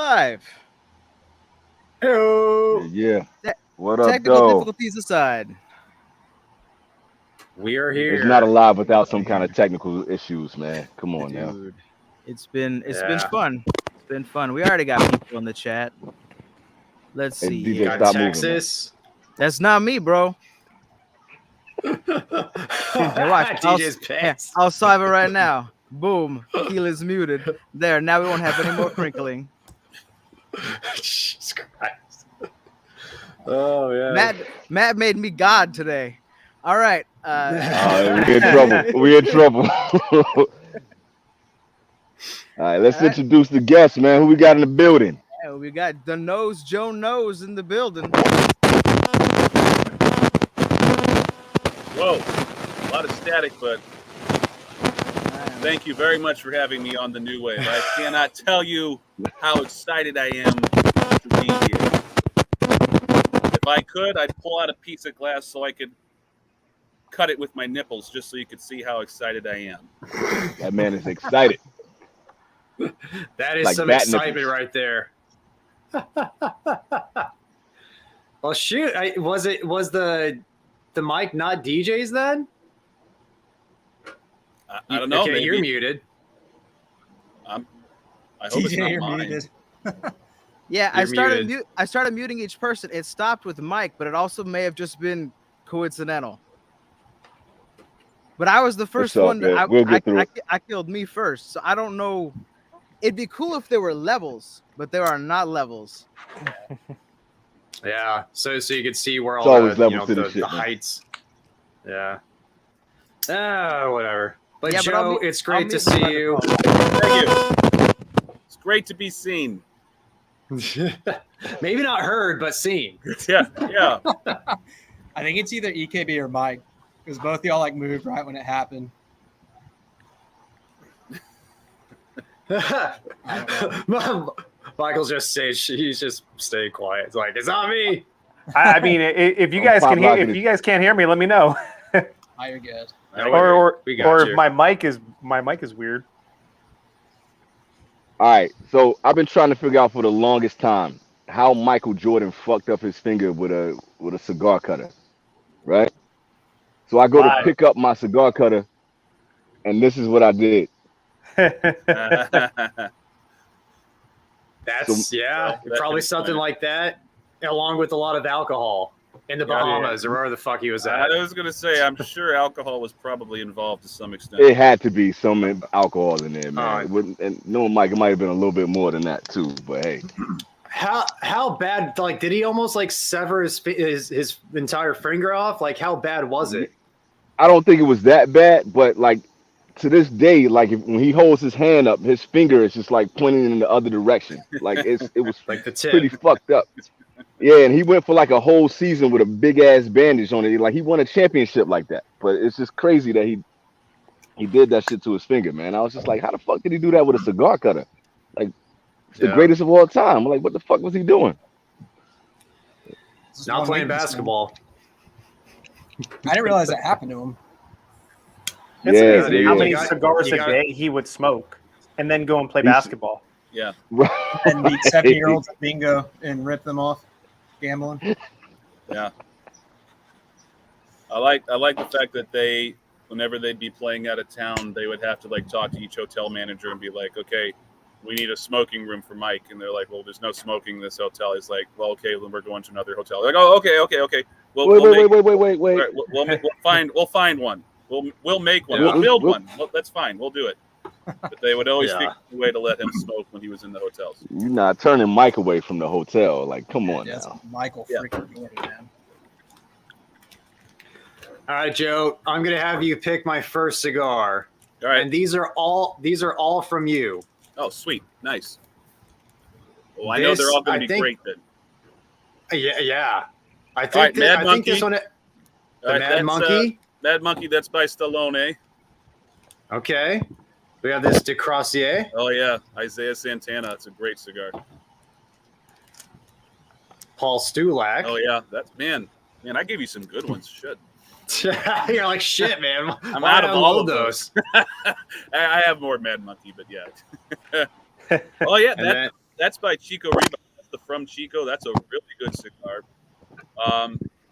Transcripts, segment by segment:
live. Hello. Yeah. What up, Technical though? difficulties aside. We are here. It's not alive without some kind of technical issues, man. Come on now. Dude, it's been fun. It's been fun. We already got people in the chat. Let's Hey, see. DJ, here. stop Texas. That's not me, bro. Hey, watch. DJ's pissed. I'll solve it right now. Boom. Keel is muted. There. Now we won't have any more crinkling. Jesus Christ. Oh yeah. Matt made me God today. All right. We in trouble. We in trouble. All right, let's introduce the guests, man. Who we got in the building? Yeah, we got Jonose in the building. Whoa, a lot of static, but thank you very much for having me on the New Wave. I cannot tell you how excited I am to be here. If I could, I'd pull out a piece of glass so I could cut it with my nipples just so you could see how excited I am. That man is excited. That is Like some bat excitement nipples. right there. Well, shoot. Was the mic not DJ's then? I don't know. Okay, maybe. you're muted. I hope it's not you're mine. muted. Yeah, You're I started muting each person. It stopped with Mike, but it also may have just been coincidental. But I was the first up, one. man? We'll get through it. I killed me first, so I don't know. It'd be cool if there were levels, but there are not levels. Yeah. So you could see where It's all always the, levels to this shit, the man. heights. Yeah. Whatever. But Yeah, but Joe, it's great to I'll see mute you. Thank you. It's great to be seen. Maybe not heard, but seen. Yeah. I think it's either EKB or Mike because both y'all like moved right when it happened. Michael's just saying he's just staying quiet. It's like, it's not me. I mean, if you guys can hear, if you guys can't hear me, let me know. Oh, you're good. or we got you. if my mic is weird. All right, so I've been trying to figure out for the longest time how Michael Jordan fucked up his finger with a cigar cutter, right? So I go to pick up my cigar cutter, and this is what I did. That's probably something like that, along with a lot of alcohol in the Bahamas or wherever the fuck he was at. I was gonna say, I'm sure alcohol was probably involved to some extent. It had to be some alcohol in there, man. It wouldn't, and no, Mike, it might have been a little bit more than that too. But hey, how bad? Like, did he almost like sever his entire finger off? Like, how bad was it? I don't think it was that bad, but like to this day, like when he holds his hand up, his finger is just like pointing in the other direction. Like it was like the tip. pretty fucked up. Yeah, and he went for like a whole season with a big ass bandage on it. Like he won a championship like that. But it's just crazy that he did that shit to his finger, man. I was just like, how the fuck did he do that with a cigar cutter? Like it's the greatest of all time. I'm like, what the fuck was he doing? Not playing basketball. I didn't realize that happened to him. It's amazing dude, how yeah. many cigars a day he would smoke and then go and play basketball. Yeah. And beat 70-year-olds at bingo and rip them off gambling. Yeah. I like the fact that they, whenever they'd be playing out of town, they would have to like talk to each hotel manager and be like, okay, we need a smoking room for Mike. And they're like, well, there's no smoking in this hotel. He's like, well, okay, then we're going to another hotel. They're like, oh, okay. Wait. We'll find one. We'll make one. Yeah. We'll build one. Well, that's fine. We'll do it. But they would always figure a way to let him smoke when he was in the hotels. You're not turning Mike away from the hotel. Like, come on That's now. Michael freaking Jordan, man. All right, Joe. I'm gonna have you pick my first cigar. All right. And these are all from you. Oh, sweet. Nice. Well, I know they're all going to be great then. Yeah. I All right, think I think Monkey. this one. The All right, Mad that's, Monkey. Mad Monkey, that's by Stallone. Okay. We have this De Crossier. Oh, yeah. Isaiah Santana. It's a great cigar. Paul Stulak. Oh, yeah. That's, man, I gave you some good ones. Shit. You're like, shit, man. I'm Why out of all of those. I have more Mad Monkey, but yeah. Oh, yeah. That's by Chico Reba. That's the From Chico. That's a really good cigar.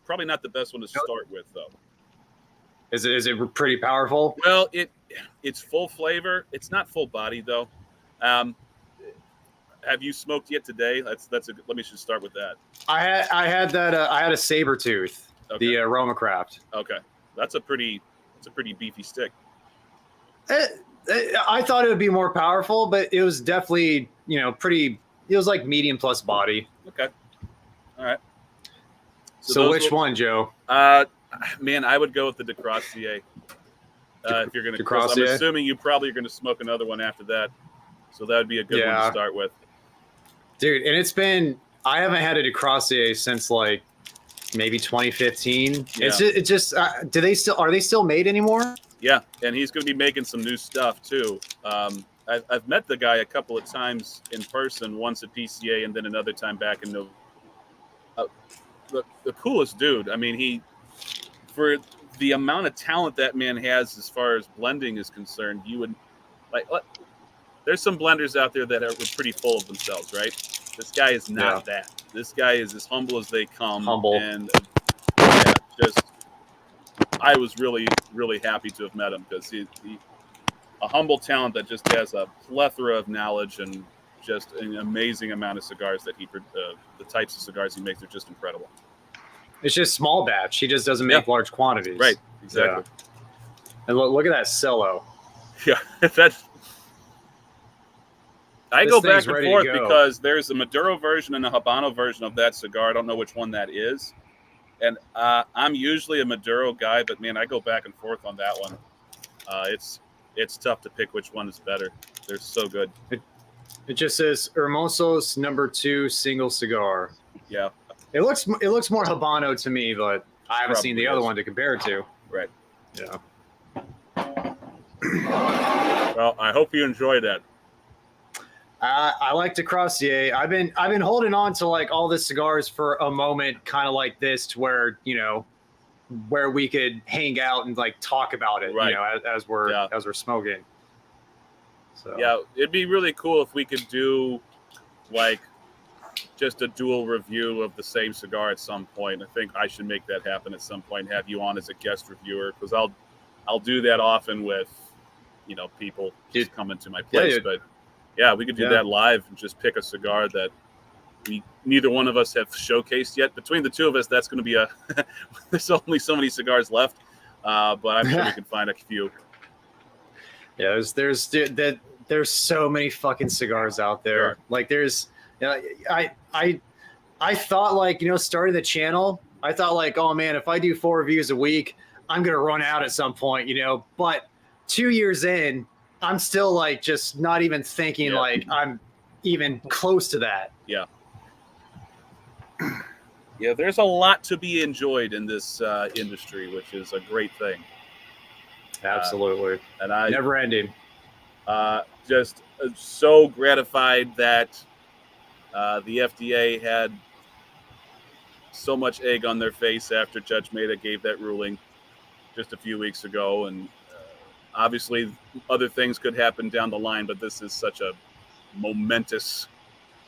Probably not the best one to start with, though. Is it pretty powerful? Well, it's full flavor. It's not full body though. Have you smoked yet today? Let me just start with that. I had a saber tooth, Okay. the Aroma Craft. Okay, that's a pretty beefy stick. I thought it would be more powerful, but it was definitely pretty. It was like medium plus body. Okay, all right. So which one, Joe? Man, I would go with the DeCrossier. If you're going to, I'm DeCrossier? assuming you probably are going to smoke another one after that. So that would be a good one to start with. Dude, and I haven't had a DeCrossier since like maybe 2015. Yeah. It just are they still made anymore? Yeah, and he's going to be making some new stuff too. I've met the guy a couple of times in person, once at PCA and then another time back in November. The coolest dude. I mean, for the amount of talent that man has as far as blending is concerned, you would like. There's some blenders out there that are pretty full of themselves, right? This guy is not that. This guy is as humble as they come. Humble. And I was really, really happy to have met him because he's a humble talent that just has a plethora of knowledge and just an amazing amount of cigars that the types of cigars he makes are just incredible. It's just small batch. He just doesn't make large quantities. Right. Exactly. Yeah. And look at that cello. Yeah, I go back and forth because there's a Maduro version and a Habano version of that cigar. I don't know which one that is. And I'm usually a Maduro guy, but man, I go back and forth on that one. It's tough to pick which one is better. They're so good. It just says Hermosos No. 2 single cigar. Yeah. It looks more Habano to me, but I haven't seen the other one to compare it to. Right. Yeah. Well, I hope you enjoy that. I like DeCrossier. I've been holding on to like all the cigars for a moment, kind of like this, to where where we could hang out and like talk about it, right. as we're smoking. So yeah, it'd be really cool if we could do like just a dual review of the same cigar at some point. I think I should make that happen at some point. Have you on as a guest reviewer, because I'll do that often with people just coming to my place, but. Yeah, we could do that live and just pick a cigar that neither one of us have showcased yet. Between the two of us, that's going to be there's only so many cigars left, but I'm sure we can find a few. Yeah, there's so many fucking cigars out there. Sure. Like I thought like starting the channel, I thought like, oh man, if I do 4 reviews a week, I'm gonna run out at some point, But 2 years in, I'm still like just not even thinking like I'm even close to that. Yeah. Yeah, there's a lot to be enjoyed in this industry, which is a great thing. Absolutely. And I never ending. Just so gratified that the FDA had so much egg on their face after Judge Maida gave that ruling just a few weeks ago. And obviously, other things could happen down the line, but this is such a momentous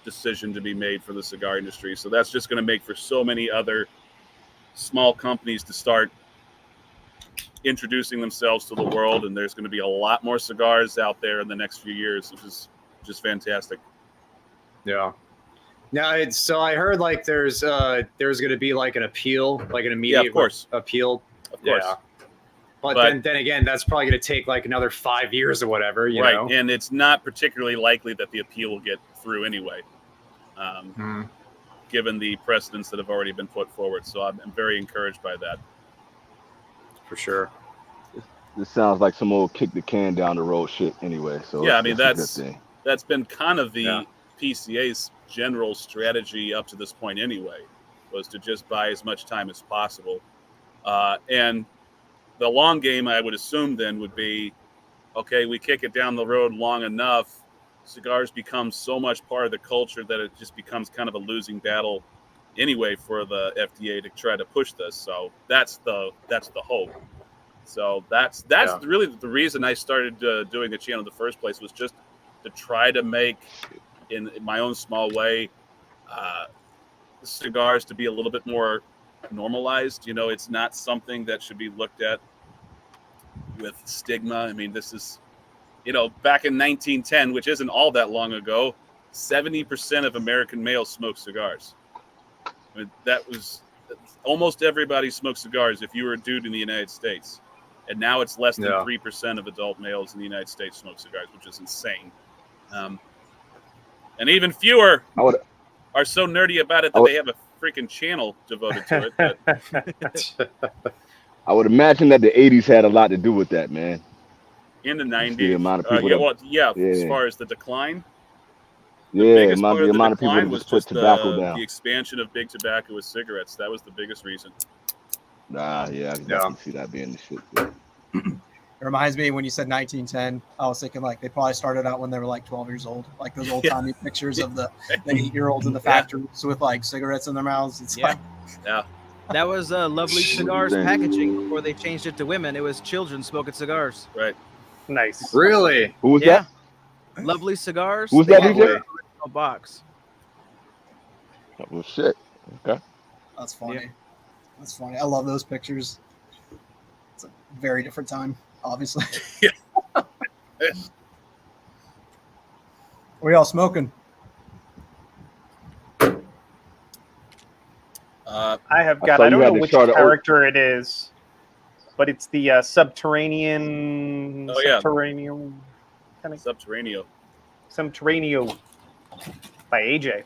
decision to be made for the cigar industry. So that's just going to make for so many other small companies to start introducing themselves to the world, and there's going to be a lot more cigars out there in the next few years, which is just fantastic. Yeah. Now, so I heard like there's going to be like an appeal, like an immediate appeal. Of course. Yeah. But then again, that's probably going to take like another 5 years or whatever, you know? And it's not particularly likely that the appeal will get through anyway, given the precedents that have already been put forward. So I'm very encouraged by that. For sure. This sounds like some old kick the can down the road shit anyway. So yeah, I mean, that's been kind of the PCA's general strategy up to this point anyway, was to just buy as much time as possible. And the long game, I would assume then, would be, okay, we kick it down the road long enough, cigars become so much part of the culture that it just becomes kind of a losing battle anyway for the FDA to try to push this. So that's the hope. So that's really the reason I started doing the channel in the first place, was just to try to make in my own small way, cigars to be a little bit more normalized. You know, it's not something that should be looked at with stigma. I mean, this is, you know, back in 1910, which isn't all that long ago, 70% of American males smoked cigars. I mean, that was almost everybody smoked cigars if you were a dude in the United States. And now it's less than 3% of adult males in the United States smoke cigars, which is insane. And even fewer are so nerdy about it that they have a freaking channel devoted to it. But I would imagine that the 80s had a lot to do with that, man. in the 90s, The amount of people as far as the decline, the biggest part amount of of people that was just put tobacco down. the expansion of big tobacco with cigarettes. That was the biggest reason. Yeah, I can definitely see that being the shit. Yeah. It reminds me when you said 1910, I was thinking like they probably started out when they were like 12 years old, like those old timey pictures of the 8-year-olds in the factories with like cigarettes in their mouths. It's like, that was Lovely Cigars packaging before they changed it to women. It was children smoking cigars. Right. Nice. Really? Who was that? Lovely Cigars. Who's They that, had DJ? a original box. Well, shit. Okay. that's funny. That's funny. I love those pictures. It's a very different time, obviously. Yeah. We all smoking? I have got. saw I you don't had know the which chart of- character it is, but it's the subterranean. Oh, yeah. Subterranean. Kind of Subterraneo. Subterraneo by AJ,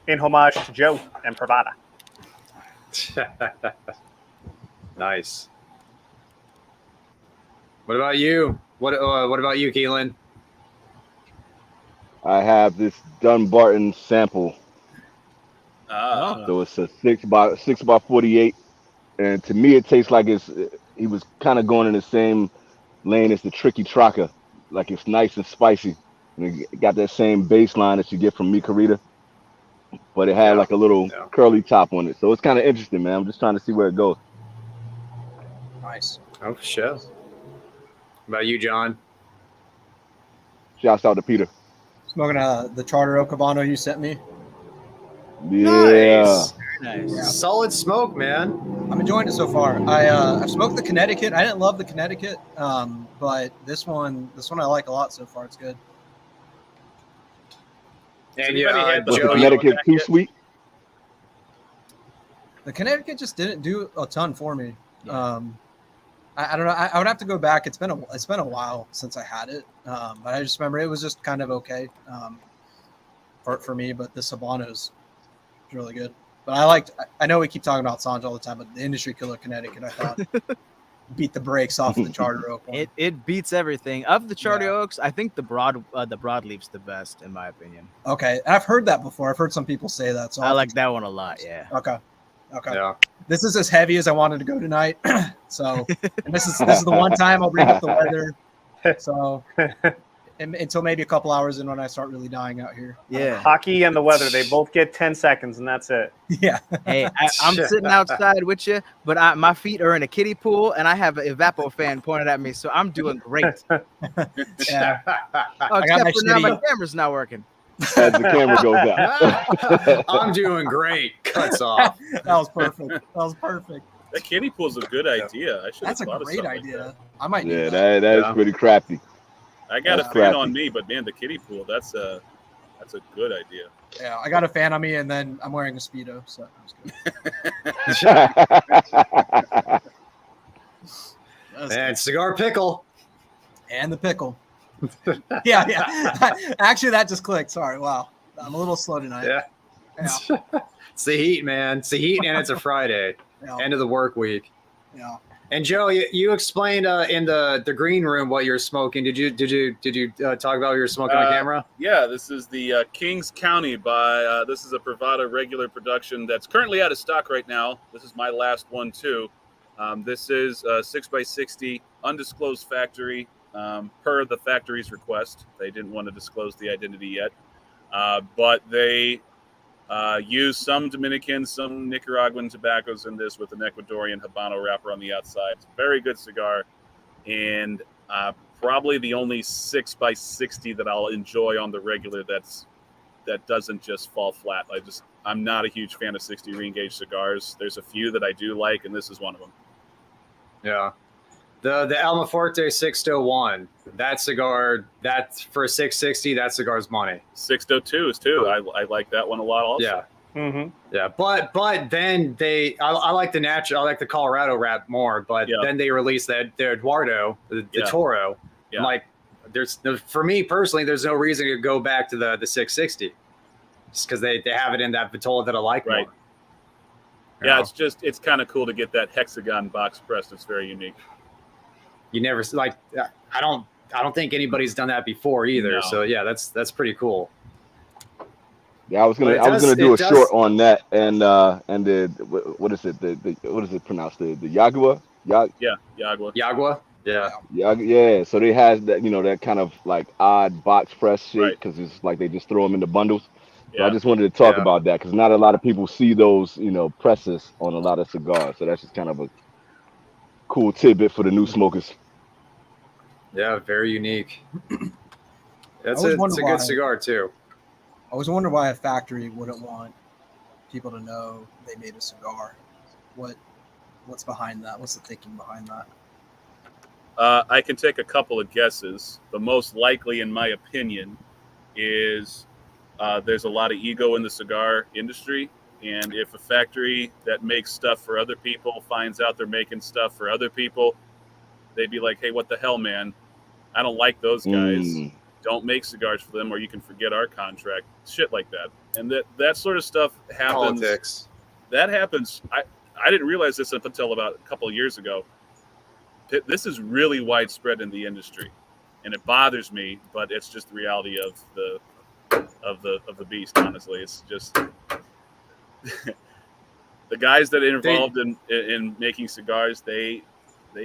in homage to Joe and Pravada. Nice. What about you? What about you, Keelan? I have this Dunbarton sample. Ah. So it's a 6x48, and to me it tastes like he was kind of going in the same lane as the Tricky Traca, like it's nice and spicy, and it got that same bass line that you get from Mi Querida, but it had like a little curly top on it, so it's kind of interesting, man. I'm just trying to see where it goes. Nice. Oh, sure. What about you, John? Shouts out to Peter. Smoking the Charter Oak Habano you sent me. Yeah. Nice. Nice. Yeah. Solid smoke, man. I'm enjoying it so far. I've smoked the Connecticut. I didn't love the Connecticut, but this one I like a lot so far. It's good. And anybody had the Was the Joe, Connecticut too sweet? The Connecticut just didn't do a ton for me. I don't know. I would have to go back. It's been a while since I had it, but I just remember it was just kind of okay for me. But this Habano's really good. But I know we keep talking about Sanj all the time, but the industry killer Connecticut, I thought, beat the brakes off of the Charter Oak one. It beats everything. Of the Charter Oaks, I think the broadleaf's the best in my opinion. Okay, I've heard that before. I've heard some people say that. So I like that one a lot. Yeah. Okay. Yeah. This is as heavy as I wanted to go tonight. So, and this is the one time I'll bring up the weather. So, until maybe a couple hours in when I start really dying out here. Yeah. Hockey and the weather, they both get 10 seconds, and that's it. Yeah. Hey, I'm sitting outside with you, but my feet are in a kiddie pool, and I have an Evapo fan pointed at me, so I'm doing great. Yeah. Oh, got my except for now, my shitty- camera's not working. As the camera goes out. I'm doing great. Cuts off. That was perfect. That kiddie pool's a good idea. I should. That's a thought of great something like idea. I might do Yeah, that. that is pretty crafty. I got That's a fan crafty. on me, but man, the kiddie pool, that's a good idea. Yeah, I got a fan on me, and then I'm wearing a Speedo, so that's good. And cigar pickle. And the pickle. Yeah. Actually, that just clicked. Sorry. Wow. I'm a little slow tonight. Yeah. It's the heat, man. It's the heat, and it's a Friday. Yeah. End of the work week. Yeah. And Joe, you explained in the green room what you're smoking. Did you talk about what you were smoking on camera? Yeah, this is the Kings County by this is a Pravada regular production that's currently out of stock right now. This is my last one too. This is 6x60 undisclosed factory per the factory's request. They didn't want to disclose the identity yet, but they use some Dominican, some Nicaraguan tobaccos in this with an Ecuadorian Habano wrapper on the outside. It's a very good cigar, and probably the only 6x60 that I'll enjoy on the regular. That doesn't just fall flat. I'm not a huge fan of 60 ring gauge cigars. There's a few that I do like, and this is one of them. Yeah. The Almaforte 601, that cigar, that's for 660, that cigar's money. 602s too. I like that one a lot also. Yeah. Mm-hmm. Yeah, but then I like the natural, I like the Colorado wrap more, but then they released the Eduardo, the Toro. Yeah. Like, for me personally, there's no reason to go back to the 660, just because they have it in that Vitola that I like more. Yeah, it's kind of cool to get that hexagon box pressed. It's very unique. You never like, I don't think anybody's done that before either. No. So yeah, that's pretty cool. Yeah, I was gonna do a short on that and the what is it what is it pronounced the Jaguar Jaguar. Jaguar. Yeah. So they has that that kind of like odd box press shape because it's like they just throw them into bundles. So I just wanted to talk about that because not a lot of people see those presses on a lot of cigars. So that's just kind of a cool tidbit for the new smokers. Yeah, very unique. It's a good cigar too. I always wonder why a factory wouldn't want people to know they made a cigar. What's behind that? What's the thinking behind that? I can take a couple of guesses. The most likely, in my opinion, is there's a lot of ego in the cigar industry. And if a factory that makes stuff for other people finds out they're making stuff for other people, they'd be like, hey, what the hell, man? I don't like those guys. Don't make cigars for them or you can forget our contract. Shit like that. And that sort of stuff happens. Politics. That happens. I didn't realize this up until about a couple of years ago. This is really widespread in the industry. And it bothers me, but it's just the reality of the beast, honestly. It's just the guys that are involved in making cigars, they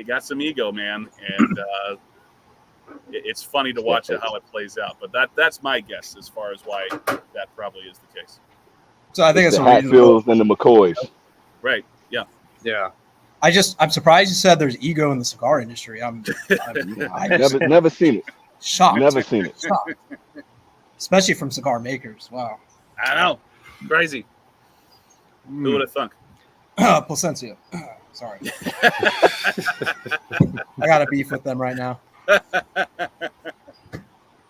got some ego, man, and it's funny to watch how it plays out. But that's my guess as far as why that probably is the case. So I think it's the Hatfields and the McCoys. Right. Yeah. Yeah. I'm surprised you said there's ego in the cigar industry. I'm never seen it. Shocked. Never seen it. Shocked. Especially from cigar makers. Wow. I know. Crazy. Who would have thunk? Placencia. Sorry. I got a beef with them right now.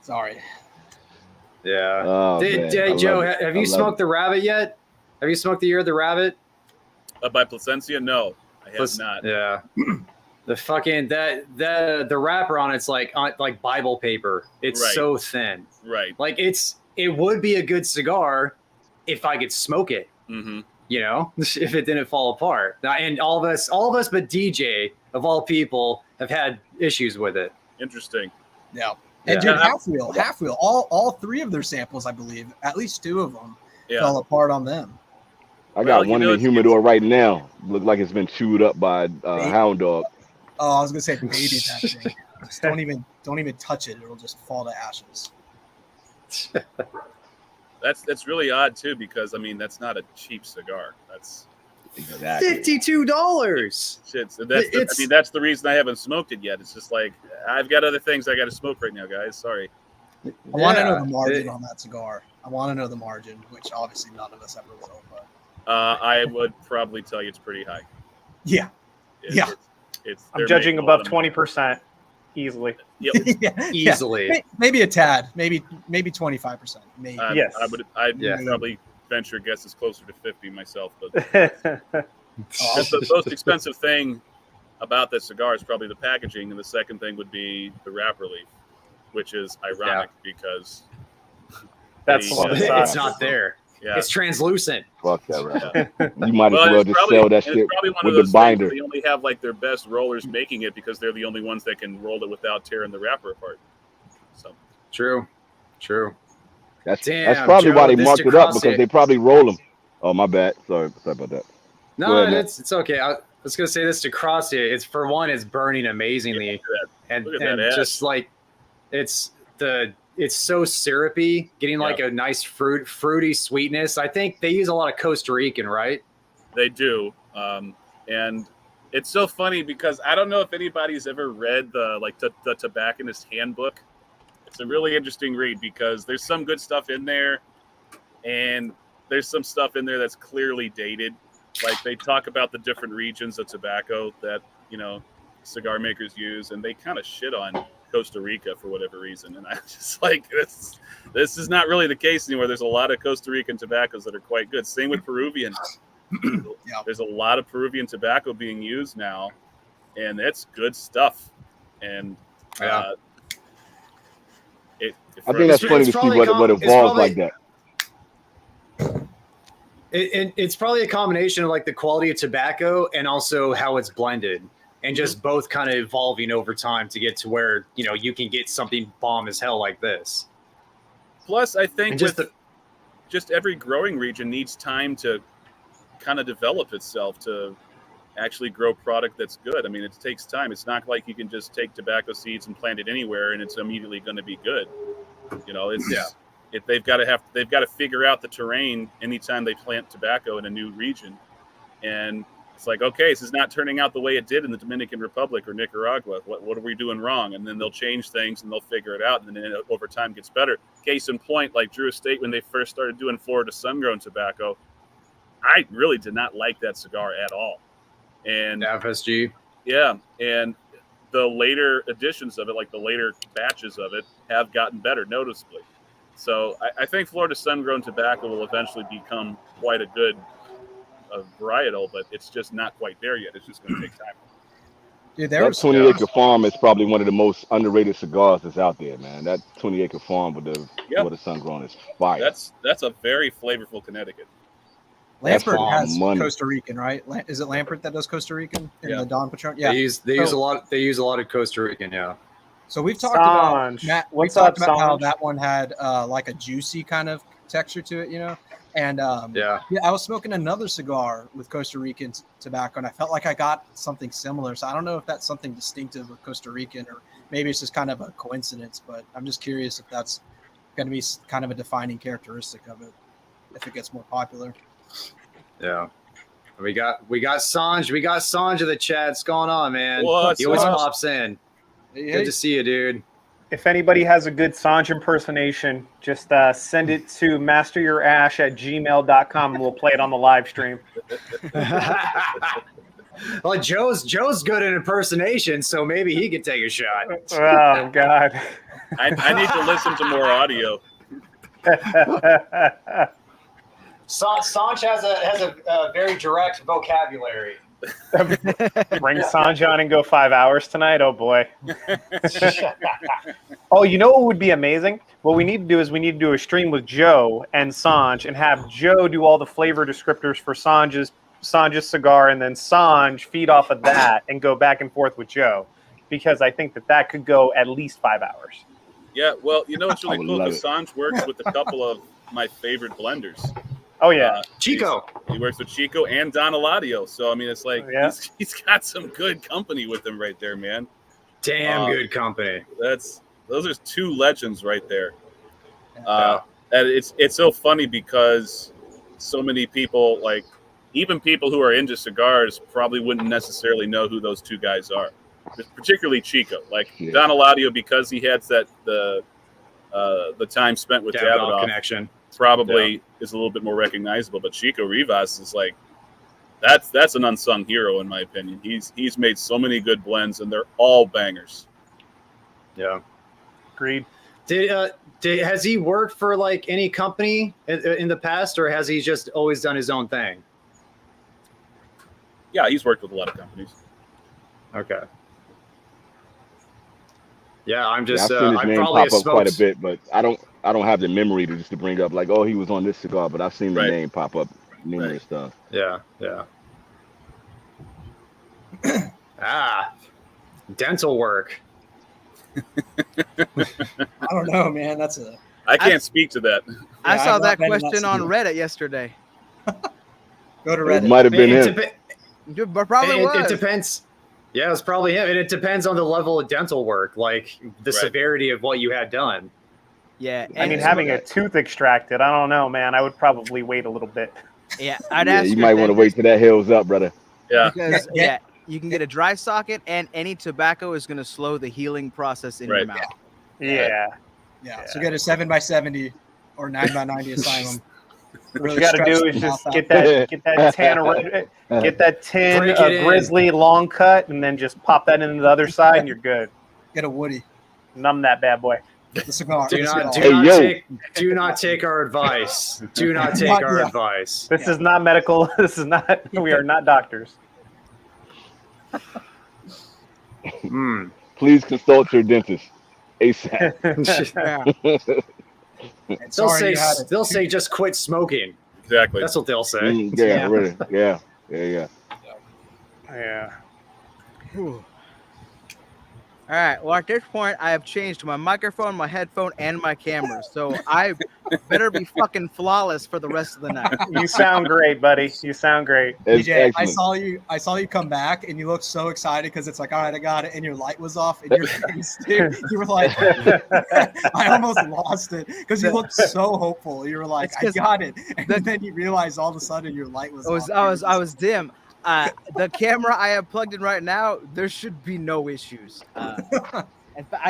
Sorry. Yeah. Oh, Joe, have you smoked the rabbit yet? Have you smoked the year of the rabbit? By Placencia? No, I have not. Yeah. The fucking the wrapper on it's like Bible paper. It's so thin. Right. Like it would be a good cigar if I could smoke it. Mm-hmm. If it didn't fall apart. Now, and all of us but DJ of all people have had issues with it. Interesting. Yeah. And dude, half wheel. All three of their samples, I believe, at least two of them fell apart on them. I got one in the humidor right now. Look like it's been chewed up by a hound dog. Oh, I was gonna say baby that thing. Just don't even touch it. It'll just fall to ashes. That's really odd too, because I mean that's not a cheap cigar. That's exactly $52. Shit. That's the reason I haven't smoked it yet. It's just like I've got other things I got to smoke right now, guys. Sorry. I want to know the margin on that cigar. I want to know the margin, which obviously none of us ever will. But I would probably tell you it's pretty high. Yeah. I'm judging above 20% easily. Yep. Easily. Maybe a tad. Maybe 25%. Maybe. Yes. I'd probably venture guesses closer to 50 myself. But the most expensive thing about this cigar is probably the packaging, and the second thing would be the wrap relief, which is ironic because it's not there. Yeah. It's translucent. Fuck that wrap. You might as well just sell that shit with the binder. They only have like their best rollers making it because they're the only ones that can roll it without tearing the wrapper apart. So True. That's probably why they marked it up, because they probably roll them. Oh, my bad. Sorry about that. No, it's okay. I was gonna say this to cross you. It's for one, it's burning amazingly, and just like it's so syrupy, getting like a nice fruity sweetness. I think they use a lot of Costa Rican, right? They do, and It's so funny because I don't know if anybody's ever read the Tobacconist Handbook. It's a really interesting read because there's some good stuff in there, and there's some stuff in there that's clearly dated. Like they talk about the different regions of tobacco that cigar makers use, and they kind of shit on Costa Rica for whatever reason. And I just like this is not really the case anymore. There's a lot of Costa Rican tobaccos that are quite good. Same with Peruvian. There's a lot of Peruvian tobacco being used now, and it's good stuff. And I think that's funny to see what evolves like that. It's probably a combination of like the quality of tobacco and also how it's blended, and just both kind of evolving over time to get to where you can get something bomb as hell like this. Plus, I think just every growing region needs time to kind of develop itself to actually grow product that's good. I mean, it takes time. It's not like you can just take tobacco seeds and plant it anywhere and it's immediately going to be good. They've got to figure out the terrain anytime they plant tobacco in a new region. And it's like, okay, this is not turning out the way it did in the Dominican Republic or Nicaragua. What are we doing wrong? And then they'll change things and they'll figure it out, and then it over time gets better. Case in point, like Drew Estate, when they first started doing Florida sun-grown tobacco, I really did not like that cigar at all. And FSG. Yeah. And the later editions of it, like the later batches of it, have gotten better noticeably. So I think Florida sun-grown tobacco will eventually become quite a good varietal, but it's just not quite there yet. It's just going to take time. Dude, that 20-acre farm is probably one of the most underrated cigars that's out there, man. That 20-acre farm with the Florida sun-grown is fire. That's a very flavorful Connecticut. Lampert has Costa Rican, right? Is it Lampert that does Costa Rican in the Don Patron? Yeah, they use a lot of Costa Rican. Yeah. So we've talked about Matt. We talked about how that one had like a juicy kind of texture to it, And I was smoking another cigar with Costa Rican tobacco, and I felt like I got something similar. So I don't know if that's something distinctive with Costa Rican, or maybe it's just kind of a coincidence. But I'm just curious if that's going to be kind of a defining characteristic of it if it gets more popular. Yeah. We got Sanj. We got Sanj in the chat. What's going on, man? What's he always pops in. Good to see you, dude. If anybody has a good Sanj impersonation, just send it to masteryourash@gmail.com and we'll play it on the live stream. Well, Joe's good at impersonation, so maybe he could take a shot. Oh, God. I need to listen to more audio. Sanj has a very direct vocabulary. Bring Sanj on and go 5 hours tonight. Oh boy. Oh, you know what would be amazing? What we need to do is we need to do a stream with Joe and Sanj and have Joe do all the flavor descriptors for Sanj's cigar, and then Sanj feed off of that and go back and forth with Joe, because I think that could go at least 5 hours. Yeah, well, it's really cool because Sanj works with a couple of my favorite blenders. Oh, yeah. Chico. He works with Chico and Don Eladio. So, I mean, it's like he's got some good company with him right there, man. Damn good company. Those are two legends right there. And it's so funny because so many people, like even people who are into cigars, probably wouldn't necessarily know who those two guys are. Particularly Chico. Like Don Eladio, because he had the time spent with Davidoff connection. Probably is a little bit more recognizable, but Chico Rivas is like that's an unsung hero in my opinion. He's made so many good blends and they're all bangers. Yeah, agreed. Has he worked for like any company in the past, or has he just always done his own thing? Yeah, he's worked with a lot of companies. Okay. Yeah, I'm just. I've seen his name probably pop up quite a bit, but I don't have the memory to bring up like, oh, he was on this cigar, but I've seen the name pop up numerous times. Yeah. Dental work. I don't know, man. I can't speak to that. I saw that question on Reddit yesterday. Go to Reddit. It might have been him. It depends. Yeah, it's probably him. And it depends on the level of dental work, like the severity of what you had done. Yeah. I mean, having a tooth extracted, I don't know, man. I would probably wait a little bit. Yeah, I'd ask you might want to wait till that heals up, brother. Yeah. Because You can get a dry socket, and any tobacco is going to slow the healing process in your Right. mouth. Yeah. So get a 7x70 or 9x90 asylum. What you got to do is just get that tin Break it in. grizzly long cut, and then just pop that into the other side, and you're good. Get a Woody. Numb that bad boy. The cigar. Do the not, cigar. do not take our advice. Do not take our advice. This is not medical. This is not. We are not doctors. Please consult your dentist ASAP. They'll say just quit smoking. Exactly. That's what they'll say. Really. Yeah. Whew. All right. Well, at this point, I have changed my microphone, my headphone, and my camera. So I better be fucking flawless for the rest of the night. You sound great, buddy. You sound great. It's DJ, excellent. I saw you come back, and you looked so excited because it's like, all right, I got it, and your light was off in your face, dude. You were like, I almost lost it because you looked so hopeful. You were like, I got it, and then you realized all of a sudden your light was off. I was dim. The camera I have plugged in right now, there should be no issues. I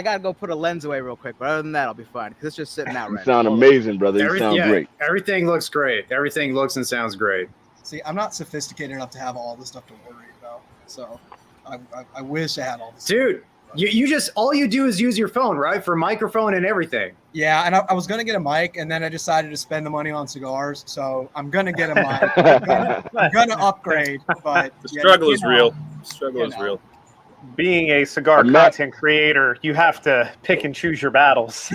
gotta go put a lens away real quick, but other than that, I'll be fine because it's just sitting out right now. You sound amazing, brother. You sound great. Everything looks great. Everything looks and sounds great. See, I'm not sophisticated enough to have all this stuff to worry about, so I wish I had all this. Dude, you just all you do is use your phone, right, for microphone and everything. Yeah, and I was gonna get a mic, and then I decided to spend the money on cigars, so I'm gonna get a mic. I'm gonna upgrade, but the struggle is real. The struggle is real. Being a cigar content creator, you have to pick and choose your battles.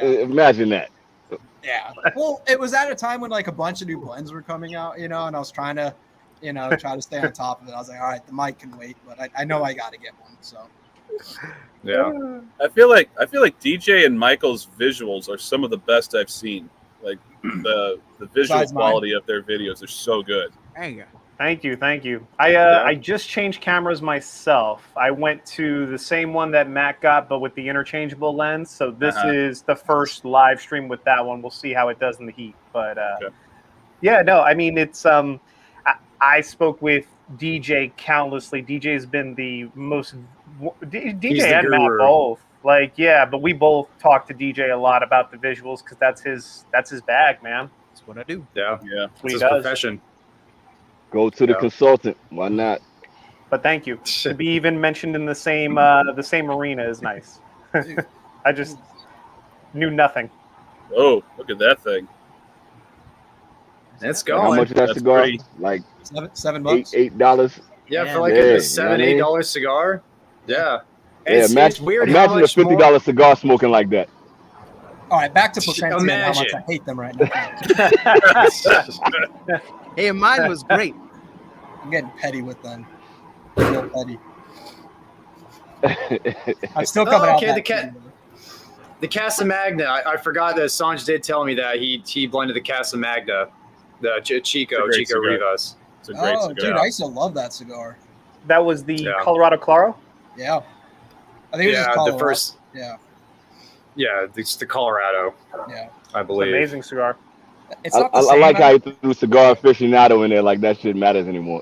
Imagine that. Yeah. Well, it was at a time when like a bunch of new blends were coming out, and I was trying to, try to stay on top of it. I was like, all right, the mic can wait, but I know I got to get one. So. Yeah. I feel like DJ and Michael's visuals are some of the best I've seen. Like the visual quality of their videos are so good. There you go. Thank you. I just changed cameras myself. I went to the same one that Matt got, but with the interchangeable lens. So this is the first live stream with that one. We'll see how it does in the heat. But I mean, it's I spoke with DJ countlessly. DJ has been the most DJ and Matt both. But we both talk to DJ a lot about the visuals because that's his bag, man. That's what I do. Yeah. It's his profession. Go to the consultant. Why not? But thank you. To be even mentioned in the same arena is nice. I just knew nothing. Oh, look at that thing. Let's go. How much is that cigar? Pretty. Like $7. $8. Yeah, for like a $7-8 cigar. Yeah. It's weird. Imagine a $50 cigar smoking like that. All right, back to Potencia and how much I hate them right now. Hey, mine was great. I'm getting petty with them. Real petty. I'm still coming out. Okay, the Casa Magna. I forgot that Sanj did tell me that he blended the Casa Magna, the Chico Rivas. It's a great cigar. Dude, I used to love that cigar. That was the Colorado Claro? Yeah. I think it was just Colorado. The first. Yeah. Yeah, it's the Colorado. Yeah. I believe. It's an amazing cigar. It's not I like how you threw Cigar Aficionado in there, like that shit matters anymore.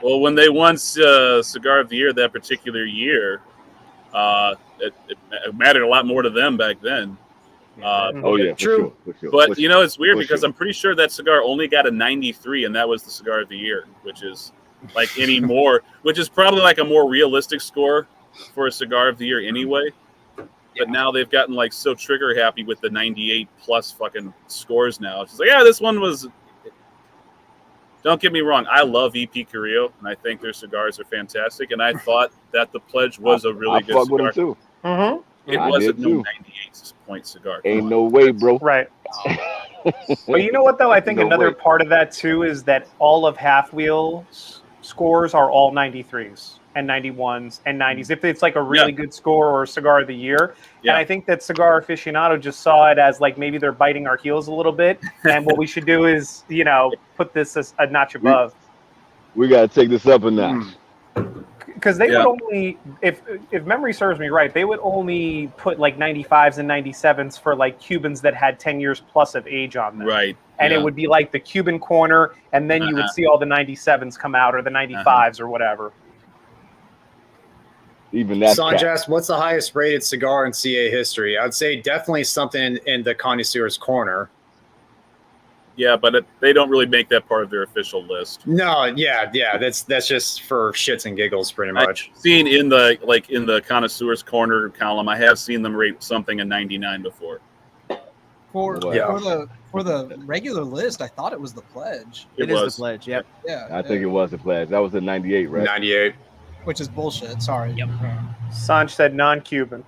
Well, when they won Cigar of the Year that particular year, it mattered a lot more to them back then. True. For sure. But it's weird because I'm pretty sure that cigar only got a 93, and that was the Cigar of the Year, which is like which is probably like a more realistic score for a Cigar of the Year anyway. But now they've gotten like so trigger happy with the 98 plus fucking scores now. It's just like, this one was. Don't get me wrong, I love EP Carrillo, and I think their cigars are fantastic. And I thought that the Pledge was a really good cigar. With them too. Mm-hmm. It wasn't no 98 point cigar. Ain't no way, bro. Right. But you know what, though? I think another part of that, too, is that all of Half Wheel's scores are all 93s and 91s and 90s. If it's like a really good score or Cigar of the Year. Yeah. And I think that Cigar Aficionado just saw it as like maybe they're biting our heels a little bit. And what we should do is, put this as a notch above. We got to take this up a notch. because they would only, if memory serves me right, they would only put like 95s and 97s for like Cubans that had 10 years plus of age on them. Right. And it would be like the Cuban corner, and then you would see all the 97s come out, or the 95s or whatever. Even that. Sanj asked, what's the highest rated cigar in CA history? I'd say definitely something in the connoisseur's corner. Yeah, but they don't really make that part of their official list. No, yeah, that's just for shits and giggles, pretty much. I've seen in the connoisseur's corner column, I have seen them rate something a 99 before. For the regular list, I thought it was the pledge. It is the pledge. Yep. Yeah. I think it was the pledge. That was the 98, right? 98. Which is bullshit. Sorry. Yep. Sanj said non-Cuban.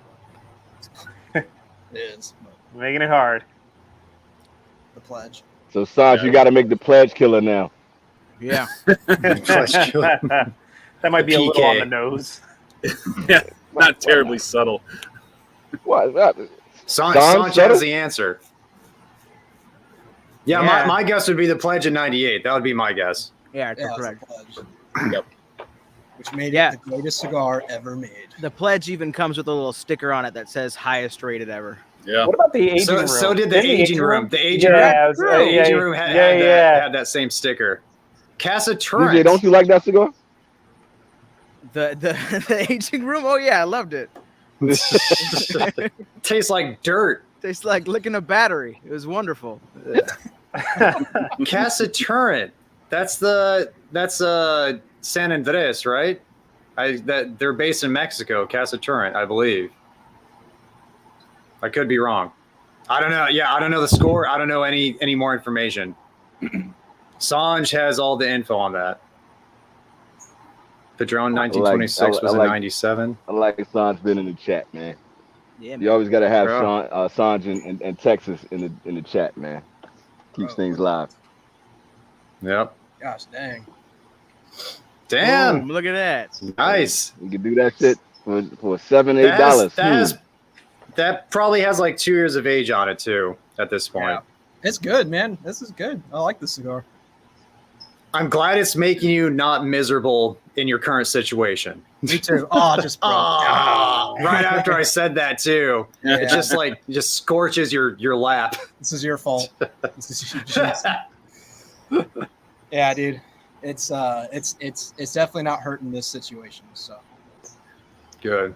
It is. Making it hard. The pledge. So Sanj, you got to make the pledge killer now. Yeah. That might be a little on the nose. Yeah, not terribly subtle. What? Sanj has the answer. Yeah, my guess would be the pledge in 98. That would be my guess. Yeah, Yeah, correct. it's the pledge. Yep. Which made it the greatest cigar ever made. The pledge even comes with a little sticker on it that says highest rated ever. Yeah. What about the aging room? So did the aging room. The aging room had that same sticker. Casa Turrent. DJ, don't you like that cigar? The aging room? Oh yeah, I loved it. Tastes like dirt. Tastes like licking a battery. It was wonderful. Casa Turrent. That's San Andres, right? They're based in Mexico. Casa Turrent, I believe. I could be wrong. I don't know. Yeah, I don't know the score. I don't know any more information. Sanj has all the info on that. Padron 1926 was a 97. I like Sanj been in the chat, man. Yeah, man. You always got to have Sanj and Texas in the chat, man. Keeps things live. Yep. Gosh dang. Damn. Boom, look at that. Nice. You can do that shit for $7, $8. That probably has like 2 years of age on it too at this point. Yeah. It's good, man. This is good. I like this cigar. I'm glad it's making you not miserable in your current situation. Me too. Oh, just broke. Right after I said that too. Yeah. It just scorches your lap. This is your fault. Yeah, dude. It's definitely not hurting this situation. So Good.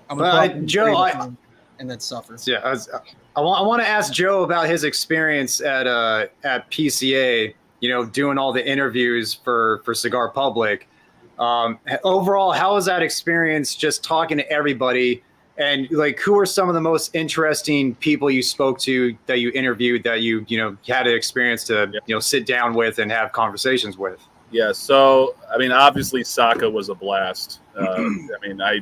I'm But Joe, and then suffer. Yeah, I want to ask Joe about his experience at PCA. You know, doing all the interviews for Cigar Public. Overall, how was that experience? Just talking to everybody, and like, who are some of the most interesting people you spoke to, that you interviewed, that you had an experience to sit down with and have conversations with? Yeah. So I mean, obviously, Saka was a blast. I mean, I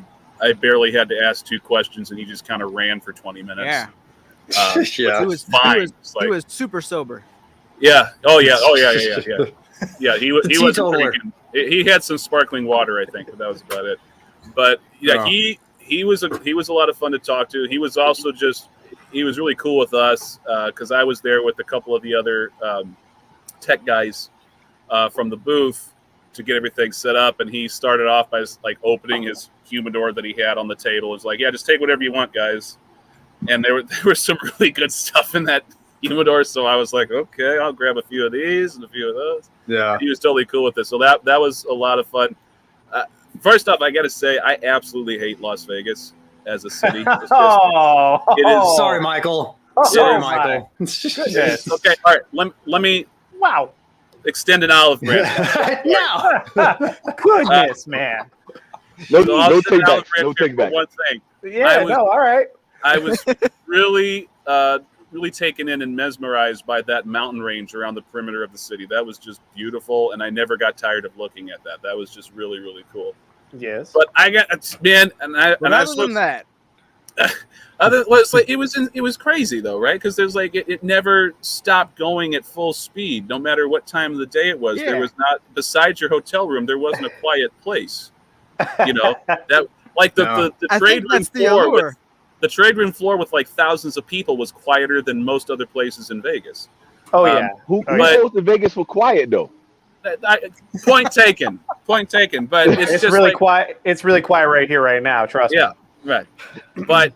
barely had to ask 2 questions, and he just kind of ran for 20 minutes. Yeah. Yeah. He was fine. He was super sober. Yeah. Oh yeah. Yeah. Yeah. He was teetotaler. He had some sparkling water, I think, but that was about it. But yeah, he was a lot of fun to talk to. He was also he was really cool with us because I was there with a couple of the other tech guys from the booth to get everything set up, and he started off by like opening his humidor that he had on the table. It was like, yeah, just take whatever you want, guys. And there was some really good stuff in that humidor, so I was like, okay, I'll grab a few of these and a few of those. Yeah, he was totally cool with this, so that was a lot of fun. First off, I got to say, I absolutely hate Las Vegas as a city. It is. Sorry, Michael. Michael. Goodness. Okay, all right. Let me extend an olive branch. No. Goodness, man. No take back. No take back. One thing. Yeah. All right. I was really taken in and mesmerized by that mountain range around the perimeter of the city. That was just beautiful, and I never got tired of looking at that. That was just really, really cool. Yes. But I got, man, and I Other than that, it was crazy though, right? Because there's like it never stopped going at full speed, no matter what time of the day it was. Yeah. There was not, besides your hotel room, there wasn't a quiet place. You know, that like the trade room floor with the trade room floor with like thousands of people was quieter than most other places in Vegas. Oh yeah. Who goes to Vegas for quiet though? Point taken. Point taken. But it's just really like, quiet. It's really quiet right here, right now. Trust me. yeah, right. But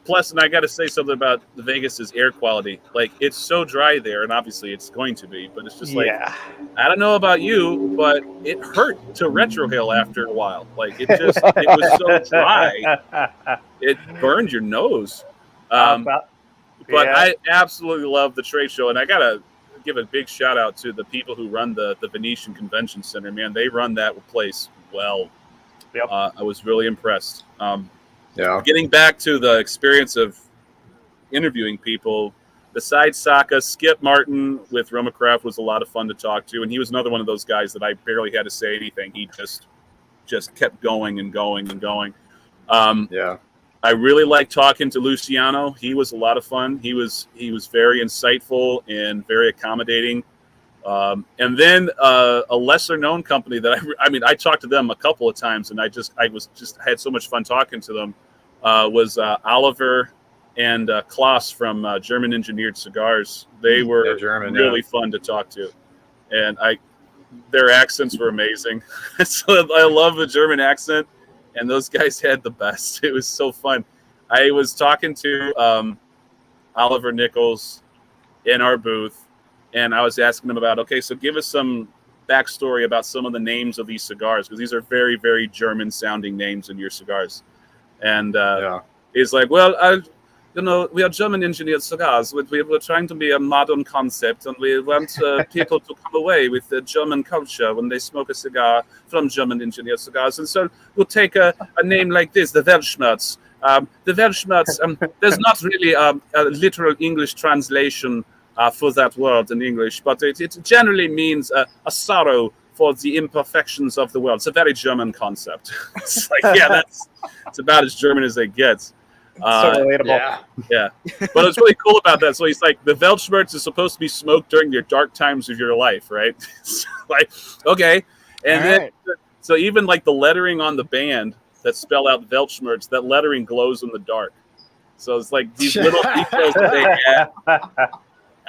plus, and I got to say something about Vegas's air quality. Like, it's so dry there, and obviously it's going to be, but it's just like, I don't know about you, but it hurt to retrohale after a while. Like, it was so dry, it burned your nose. But I absolutely love the trade show, and I gotta give a big shout out to the people who run the Venetian Convention Center. Man, they run that place well. Yep. I was really impressed. Yeah. Getting back to the experience of interviewing people, besides Saka, Skip Martin with Roma Craft was a lot of fun to talk to, and he was another one of those guys that I barely had to say anything. He just kept going and going and going. Yeah. I really liked talking to Luciano. He was a lot of fun. He was very insightful and very accommodating. And then a lesser known company that I talked to them a couple of times, and I had so much fun talking to them. Was Oliver and Klaus from German Engineered Cigars. They were really fun to talk to, and their accents were amazing. So I love the German accent, and those guys had the best. It was so fun. I was talking to Oliver Nichols in our booth, and I was asking him about, okay, so give us some backstory about some of the names of these cigars, because these are very, very German-sounding names in your cigars. And he's like, well, we are German-engineered cigars. We're trying to be a modern concept, and we want people to come away with the German culture when they smoke a cigar from German-engineered cigars. And so we'll take a name like this, the Weltschmerz. The Weltschmerz, there's not really a literal English translation for that word in English, but it generally means a sorrow for the imperfections of the world. It's a very German concept. It's like, yeah, it's about as German as it gets. So relatable. Yeah. But it's really cool about that. So he's like, the Weltschmerz is supposed to be smoked during your dark times of your life, right? Like, okay. And then, so even like the lettering on the band that spell out Weltschmerz, that lettering glows in the dark. So it's like these little details that they add.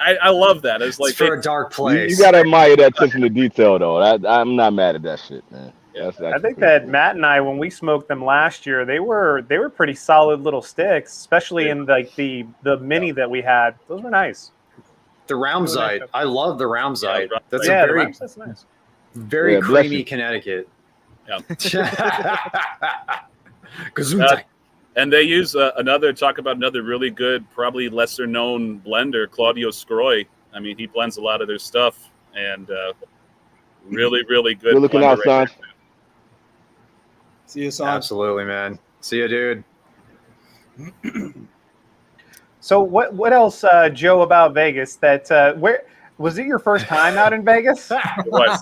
I love that. It's like for a dark place. You gotta admire that attention to detail, though. I'm not mad at that shit, man. I think that Matt and I, when we smoked them last year, they were pretty solid little sticks, especially in like the mini that we had. Those were nice. The Raumzeit. I love the Raumzeit. That's that's nice. Very creamy Connecticut. Yeah. Gesundheit. And they use talk about another really good, probably lesser known blender, Claudio Scroy. I mean, he blends a lot of their stuff, and really, really good. Good looking out, son. See you, son. Absolutely, man. See you, dude. So what else, Joe, about Vegas? That where was it your first time out in Vegas? It was,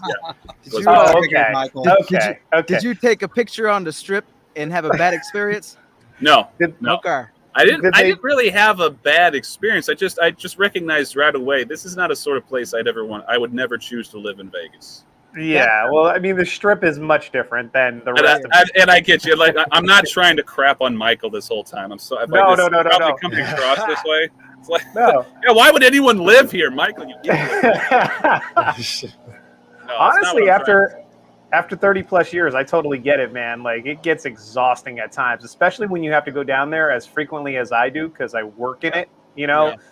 yeah. Okay. Did you take a picture on the strip and have a bad experience? No. Okay. I didn't really have a bad experience. I just recognized right away this is not a sort of place I would never choose to live in Vegas. Yeah, well, I mean, the strip is much different than the rest of it. And I get you. Like, I'm not trying to crap on Michael this whole time. I'm so No. coming across this way. It's like, yeah, why would anyone live here, Michael? You honestly, after 30 plus years, I totally get it, man. Like, it gets exhausting at times, especially when you have to go down there as frequently as I do, because I work in it,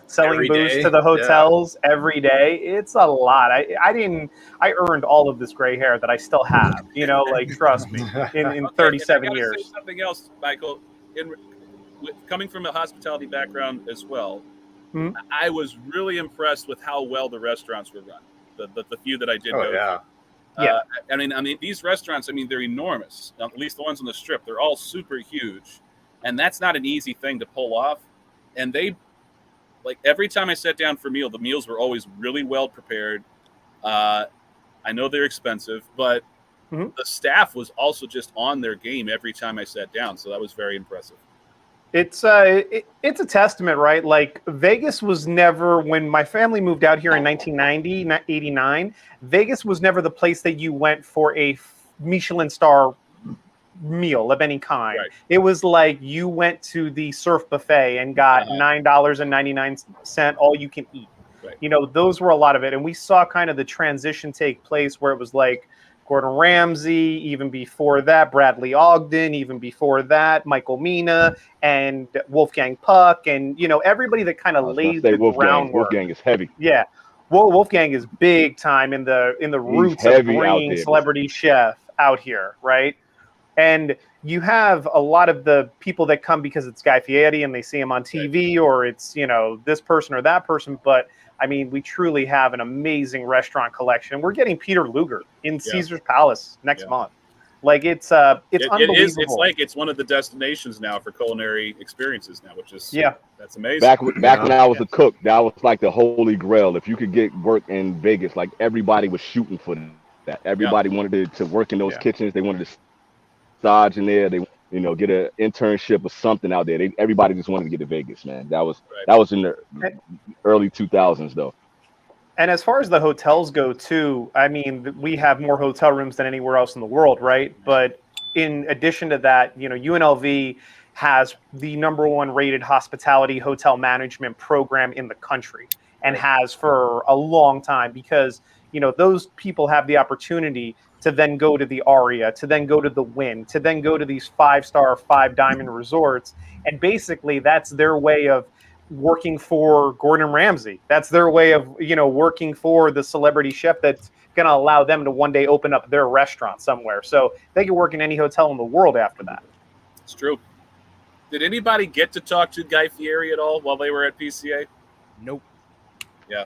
selling every booze day. to the hotels every day. It's a lot. I earned all of this gray hair that I still have, like, trust me, in 37 I years. say something else, Michael. Coming from a hospitality background as well, I was really impressed with how well the restaurants were run. The few that I did go to. Yeah. I mean, these restaurants, they're enormous. At least the ones on the strip, they're all super huge. And that's not an easy thing to pull off. And they, like, every time I sat down for a meal, the meals were always really well prepared. I know they're expensive, but the staff was also just on their game every time I sat down. So that was very impressive. It's a testament, right? Like, Vegas was never, when my family moved out here in 1990, 89, Vegas was never the place that you went for a Michelin star meal of any kind. Right. It was like you went to the surf buffet and got $9.99 all you can eat. Right. You know, those were a lot of it. And we saw kind of the transition take place where it was like Gordon Ramsay, even before that, Bradley Ogden, even before that, Michael Mina and Wolfgang Puck, and, you know, everybody that kind I of was gonna laid say the Wolfgang. groundwork. Wolfgang is heavy. Yeah. Well, Wolfgang is big time in the roots of heavy out bringing there. celebrity chef out here, right? And you have a lot of the people that come because it's Guy Fieri and they see him on TV, or it's, you know, this person or that person. But I mean, we truly have an amazing restaurant collection. We're getting Peter Luger in Caesar's Palace next month. Like it's unbelievable. It is. It's like it's one of the destinations now for culinary experiences now, which is that's amazing. Back when I was a cook, that was like the holy grail. If you could get work in Vegas, like everybody was shooting for that. Everybody wanted to work in those kitchens. They wanted to stage in there. They, you know, get an internship or something out there. Everybody just wanted to get to Vegas, man. That was in the early 2000s though. And as far as the hotels go too, I mean, we have more hotel rooms than anywhere else in the world, right? But in addition to that, you know, UNLV has the #1 rated hospitality hotel management program in the country, and has for a long time, because, you know, those people have the opportunity to then go to the Aria, to then go to the Wynn, to then go to these 5-star, 5-diamond resorts. And basically that's their way of working for Gordon Ramsay. That's their way of, you know, working for the celebrity chef that's going to allow them to one day open up their restaurant somewhere. So they can work in any hotel in the world after that. It's true. Did anybody get to talk to Guy Fieri at all while they were at PCA? Nope. Yeah,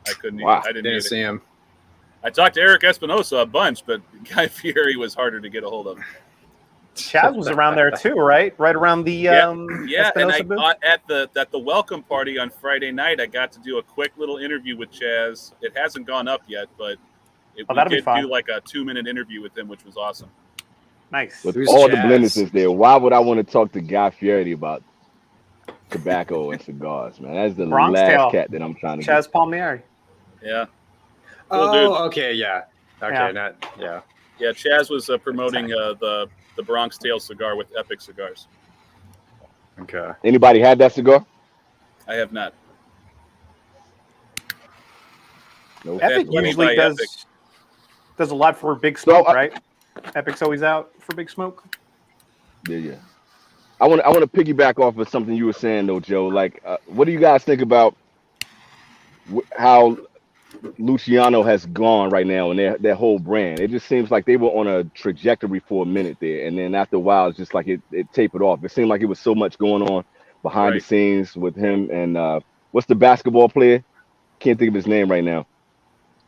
I couldn't. Wow. I didn't see him. I talked to Eric Espinosa a bunch, but Guy Fieri was harder to get a hold of. Chaz was around there too, right? Right around the And Espinosa booth? at the welcome party on Friday night, I got to do a quick little interview with Chaz. It hasn't gone up yet, but we did do like a 2-minute interview with him, which was awesome. Nice. With all the blemishes there, why would I want to talk to Guy Fieri about tobacco and cigars, man? That's the Bronx last Tale. cat that I'm trying to Chaz Palmieri. Yeah. Oh, Cool dude. okay, yeah. Okay, Yeah. Yeah, Chaz was promoting the Bronx Tale cigar with Epic Cigars. Okay. Anybody had that cigar? I have not. Nope. Epic Plenty usually by Epic. does a lot for Big Smoke, right? Epic's always out for Big Smoke. Yeah. I want to piggyback off of something you were saying though, Joe. Like, what do you guys think about how Luciano has gone right now and their whole brand? It just seems like they were on a trajectory for a minute there, and then after a while, it's just like it tapered off. It seemed like it was so much going on behind the scenes with him and what's the basketball player? Can't think of his name right now.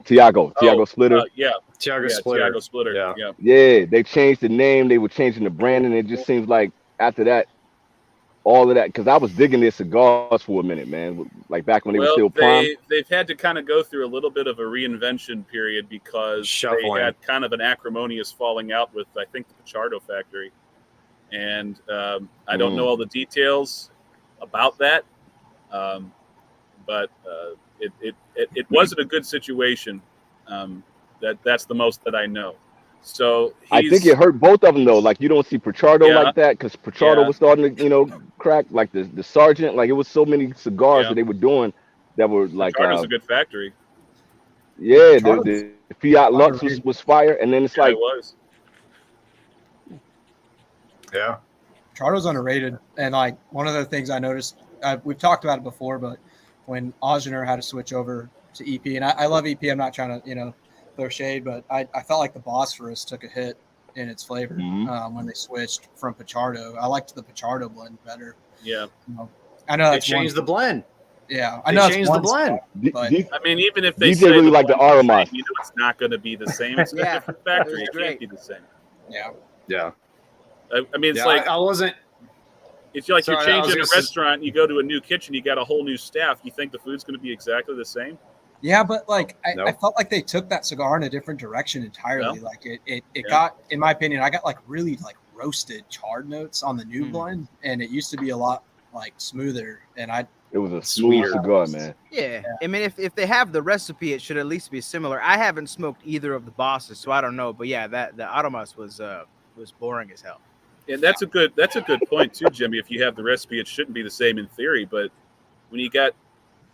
Tiago Splitter. Tiago Splitter. Yeah, they changed the name. They were changing the brand, and it just seems like after that, all of that, because I was digging their cigars for a minute, man. Like back when they were still prime. They've had to kind of go through a little bit of a reinvention period because they had kind of an acrimonious falling out with, I think, the Pichardo factory. And I don't know all the details about that, but it wasn't a good situation. That's the most that I know. So I think it hurt both of them though. Like you don't see Pichardo like that because Pichardo was starting to, crack. Like the Sergeant, like it was so many cigars that they were doing that were like. Pichardo's a good factory. Yeah, the Fiat Lux was fire, and then it's like. It was. Yeah. Pichardo's underrated, and like one of the things I noticed, we've talked about it before, but when Ogener had to switch over to EP, and I love EP. I'm not trying to throw shade, but I felt like the Bosphorus took a hit in its flavor when they switched from Pichardo. I liked the Pichardo blend better. Yeah, I know they changed the blend. Yeah, I know they changed the blend. But I mean, even if they DJ say really like the Aromas, it's not going to be the same. It's a different factory. It can't be the same. Yeah. I mean, it's like I wasn't. It's like you're changing a restaurant. You go to a new kitchen. You got a whole new staff. You think the food's going to be exactly the same? Yeah, but like I felt like they took that cigar in a different direction entirely. Like it got, in my opinion, I got like really like roasted charred notes on the new blend, and it used to be a lot like smoother. And it was a smooth cigar, man. Yeah, I mean, if they have the recipe, it should at least be similar. I haven't smoked either of the bosses, so I don't know. But yeah, that the Aromas was boring as hell. And that's a good point too, Jimmy. If you have the recipe, it shouldn't be the same in theory, but when you got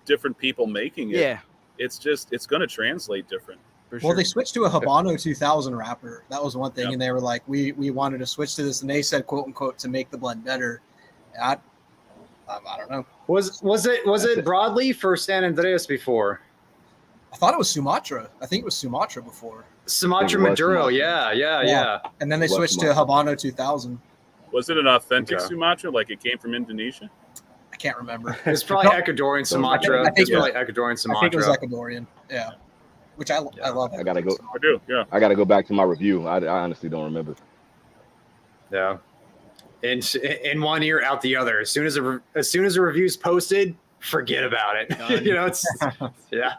different people making it, it's going to translate different. For Well, sure. they switched to a Habano 2000 wrapper. That was one thing, Yep. and they were like, "We wanted to switch to this," and they said, "quote unquote," to make the blend better. I don't know. Was it broadleaf for San Andreas before? I thought it was Sumatra. I think it was Sumatra before, Sumatra was Maduro, Sumatra. yeah. and then they What switched to Sumatra? Habano 2000. Was it an authentic Okay. Sumatra, like it came from Indonesia? I can't remember. It's probably Ecuadorian Sumatra. I think It's it was- probably Ecuadorian I think it was Sumatra. Ecuadorian. Yeah, which I love. I gotta go. I do, yeah. I gotta go back to my review. I honestly don't remember. Yeah. In one ear, out the other. As soon as a review's posted, forget about it. You know, it's yeah.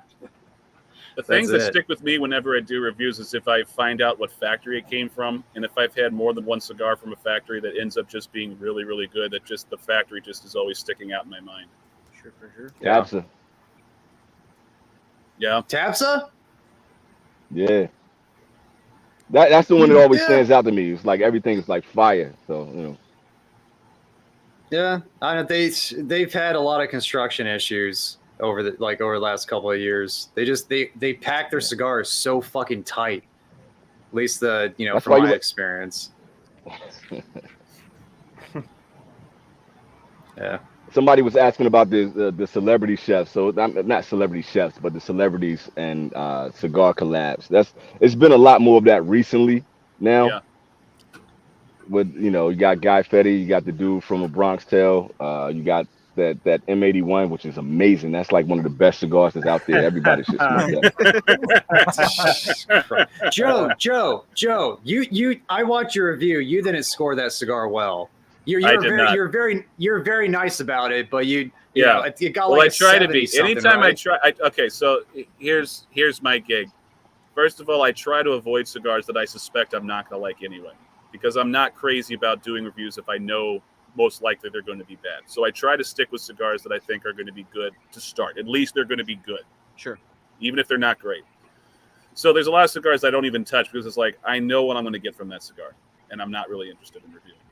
The things that That's it. stick with me whenever I do reviews is if I find out what factory it came from, and if I've had more than one cigar from a factory that ends up just being really, really good, that just the factory just is always sticking out in my mind. Sure, for sure. Yeah. Tabsa. Yeah. Tabsa? Yeah. That's the one that always Yeah. stands out to me. It's like everything is like fire. So Yeah. I know they've had a lot of construction issues over the last couple of years. They pack their cigars so fucking tight. At least That's from why my you- experience. Yeah. somebody was asking about the celebrity chefs. So not celebrity chefs, but the celebrities and cigar collabs. It's been a lot more of that recently now. Yeah. With you got Guy Fieri, you got the dude from A Bronx Tale, you got that M81, which is amazing. That's like one of the best cigars that's out there. Everybody should smoke that. Joe, I watched your review. You didn't score that cigar well. You're very nice about it, but it got Well, like I try to be. 70-something, Anytime right? okay, so here's my gig. First of all, I try to avoid cigars that I suspect I'm not going to like anyway, because I'm not crazy about doing reviews if I know most likely they're going to be bad. So I try to stick with cigars that I think are going to be good to start. At least they're going to be good. Sure. Even if they're not great. So there's a lot of cigars I don't even touch because it's like, I know what I'm going to get from that cigar, and I'm not really interested in reviewing it.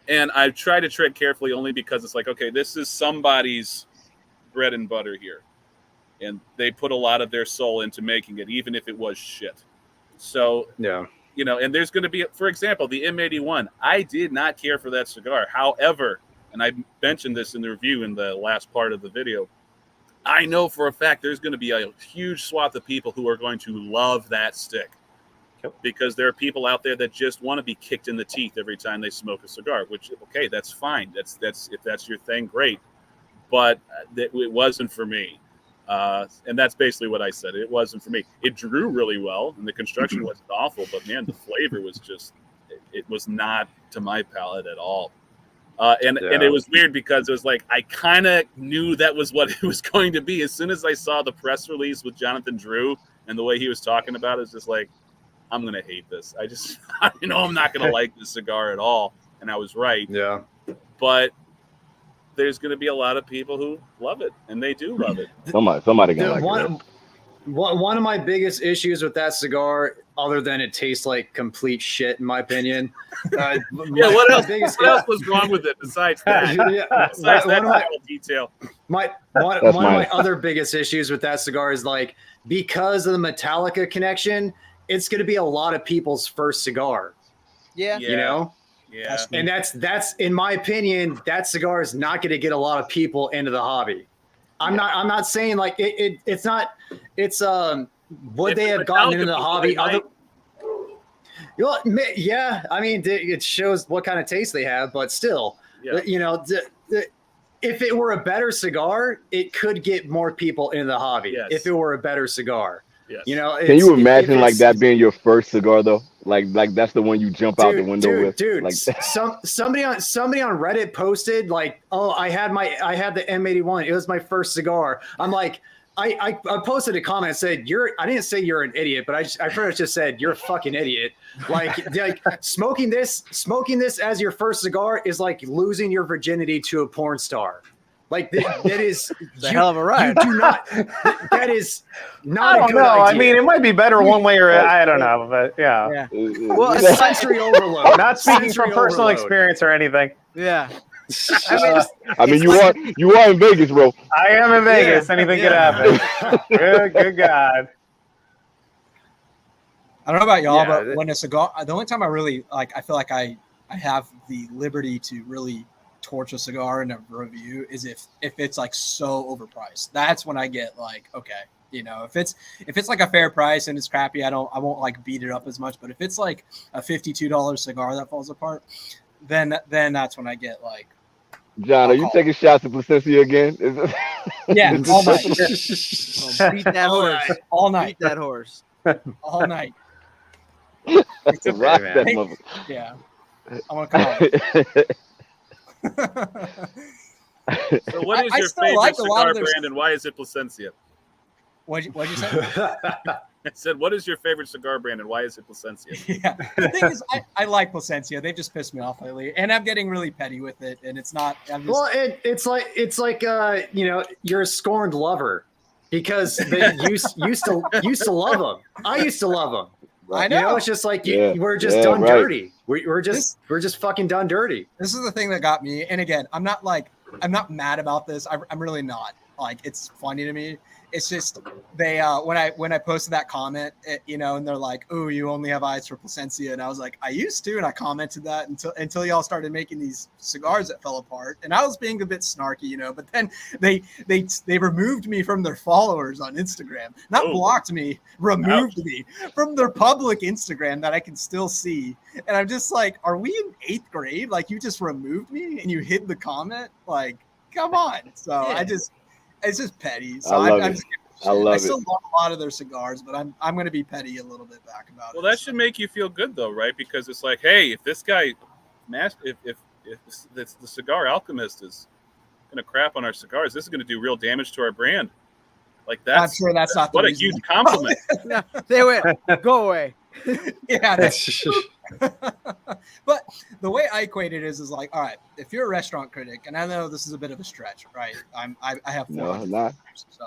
And I try to tread carefully only because it's like, okay, this is somebody's bread and butter here. And they put a lot of their soul into making it, even if it was shit. So, Yeah. and there's going to be, for example, the M81. I did not care for that cigar. However, and I mentioned this in the review in the last part of the video, I know for a fact there's going to be a huge swath of people who are going to love that stick. Yep. Because there are people out there that just want to be kicked in the teeth every time they smoke a cigar, which, okay, that's fine. That's if that's your thing, great. But it wasn't for me. And that's basically what I said. It wasn't for me. It drew really well, and the construction wasn't awful, but man, the flavor was just, it was not to my palate at all. And it was weird because it was like, I kind of knew that was what it was going to be. As soon as I saw the press release with Jonathan Drew and the way he was talking about it, it's just like, I'm going to hate this. I'm not going to like this cigar at all. And I was right. Yeah. But there's going to be a lot of people who love it, and they do love it. Somebody gonna like it. One of my biggest issues with that cigar, other than it tastes like complete shit, in my opinion. What else was wrong with it besides that? Besides that little detail. One of my other biggest issues with that cigar is like, because of the Metallica connection, it's going to be a lot of people's first cigar. Yeah. You know? Yeah. And that's in my opinion, that cigar is not going to get a lot of people into the hobby. I'm not saying like it's not. It's would they have gotten into the hobby? Yeah, I mean, it shows what kind of taste they have, but still, if it were a better cigar, it could get more people into the hobby. Yes. If it were a better cigar, Yes. Can you imagine like that being your first cigar though? Like that's the one you jump out the window with. Dude, like somebody on Reddit posted like, "Oh, I had the M81. It was my first cigar." I'm like, I posted a comment and said, I didn't say you're an idiot, but I pretty much just said you're a fucking idiot. Like smoking this as your first cigar is like losing your virginity to a porn star. Like that is a hell of a ride. You do not. That is not. I don't know. I mean, it might be better one way or I don't know, but yeah. Well, sensory overload. Not speaking Sensory from personal overload. experience or anything. Yeah. I mean, you are in Vegas, bro. I am in Vegas. Anything could happen. Good God. I don't know about y'all, Yeah, but when a cigar, the only time I really like, I feel like I have the liberty to really torch a cigar in a review is if it's like so overpriced. That's when I get like, okay, you know, if it's like a fair price and it's crappy, I won't like beat it up as much. But if it's like a $52 cigar that falls apart, then that's when I get like, John, are you taking shots at Placencia again? yeah, all night, Oh, beat that horse. all night, Beat that horse. all night. Rock man. that mother. Yeah, I want to come on. So, what is I your still favorite like a lot cigar of their- brand, and why is it Placencia? What'd you say? I said, what is your favorite cigar brand, and why is it Placencia? Yeah, the thing is, I like Placencia. They've just pissed me off lately, and I'm getting really petty with it. And it's not. I'm just, Well, it's like you know, you're a scorned lover because they used to love them. I used to love them. I You know. know, it's just like Yeah, we're just yeah, done right. dirty. We're just fucking done dirty. This is the thing that got me. And again, I'm not mad about this. I'm really not. Like, it's funny to me. It's just they when I posted that comment, you know, and they're like, "Oh, you only have eyes for Placencia," and I was like, "I used to," and I commented that until y'all started making these cigars that fell apart, and I was being a bit snarky, you know. But then they removed me from their followers on Instagram, not blocked me, removed me from their public Instagram that I can still see, and I'm just like, "Are we in 8th grade? Like, you just removed me and you hid the comment? Like, come on!" So it's just petty. So I love I'm it. just I love I still it. love a lot of their cigars, but I'm going to be petty a little bit back about it. Well, that should make you feel good, though, right? Because it's like, hey, if this guy, if the cigar alchemist is going to crap on our cigars, this is going to do real damage to our brand. Like I'm that's sure that's not the what a reason. huge compliment. No, they went, go away. Yeah, that's true. But the way I equate it is like, all right, if you're a restaurant critic, and I know this is a bit of a stretch, right? I have 400 No, not. so,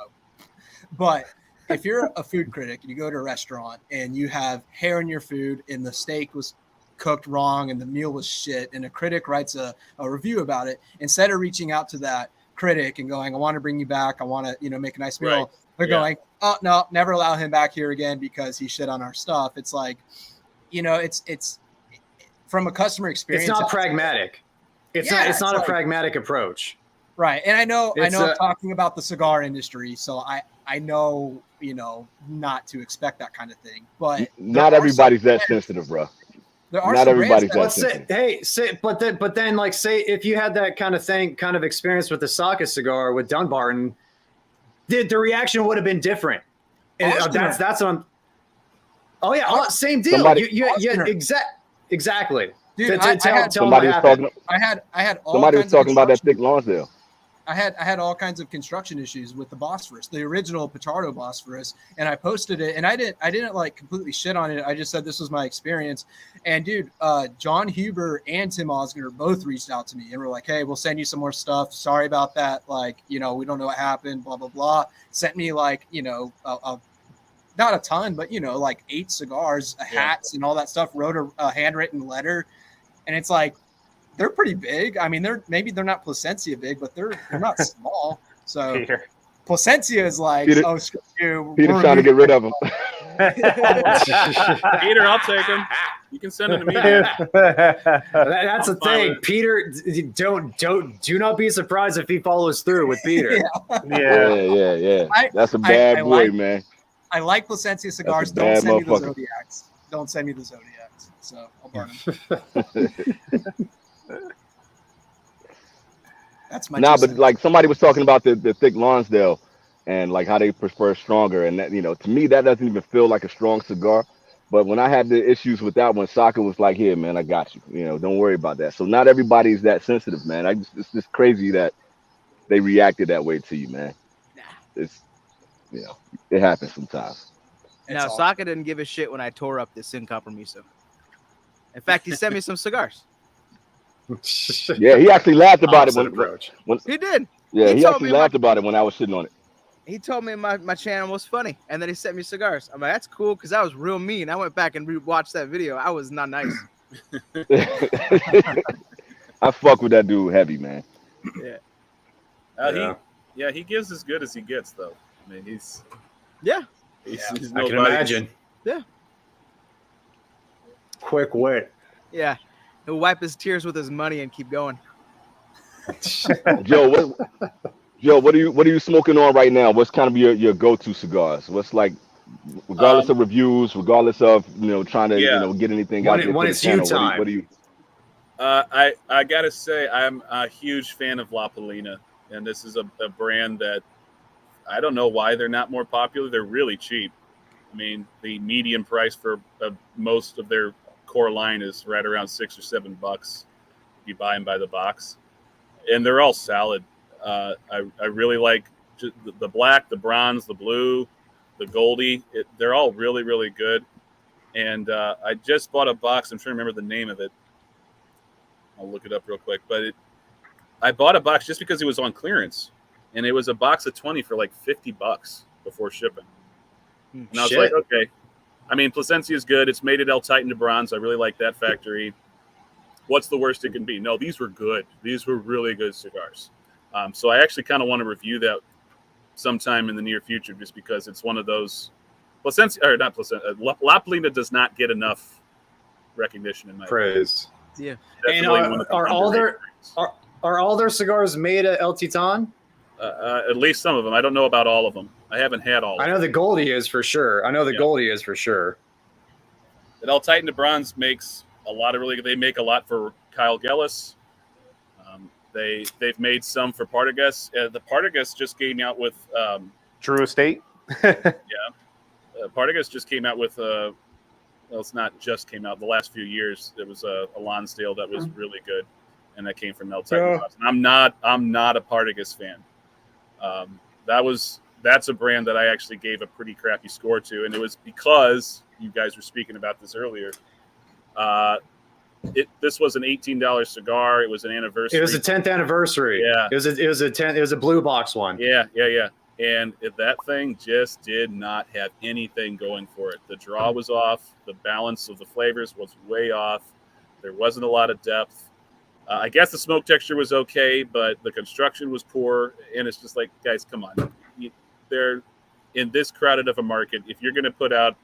but if you're a food critic and you go to a restaurant and you have hair in your food and the steak was cooked wrong and the meal was shit, and a critic writes a review about it, instead of reaching out to that critic and going, I want to bring you back, I want to, you know, make a nice meal, Right. they're going, oh no, never allow him back here again because he shit on our stuff. It's like, you know, it's from a customer experience. It's not pragmatic. It's not a pragmatic approach. Right. And I know I'm It's talking about the cigar industry, so I know, you know, not to expect that kind of thing. But Not everybody's that sensitive, bro. there are Not some brands everybody's that- that Let's say, but then, like, say if you had that kind of experience with the Saka cigar with Dunbarton, the reaction would have been different. And that's what I'm. Oh yeah, same deal. Exactly. Dude, Somebody was talking. I had all Somebody was kinds of talking about that construction- thick Lonsdale. I had all kinds of construction issues with the Bosphorus, the original Pichardo Bosphorus, and I posted it, and I didn't like completely shit on it. I just said this was my experience. And dude, John Huber and Tim Osgood both reached out to me and were like, "Hey, we'll send you some more stuff. Sorry about that. Like, you know, we don't know what happened. Blah blah blah." Sent me like, you know, not a ton, but you know, like 8 cigars, hats, and all that stuff. Wrote a handwritten letter, and it's like, they're pretty big. I mean, they're not Placencia big, but they're not small. So Peter. Placencia is like, Peter- oh, screw you. Peter's trying to get rid of him. Peter, I'll take him. You can send him to me. Man. That's the I'm fine thing. with it. Peter, do not be surprised if he follows through with Peter. Yeah. That's a bad I boy, like- man. I like Placencia cigars. That's a Don't bad send me the motherfucker. Zodiacs. Don't send me the Zodiacs. So I'll burn them. That's my Nah, two but cents. like somebody was talking about the thick Lonsdale and like how they prefer stronger, and that, you know, to me that doesn't even feel like a strong cigar. But when I had the issues with that one, Saka was like, "Here, man, I got you. You know, don't worry about that." So not everybody's that sensitive, man. It's just crazy that they reacted that way to you, man. It's, you know, it happens sometimes. Now, all- Saka didn't give a shit when I tore up the Sin Compromiso. In fact, he sent me some cigars. Yeah, he actually laughed about it Opposite when approach. He did. yeah, He he told actually me laughed about it when I was sitting on it. He told me my channel was funny, and then he sent me cigars. I'm like, that's cool, because I was real mean. I went back and rewatched that video. I was not nice. I fuck with that dude heavy, man. He gives as good as he gets, though. I mean, he's I no can buddies. imagine. Yeah. Quick wit. Yeah. He'll wipe his tears with his money and keep going. Joe, what are you smoking on right now? What's kind of your go-to cigars? What's like, regardless of reviews, regardless of trying to get anything out there When for it's the channel, you time. what do you? I gotta say, I'm a huge fan of La Polina, and this is a brand that I don't know why they're not more popular. They're really cheap. I mean, the median price for most of their core line is right around $6 or $7 if you buy them by the box, and they're all solid. I really like the black, the bronze, the blue, the goldie. They're all really, really good. And I just bought a box. I'm trying to remember the name of it. I'll look it up real quick. But I bought a box just because it was on clearance, and it was a box of 20 for like $50 before shipping. And I was like, okay. I mean, Plasencia is good. It's made at El Titan de Bronze. I really like that factory. What's the worst it can be? No, these were good. These were really good cigars. So I actually kind of want to review that sometime in the near future, just because it's one of those. Plasencia, or not Plasencia, La Polina does not get enough recognition in my Praise. Yeah. And are all their cigars made at El Titan? At least some of them. I don't know about all of them. I haven't had all of them. I know the Goldie is for sure. Goldie is for sure. But El Titan de Bronze makes a lot of they make a lot for Kyle Gellis. They've made some for Partagas. The Partagas just came out with True Estate. Partagas just came out with well, it's not just came out. The last few years, there was a Lonsdale that was really good, and that came from El Titan. And I'm not a Partagas fan. That's a brand that I actually gave a pretty crappy score to, and it was because you guys were speaking about this earlier. This was an $18 cigar. It was an anniversary. It was a 10th anniversary. Yeah. It was a blue box one. Yeah. And that thing just did not have anything going for it. The draw was off. The balance of the flavors was way off. There wasn't a lot of depth. I guess the smoke texture was okay, but the construction was poor. And it's just like, guys, come on. They're in this crowded of a market. If you're going to put out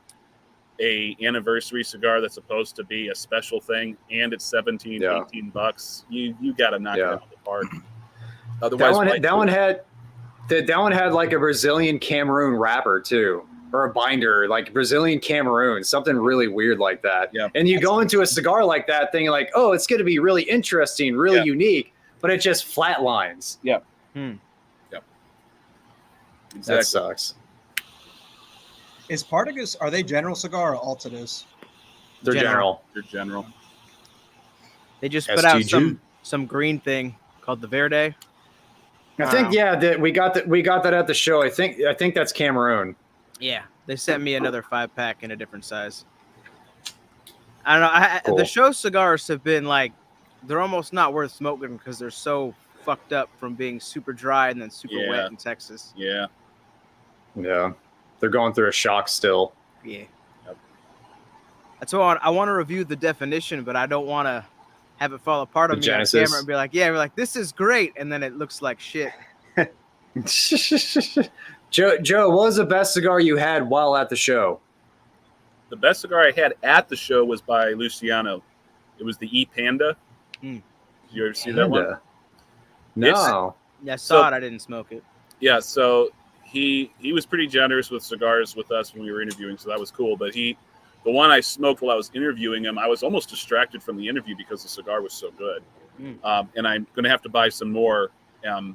a anniversary cigar that's supposed to be a special thing, and it's $17, $18, you got to knock it out of the park. Otherwise, that one had like a Brazilian Cameroon wrapper too, or a binder, like Brazilian Cameroon, something really weird like that. Yeah. And you go into a cigar like that thinking like, oh, it's going to be really interesting, really unique, but it just flatlines. Yeah. Yep. Exactly. That sucks. Is Partagas, are they General Cigar or Altadis? They're general. They're general. They just put out some green thing called the Verde. I think we got that at the show. I think that's Cameroon. Yeah, they sent me another 5-pack in a different size. I don't know. Cool. The show cigars have been like, they're almost not worth smoking because they're so fucked up from being super dry and then super wet in Texas. Yeah. Yeah. They're going through a shock still. Yeah. Yep. That's why I want to review the definition, but I don't want to have it fall apart on me on camera and be like, we're like, this is great, and then it looks like shit. Joe, what was the best cigar you had while at the show? The best cigar I had at the show was by Luciano. It was the E Panda. Did you ever see that one? No. I saw it. I didn't smoke it. Yeah, so he was pretty generous with cigars with us when we were interviewing, so that was cool. But the one I smoked while I was interviewing him, I was almost distracted from the interview because the cigar was so good. And I'm going to have to buy some more to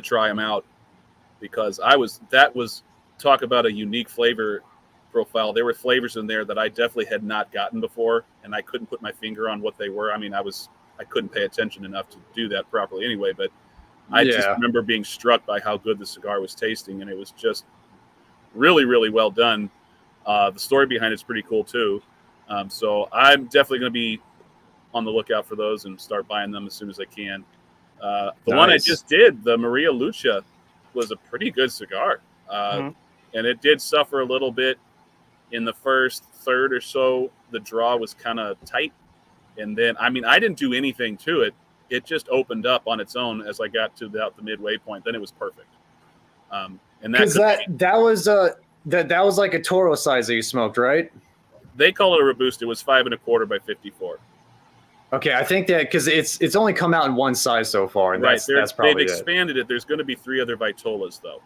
try them out, because that was talk about a unique flavor profile. There were flavors in there that I definitely had not gotten before, and I couldn't put my finger on what they were. I mean, I couldn't pay attention enough to do that properly anyway, but I just remember being struck by how good the cigar was tasting, and it was just really, really well done. The story behind it's pretty cool too. So I'm definitely going to be on the lookout for those and start buying them as soon as I can. The one I just did, the Maria Lucha, was a pretty good cigar. And it did suffer a little bit in the first third or so. The draw was kind of tight. And then, I mean, I didn't do anything to it. It just opened up on its own as I got to about the midway point. Then it was perfect. And Because that was like a Toro size that you smoked, right? they call it a Robusta. It was 5 1/4 by 54. Okay, I think that because it's only come out in one size so far, and Right. that's probably They've expanded it. There's going to be 3 other Vitolas, though.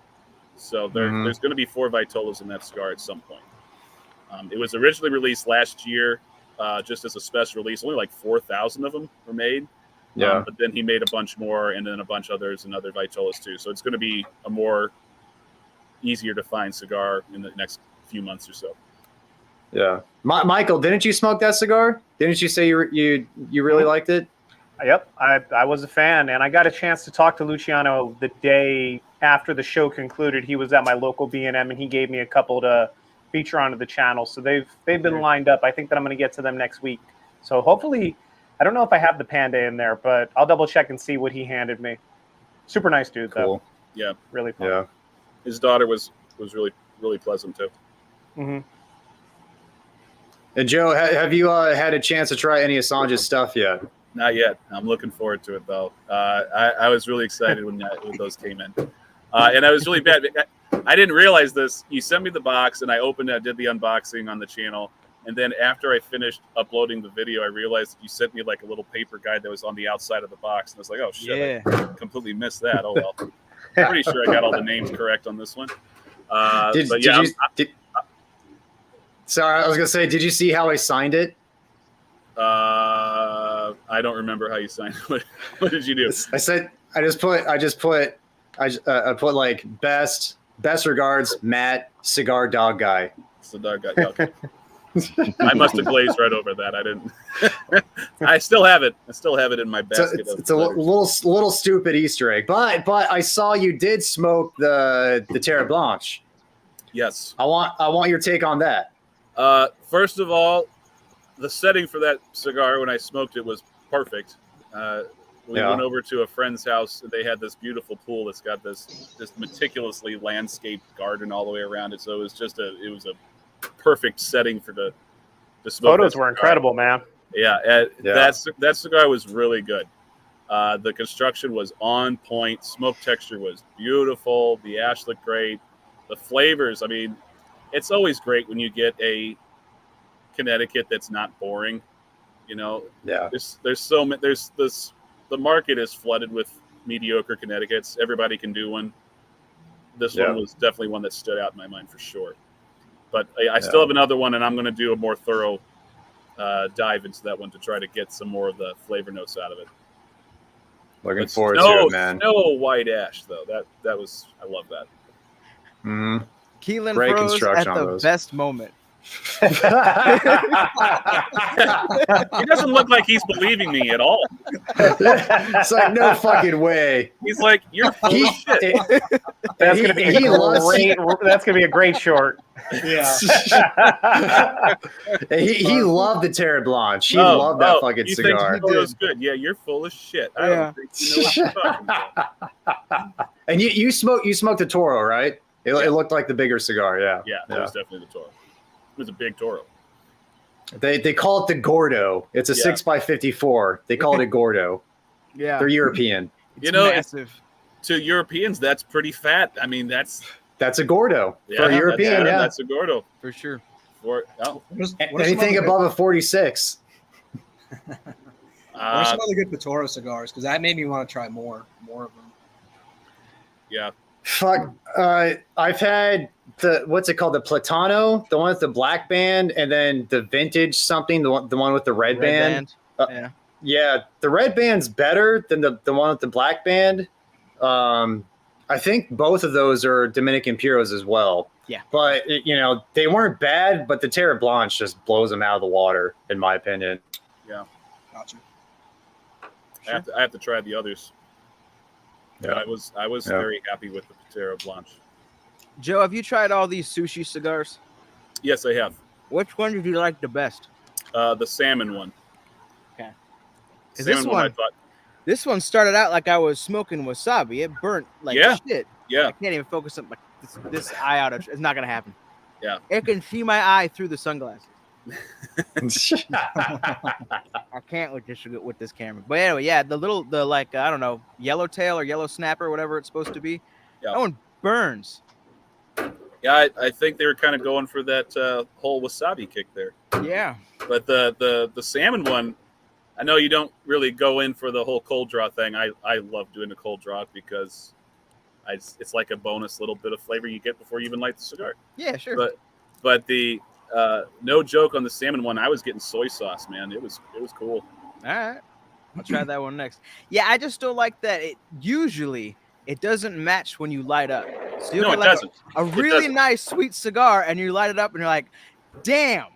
So there's going to be 4 Vitolas in that cigar at some point. It was originally released last year just as a special release. Only like 4,000 of them were made. Yeah. But then he made a bunch more, and then a bunch others and other Vitolas too. So it's going to be a more easier to find cigar in the next few months or so. Yeah. Michael, didn't you smoke that cigar? Didn't you say you really liked it? Yep, I was a fan, and I got a chance to talk to Luciano the day after the show concluded. He was at my local B&M, and he gave me a couple to feature onto the channel. So they've been lined up. I think that I'm going to get to them next week. So hopefully, I don't know if I have the Panda in there, but I'll double check and see what he handed me. Super nice dude, though. Cool. Yeah, Really fun. Yeah. his daughter was really pleasant too. Mm-hmm. And Joe, have you had a chance to try any Assange's stuff yet? Not yet. I'm looking forward to it though. I was really excited when those came in, and I was really bad. I didn't realize this. You sent me the box, and I opened it. I did the unboxing on the channel, and then after I finished uploading the video, I realized that you sent me like a little paper guide that was on the outside of the box, and I was like, "Oh shit, Yeah. I completely missed that." Oh well. Pretty sure I got all the names correct on this one. Sorry, I was gonna say, did you see how I signed it? I don't remember how you signed it. What did you do? I put like best regards, Matt, cigar dog guy. It's the dog guy. Okay. I must have glazed right over that. I didn't. I still have it. I still have it in my basket. It's a little stupid Easter egg, but I saw you did smoke the Terre Blanche. Yes. I want your take on that. First of all, the setting for that cigar when I smoked it was perfect. We went over to a friend's house. They had this beautiful pool that's got this meticulously landscaped garden all the way around it. So it was a perfect setting for the smoke. Photos were incredible, man. Yeah, that cigar was really good. The construction was on point. Smoke texture was beautiful. The ash looked great. The flavors, I mean, it's always great when you get a Connecticut that's not boring. You know, the market is flooded with mediocre Connecticut's. Everybody can do one. This one was definitely one that stood out in my mind for sure. But I still have another one, and I'm going to do a more thorough dive into that one to try to get some more of the flavor notes out of it. Looking forward to it, man. Snow white ash, though. That was, I love that. Mm-hmm. Keelan Great froze at construction on the those. best moment. He doesn't look like he's believing me at all. It's like, no fucking way. He's like, you're full of shit. That's gonna be a great short. Yeah. he loved the Terre Blanche. He loved that fucking you cigar. Think was good? Yeah, you're full of shit. I don't think you know what you're talking about. And you smoked the Toro, right? It looked like the bigger cigar. Yeah. Yeah, it was definitely the Toro. It was a big Toro. They call it the Gordo. It's a 6x54. They call it a Gordo. Yeah, They're European. it's massive. To Europeans, that's pretty fat. I mean, that's a Gordo for a European. That's a Gordo For sure. Anything above a 46. What are some other good Toro cigars? Because that made me want to try more of them. Yeah. Fuck. I've had what's it called? The Platano, the one with the black band, and then the vintage something, the one with the red band. Yeah, the red band's better than the one with the black band. I think both of those are Dominican Puros as well. Yeah. But, they weren't bad, but the Terre Blanche just blows them out of the water, in my opinion. Yeah. Gotcha. I have to try the others. Yeah. But I was very happy with the Terre Blanche. Joe, have you tried all these sushi cigars? Yes, I have. Which one did you like the best? The salmon one. Okay. This one started out like I was smoking wasabi. It burnt like shit. Yeah. I can't even focus on this eye out. It's not gonna happen. Yeah. It can see my eye through the sunglasses. I can't with this camera. But anyway, yeah, the like I don't know, yellowtail or yellow snapper, whatever it's supposed to be. Yeah. That one burns. Yeah, I think they were kind of going for that whole wasabi kick there. Yeah. But the salmon one, I know you don't really go in for the whole cold draw thing. I love doing the cold draw because it's like a bonus little bit of flavor you get before you even light the cigar. Yeah, sure. But the no joke on the salmon one, I was getting soy sauce, man. It was cool. All right. I'll try that one next. Yeah, I just don't like that. Usually it doesn't match when you light up. So you No, get it like doesn't. a really nice sweet cigar and you light it up and you're like, damn.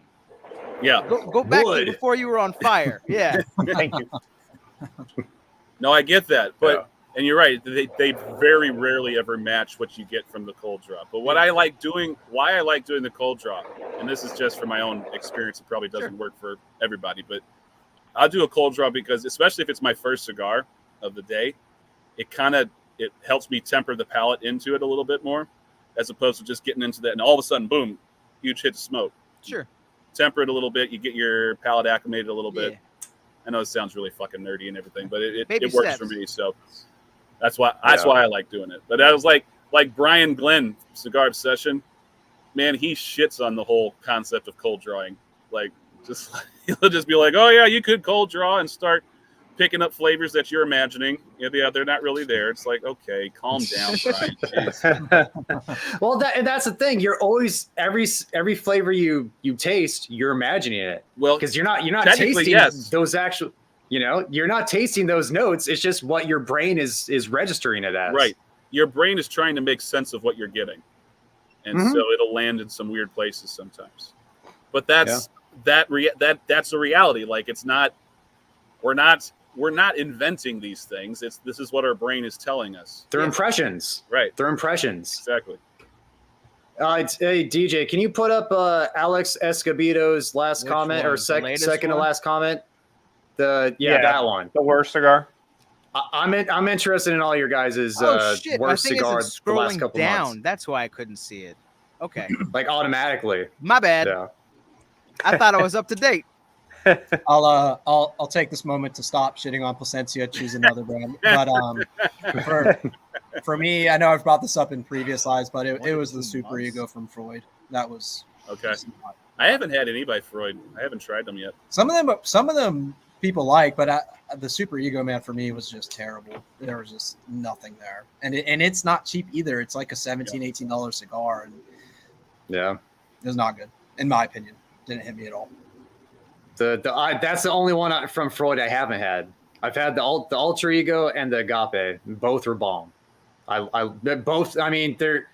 Yeah. Go back to before you were on fire. Yeah. Thank you. No, I get that. But and you're right, they very rarely ever match what you get from the cold draw. But what I like doing, why I like doing the cold draw, and this is just from my own experience, it probably doesn't work for everybody, but I'll do a cold draw because, especially if it's my first cigar of the day, it helps me temper the palate into it a little bit more, as opposed to just getting into that and all of a sudden, boom, huge hit of smoke. Sure. Temper it a little bit, you get your palate acclimated a little bit. Yeah. I know it sounds really fucking nerdy and everything, but it Baby works steps. for me. So that's why I like doing it. But I was like Brian Glenn, Cigar Obsession, man, he shits on the whole concept of cold drawing. Like, he'll just be like, oh yeah, you could cold draw and start picking up flavors that you're imagining. Yeah, they're not really there. It's like, okay, calm down, Brian. Jeez. Well, that's the thing. You're always every flavor you taste, you're imagining it. Well, because you're not technically, tasting those actual. You're not tasting those notes. It's just what your brain is registering it as. Right. Your brain is trying to make sense of what you're getting, and so it'll land in some weird places sometimes. But that's the reality. Like, it's not. We're not inventing these things. This is what our brain is telling us. They're impressions. Right. They're impressions. Exactly. Hey DJ, can you put up Alex Escobedo's last comment or second to last comment? That one. The worst cigar. I'm interested in all your guys' shit. worst I think cigar it's the last scrolling couple down. months. That's why I couldn't see it. Okay. Like automatically. My bad. Yeah. I thought I was up to date. I'll take this moment to stop shitting on Placencia, choose another brand. But for me, I know I've brought this up in previous lives, but it was the Super Ego from Freud. That was okay. I haven't had any by Freud. I haven't tried them yet. Some of them people like, but the Super Ego, man, for me was just terrible. There was just nothing there, and it's not cheap either. It's like a $17-18 cigar, and yeah, it was not good in my opinion. Didn't hit me at all. That's the only one from Freud I haven't had. I've had the Ultra Ego and the Agape. Both were bomb. Both. I mean, the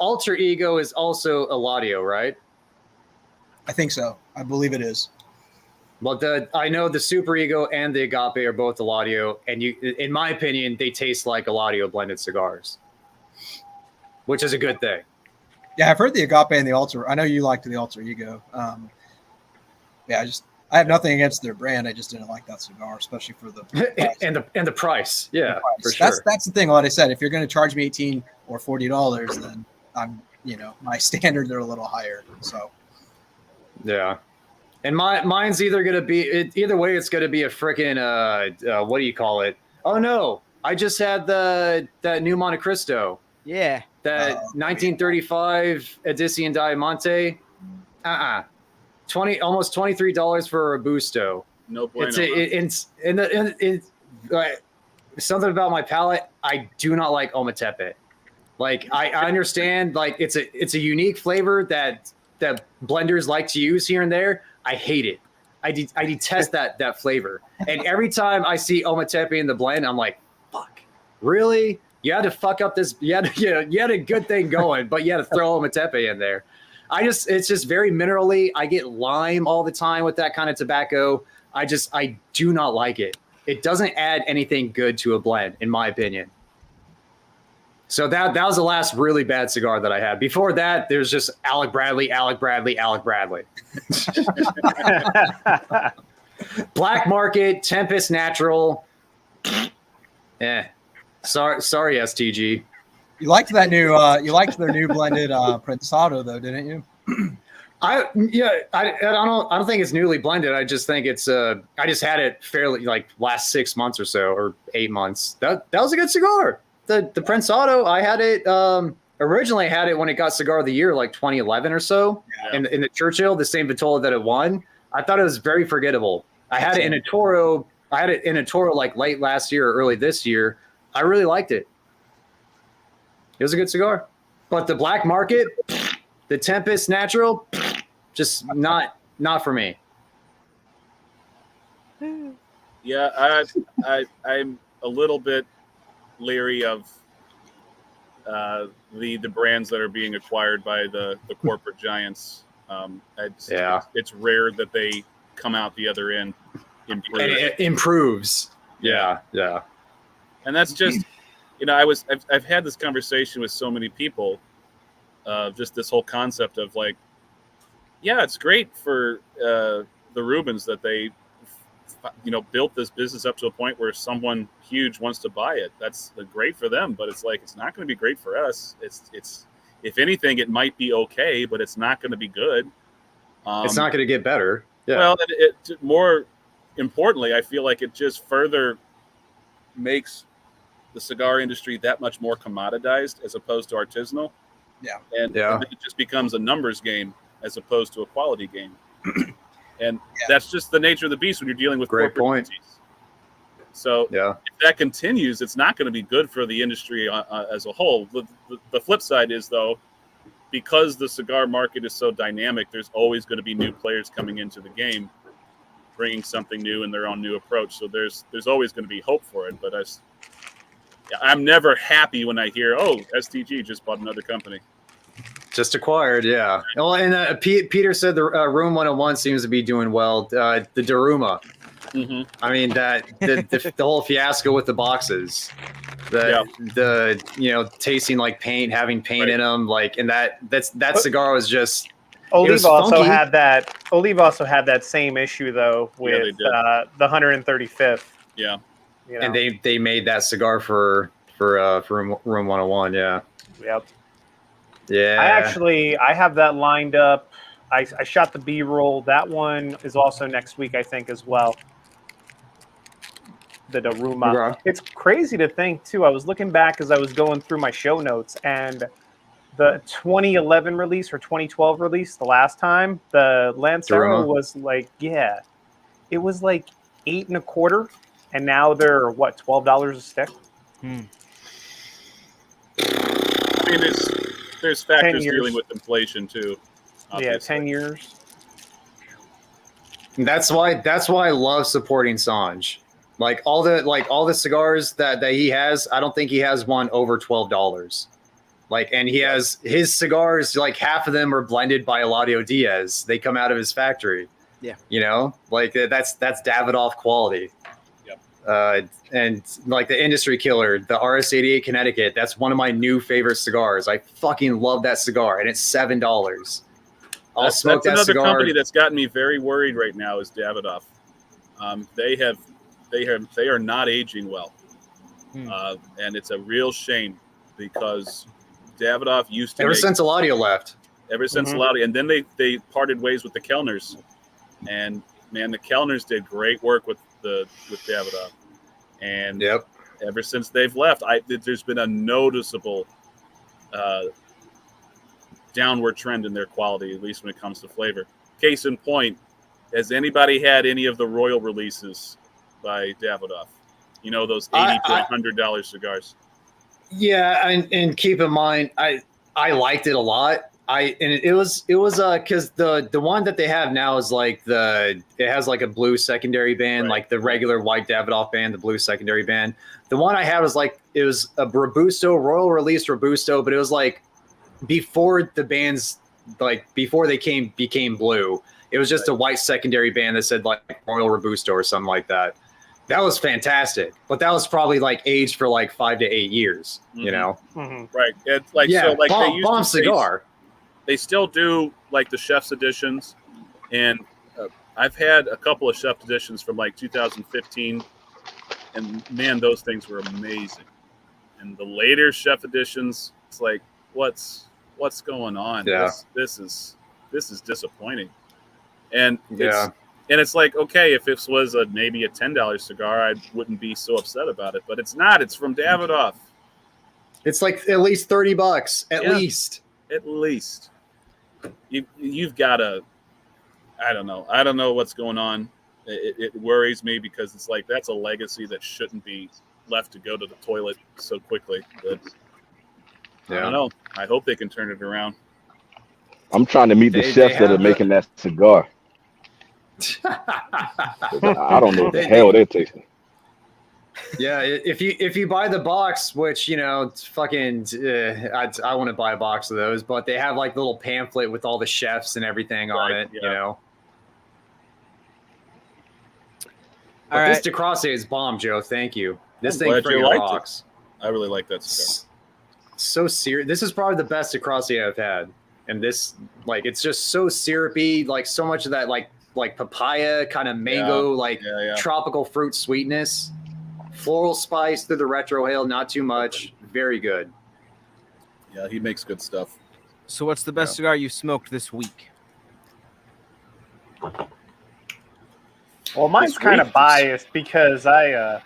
Ultra Ego is also Eladio, right? I think so. I believe it is. Well, I know the Super Ego and the Agape are both Eladio, and in my opinion, they taste like Eladio blended cigars, which is a good thing. Yeah, I've heard the Agape and the Ultra. I know you liked the Ultra Ego. I have nothing against their brand. I just didn't like that cigar, especially for the price. and the price. Yeah, for that's sure. That's the thing. Like I said, if you're going to charge me $18 or $40, then my standards are a little higher. So yeah, and mine's either going to be either way. It's going to be a freaking what do you call it? Oh no, I just had that new Monte Cristo. Yeah. That 1935 Edición Diamante. Almost $23 for a Robusto. No bueno. It's something about my palate. I do not like Ometepe. Like I understand, like it's a unique flavor that blenders like to use here and there. I hate it. I detest that flavor. And every time I see Ometepe in the blend, I'm like, fuck, really? You had to fuck up this. You had a good thing going, but you had to throw Ometepe in there. It's just very minerally. I get lime all the time with that kind of tobacco. I do not like it. It doesn't add anything good to a blend, in my opinion. So that was the last really bad cigar that I had. Before that, there's just Alec Bradley. Black Market, Tempest Natural. Sorry, STG. You liked that new. You liked their new blended Prensado, though, didn't you? I don't think it's newly blended. I just think it's I just had it fairly like last 6 months or so, or 8 months. That was a good cigar. The Prensado, I had it originally had it when it got Cigar of the Year like 2011 or so, in the Churchill, the same Vitola that it won. I thought it was very forgettable. I had it in a Toro. I had it in a Toro like late last year or early this year. I really liked it. It was a good cigar, but the black market, the Tempest Natural, just not for me. Yeah, I'm a little bit leery of the brands that are being acquired by the corporate giants. It's rare that they come out the other end improved. And it improves. Yeah. And that's just, I've had this conversation with so many people, just this whole concept of like, yeah, it's great for the Rubens that they, built this business up to a point where someone huge wants to buy it. That's great for them, but it's like, it's not going to be great for us. It's if anything, it might be okay, but it's not going to be good. It's not going to get better. Yeah. Well, it more importantly, I feel like it just further makes the cigar industry that much more commoditized as opposed to artisanal. Yeah. And it just becomes a numbers game as opposed to a quality game. And that's just the nature of the beast when you're dealing with great corporate point. entities. So if that continues, it's not going to be good for the industry as a whole. The flip side is, though, because the cigar market is so dynamic, there's always going to be new players coming into the game, bringing something new and their own new approach. So there's always going to be hope for it. But I'm never happy when I hear, oh, STG just bought another company. Just acquired, yeah. Well, and Peter said the Room 101 seems to be doing well. The Daruma. Mm-hmm. I mean, the whole fiasco with the boxes, the tasting like paint, having paint in them, like, and that cigar was just. Olive also had that. Olive also had that same issue though with the 135th. Yeah, and they made that cigar for Room 101. Yeah. Yep. Yeah. I have that lined up. I shot the B-roll. That one is also next week, I think, as well. The Daruma. Okay. It's crazy to think, too. I was looking back as I was going through my show notes, and the 2011 release or 2012 release, the last time, the Lancero was like, it was like $8.25, and now they're, what, $12 a stick? I mean, there's factors dealing with inflation too. Obviously. Yeah, 10 years. That's why I love supporting Sanj. Like all the cigars that he has, I don't think he has one over $12. Like, and he has his cigars, like half of them are blended by Eladio Diaz. They come out of his factory. Yeah. Like that's Davidoff quality. And like the Industry Killer, the RS88 Connecticut, that's one of my new favorite cigars. I fucking love that cigar, and it's $7. I'll smoke that another cigar. Company that's gotten me very worried right now is Davidoff. They are not aging well, and it's a real shame because Davidoff used to since Eladio left. Ever since Eladio, and then they parted ways with the Kellners, and man, the Kellners did great work with Davidoff, and ever since they've left, there's been a noticeable downward trend in their quality, at least when it comes to flavor. Case in point, has anybody had any of the Royal releases by Davidoff? Those $80 to $100 cigars. Yeah, and keep in mind, I liked it a lot. It was because the one that they have now is like it has like a blue secondary band, like the regular white Davidoff band, the blue secondary band. The one I had was like, it was a Robusto, Royal released Robusto, but it was like before the bands, like before they became blue. It was just a white secondary band that said like Royal Robusto or something like that. That was fantastic, but that was probably like aged for like 5 to 8 years. Right? It's like bomb cigar. They still do like the chef's editions, and I've had a couple of chef editions from like 2015, and man, those things were amazing. And the later chef editions, it's like, what's going on? Yeah. This is this is disappointing. And Yeah. it's like, okay, if this was maybe a $10 cigar, I wouldn't be so upset about it. But it's not. It's from Davidoff. It's like at least $30 at Yeah. least. At least. You've got to. I don't know. I don't know what's going on. It worries me because it's like that's a legacy that shouldn't be left to go to the toilet so quickly. But I don't know. I hope they can turn it around. I'm trying to meet the chefs that are making that cigar. I don't know what the hell they're tasting. Yeah, if you buy the box, which it's fucking, I want to buy a box of those, but they have like little pamphlet with all the chefs and everything on it. All But right. this DeCrosse is bomb, Joe. Thank you. This I'm thing glad you freaking liked rocks. I really like that cigar. So serious. This is probably the best DeCrosse I've had, and this it's just so syrupy, like so much of that like papaya kind of mango, tropical fruit sweetness. Floral spice through the retrohale, not too much. Very good. Yeah, he makes good stuff. So what's the best cigar you smoked this week? Well, mine's kind of biased because I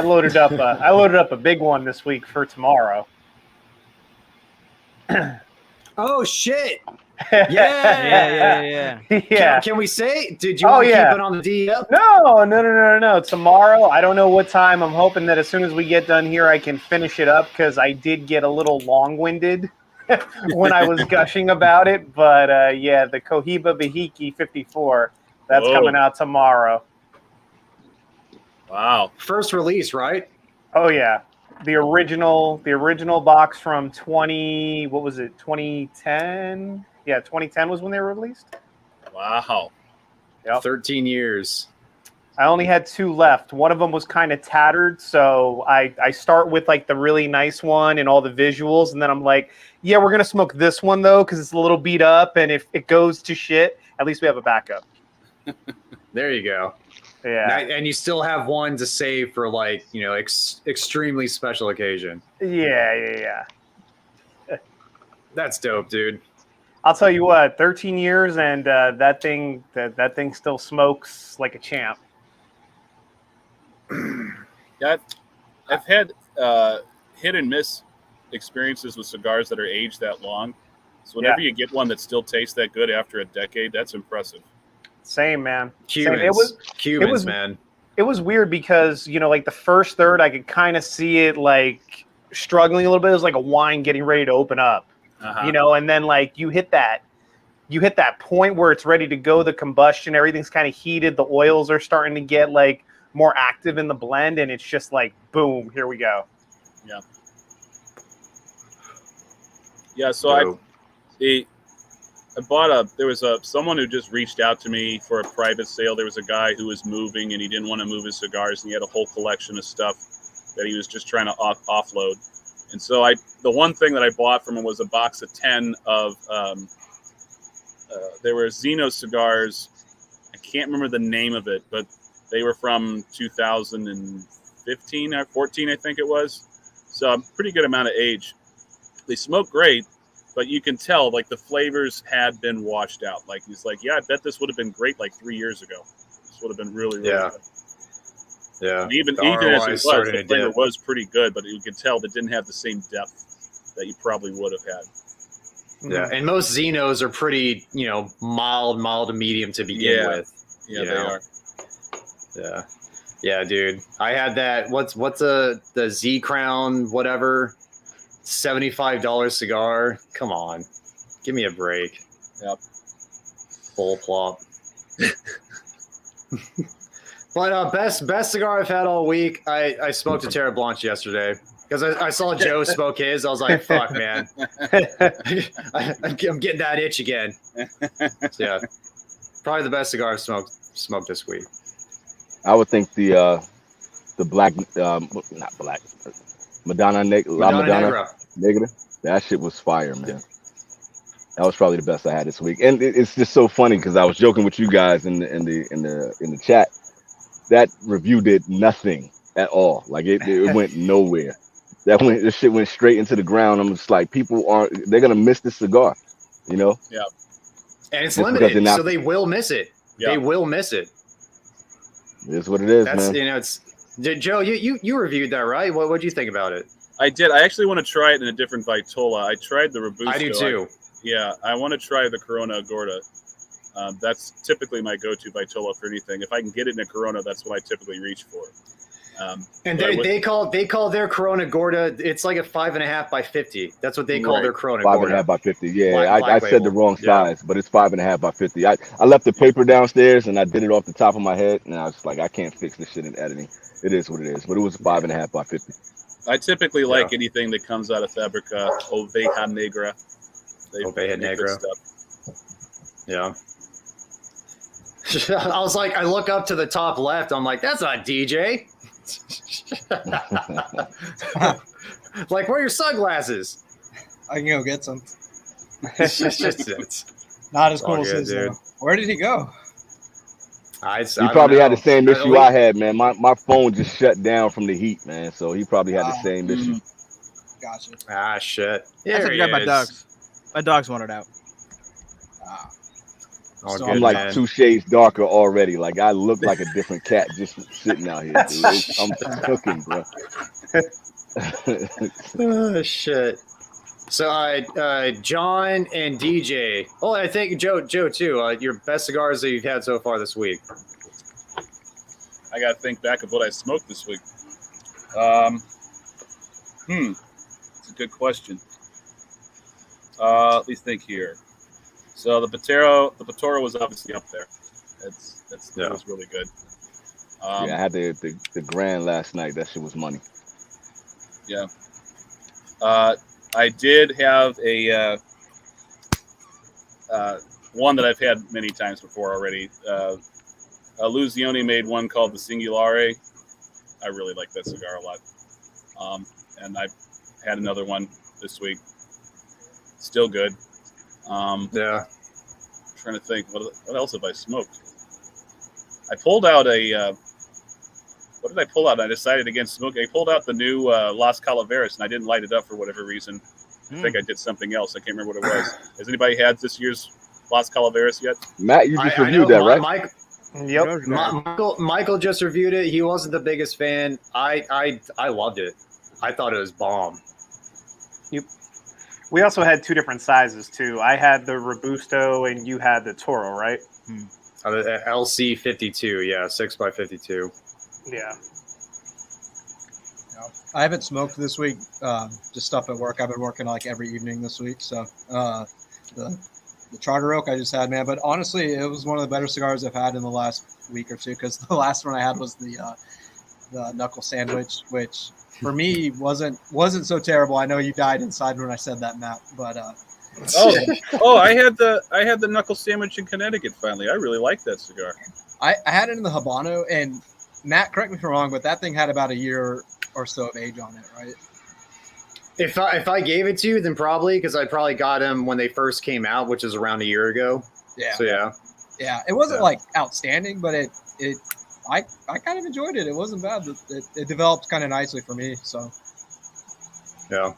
loaded up a big one this week for tomorrow. Oh shit! Yeah. Yeah. Can we say? Did you want to keep it on the DM? No. Tomorrow, I don't know what time. I'm hoping that as soon as we get done here, I can finish it up because I did get a little long-winded when I was gushing about it. But the Cohiba Bahiki 54, that's coming out tomorrow. Wow. First release, right? Oh yeah. The original box from 2010? Yeah, 2010 was when they were released. Wow. Yep. 13 years. I only had 2 left. One of them was kind of tattered, so I start with like the really nice one and all the visuals, and then I'm like, yeah, we're gonna smoke this one though because it's a little beat up, and if it goes to shit, at least we have a backup. There you go. Yeah. And you still have one to save for extremely special occasion. Yeah. That's dope, dude. I'll tell you what, 13 years and that thing still smokes like a champ. Yeah, I've had hit and miss experiences with cigars that are aged that long. So whenever you get one that still tastes that good after a decade, that's impressive. Same, man. Cubans, Same. Man. It was weird because, like the first third, I could kind of see it like struggling a little bit. It was like a wine getting ready to open up, and then like you hit that point where it's ready to go, the combustion, everything's kind of heated. The oils are starting to get like more active in the blend. And it's just like, boom, here we go. Yeah. Yeah. So there was someone who just reached out to me for a private sale. There was a guy who was moving and he didn't want to move his cigars, and he had a whole collection of stuff that he was just trying to offload. And so the one thing that I bought from him was a box of 10 of there were Xeno cigars. I can't remember the name of it, but they were from 2015 or 14, I think it was. So a pretty good amount of age. They smoke great, but you can tell like the flavors had been washed out. Like he's like, yeah, I bet this would have been great like 3 years ago. This would have been really good. Yeah. And even as it was, the flavor was pretty good, but you could tell that didn't have the same depth that you probably would have had. Yeah, and most Xenos are pretty, mild to medium to begin with. Yeah, they are. Yeah, dude. I had that. What's the Z Crown whatever, $75 cigar. Come on, give me a break. Yep. Full plop. But best cigar I've had all week. I smoked a Terra Blanche yesterday because I saw Joe smoke his. I was like, fuck, man. I'm getting that itch again. So, yeah, probably the best cigar I've smoked this week. I would think the black, not black, Madonna Negra. That shit was fire, man. Yeah. That was probably the best I had this week, and it's just so funny because I was joking with you guys in the chat. That review did nothing at all. Like it went nowhere. This shit went straight into the ground. I'm just like, they're gonna miss this cigar, Yeah. And it's Just because limited, they're not- so they will miss it. Yeah. They will miss it. It is what it is, That's man. you know, it's Joe. You reviewed that, right? What do you think about it? I did. I actually want to try it in a different Vitola. I tried the Robusto. I do too. I want to try the Corona Agorda. That's typically my go-to Vitola for anything. If I can get it in a Corona, that's what I typically reach for. And but I would- they call their Corona Gorda. It's like a 5.5 by 50. That's what they call Right. their Corona 5.5 Gorda. by 50. Yeah, Black I said the label. wrong Yeah. size, but it's 5.5 by 50. I left the paper downstairs and I did it off the top of my head, and I was like, I can't fix this shit in editing. It is what it is, but it was 5.5 by 50. I typically like anything that comes out of Fabrica Oveja Negra. Oveja make good Negra. stuff. Yeah. I was like, I look up to the top left. I'm like, that's not DJ. Like, where are your sunglasses? I can go get some. It's Not as all cool as good, his. dude. Where did he go? He probably had the same issue I had, man. My phone just shut down from the heat, man. So he probably had the same issue. Gotcha. Ah, shit. I There took he grab my is. dogs. My dogs wanted out. All So good, I'm like man. 2 shades darker already. Like I look like a different cat just sitting out here, dude. I'm cooking, bro. Oh, shit. So, John and DJ. Oh, I think Joe too. Your best cigars that you've had so far this week. I got to think back of what I smoked this week. It's a good question. Let me think here. So the Patoro was obviously up there. That was really good. Yeah, I had the Grand last night. That shit was money. Yeah. I did have a one that I've had many times before already. Luzioni made one called the Singulare. I really like that cigar a lot. And I had another one this week. Still good. Yeah. Trying to think, what else have I smoked? I pulled out a. What did I pull out? I decided against smoking. I pulled out the new Las Calaveras, and I didn't light it up for whatever reason. I think I did something else. I can't remember what it was. Has anybody had this year's Las Calaveras yet? Matt, you just I reviewed know that, right? Yep. Michael just reviewed it. He wasn't the biggest fan. I loved it. I thought it was bomb. We also had 2 different sizes too. I had the Robusto and you had the Toro, right? The LC 52, yeah, 6 by 52. Yeah. I haven't smoked this week. Just stuff at work. I've been working like every evening this week. So the Charter Oak I just had, man. But honestly, it was one of the better cigars I've had in the last week or two. Because the last one I had was the Knuckle Sandwich, which for me wasn't so terrible. I know you died inside when I said that, Matt. But I had the Knuckle Sandwich in Connecticut finally. I really like that cigar. I had it in the Habano, and Matt, correct me if I'm wrong, but that thing had about a year or so of age on it, right? If I gave it to you, then probably, because I probably got them when they first came out, which is around a year ago. Yeah. So yeah. Yeah. It wasn't like outstanding, but I kind of enjoyed it. It wasn't bad. It developed kind of nicely for me. So Yeah.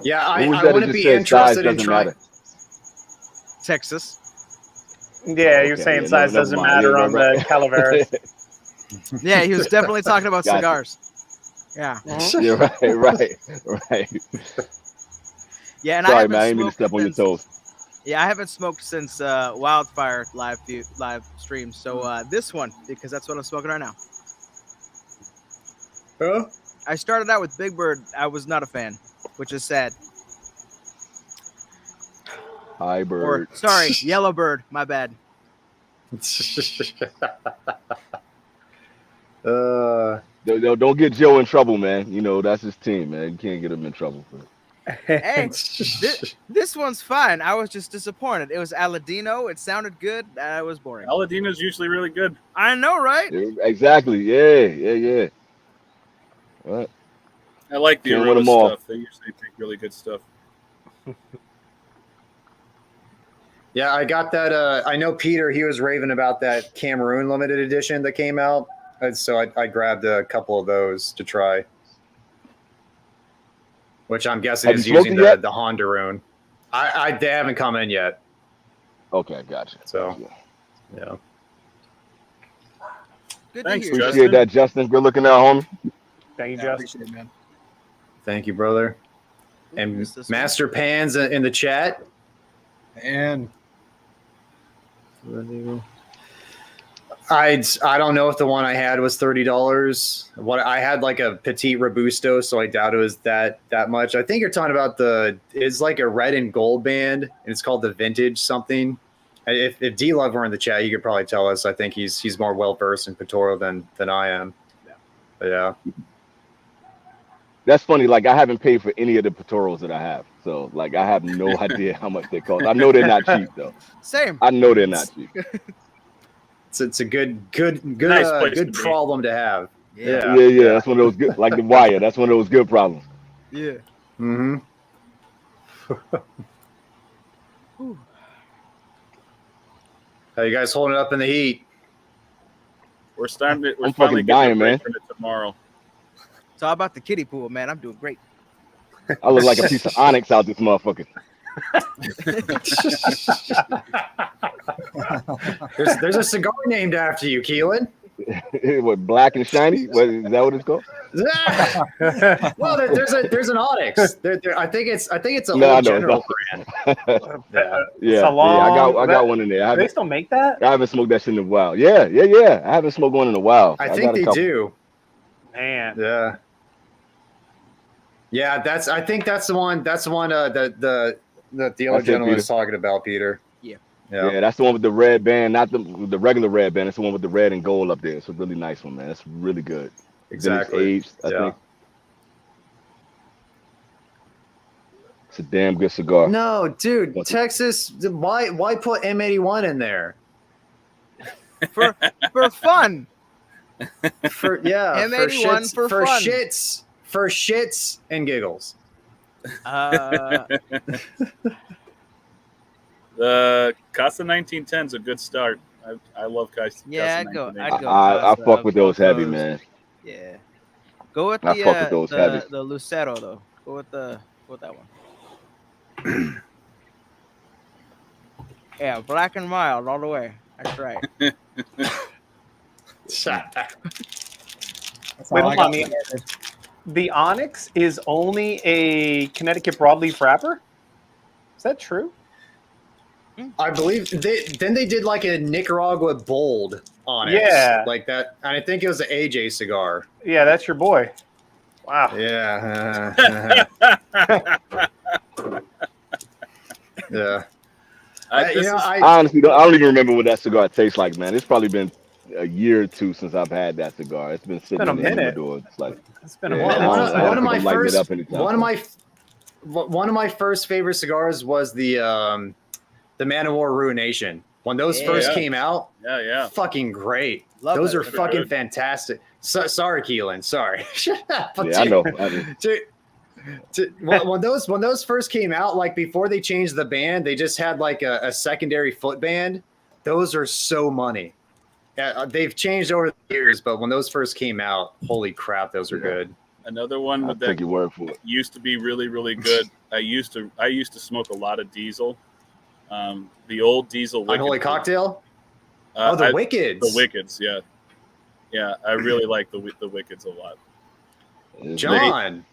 Yeah, I Who was that wouldn't that be just said size interested in doesn't trying. matter? Texas. Yeah, you're Okay, saying yeah, size never doesn't mind. matter Yeah, on right. the Calaveras. Yeah, he was definitely talking about Gotcha. cigars. Yeah. Yeah, right. Yeah, and Sorry, I haven't man. I didn't mean to smoked step on your since- toes. Yeah, I haven't smoked since Wildfire live stream. So this one, because that's what I'm smoking right now. Huh? I started out with Big Bird. I was not a fan, which is sad. Hi, Or bird. sorry, Yellow Bird. My bad. Don't get Joe in trouble, man. You know that's his team, man. You can't get him in trouble for it. Hey, this one's fine. I was just disappointed. It was Aladino. It sounded good. I was boring. Aladino's usually really good. I know, right? Yeah, exactly. Yeah. Right. I like the Can't win Aroma them all. stuff. They usually make really good stuff. Yeah, I got that. I know Peter, he was raving about that Cameroon limited edition that came out. And so I grabbed a couple of those to try. Which I'm guessing Have is you smoked using it yet? the Honduran. They haven't come in yet. Okay, gotcha. So, Gotcha. yeah. Good Thanks, to hear. Justin. Appreciate that, Justin. Good looking out, homie. Thank you, Yeah, I Justin. appreciate it, man. Thank you, brother. And What's this Master Pans in the chat. And I don't know if the one I had was $30. What I had like a petite robusto, so I doubt it was that much. I think you're talking about it's like a red and gold band, and it's called the vintage something. If D Love were in the chat, he could probably tell us. I think he's more well versed in Pictorial than I am. Yeah. But yeah. That's funny. Like I haven't paid for any of the Pictorials that I have, so like I have no idea how much they cost. I know they're not cheap though. Same. I know they're not cheap. It's a good Nice place to good be. problem to have. Yeah. Yeah. That's one of those good, like the Wire. That's one of those good problems. Yeah. Mm-hmm. Whew. How you guys holding up in the heat? We're starting to. We're I'm finally fucking getting dying, a break man. from it tomorrow. It's all about the kiddie pool, man. I'm doing great. I look like a piece of onyx out this motherfucker. There's a cigar named after you, Keelan. What, black and shiny? What, is that what it's called? Well, there's an Onyx. I think it's a No, I whole know, general it's brand. Yeah. Yeah, Salon, I got one in there. Do they still make that? I haven't smoked that shit in a while. Yeah. I haven't smoked one in a while. I got think a they couple. Man, do. Yeah, I think that's the one. That's the one. The other That's it, gentleman was Peter. talking about, Peter. Yeah. Yeah, that's the one with the red band, not the regular red band. It's the one with the red and gold up there. It's a really nice one, man. It's really good. Exactly. Then it's aged, I think. It's a damn good cigar. No, dude, What's it? Texas. Why put M81 in there? For fun. For M81 for fun. For shits and giggles. The Casa 1910 is a good start. I love Casa. Yeah, Casa I'd go. 1910. I'd go. I Casa. fuck with those heavy, Those. man. Yeah. Go with I fuck with those heavy. the Lucero though. Go with that one. Yeah, black and mild all the way. That's right. that's Wait, all I hold on. got. The Onyx is only a Connecticut broadleaf wrapper? Is that true? I believe they did like a Nicaragua bold on it. Yeah. Like that. And I think it was an AJ cigar. Yeah, that's your boy. Wow. Yeah. Yeah. I honestly don't even remember what that cigar tastes like, man. It's probably been a year or two since I've had that cigar. It's been sitting been a in the minute. humidor. It's like It's been a Yeah, while. I don't One of my think I'm lighting it first up anytime one of my first favorite cigars was the Man of War Ruination. When those first Yeah. came out, Yeah. fucking great. Love Those that are cigar. fucking Good. fantastic. Sorry, Keelan. Sorry. But yeah, I know. when those first came out, like before they changed the band, they just had like a secondary foot band. Those are so money. They've changed over the years, but when those first came out, holy crap, those are good. Another one I'll with take that your word for it. used to be really, really good. I used to smoke a lot of Diesel. The old Diesel. Unholy Wicked. Cocktail. The Wickeds. The Wickeds, yeah. Yeah, I really like the Wickeds a lot. It's John.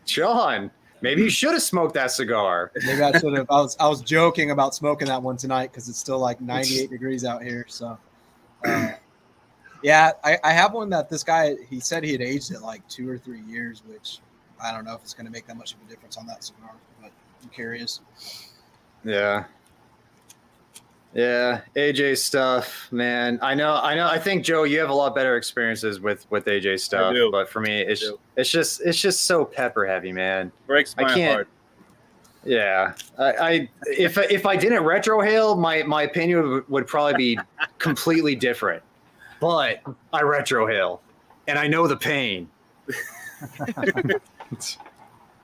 John, maybe you should have smoked that cigar. Maybe I should have. I was joking about smoking that one tonight because it's still like 98 degrees out here. So, yeah, I have one that this guy, he said he had aged it like 2 or 3 years, which I don't know if it's going to make that much of a difference on that cigar, but I'm curious. Yeah. Yeah, AJ stuff, man. I know. I think Joe, you have a lot better experiences with AJ stuff, do. but for me, I do. it's just so pepper heavy, man. Breaks my I can't. heart. Yeah, if I didn't retrohale, my opinion would probably be completely different. But I retrohale, and I know the pain.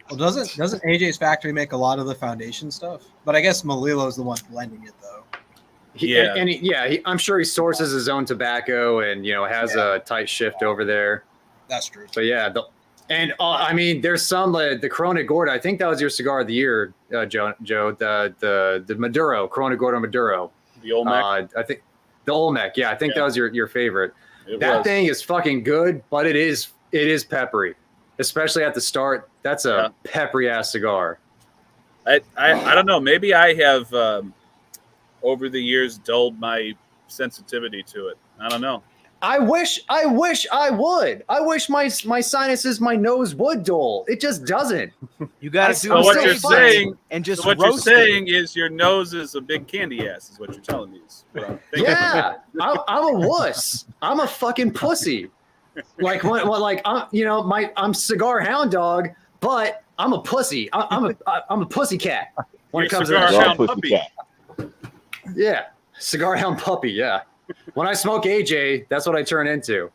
Well, doesn't AJ's factory make a lot of the foundation stuff? But I guess Malilo's the one blending it, though. I'm sure he sources his own tobacco and has a tight shift over there. That's true. So yeah, And I mean, there's some the Corona Gorda. I think that was your cigar of the year, Joe. The Maduro, Corona Gorda Maduro. The Olmec. I think the Olmec. Yeah, I think that was your favorite. That thing is fucking good, but it is peppery, especially at the start. That's a peppery ass cigar. I don't know. Maybe I have over the years dulled my sensitivity to it. I don't know. I wish I would. I wish my sinuses, my nose would dull. It just doesn't. You got to do So what you're fun saying, and just what you're roast saying is your nose is a big candy ass. Is what you're telling me? Is what I'm thinking. Yeah, I'm a wuss. I'm a fucking pussy. Like I'm cigar hound dog, but I'm a pussy. I'm a pussy cat when it comes to cigar that. hound puppy. Yeah, cigar hound puppy. Yeah. When I smoke AJ, that's what I turn into.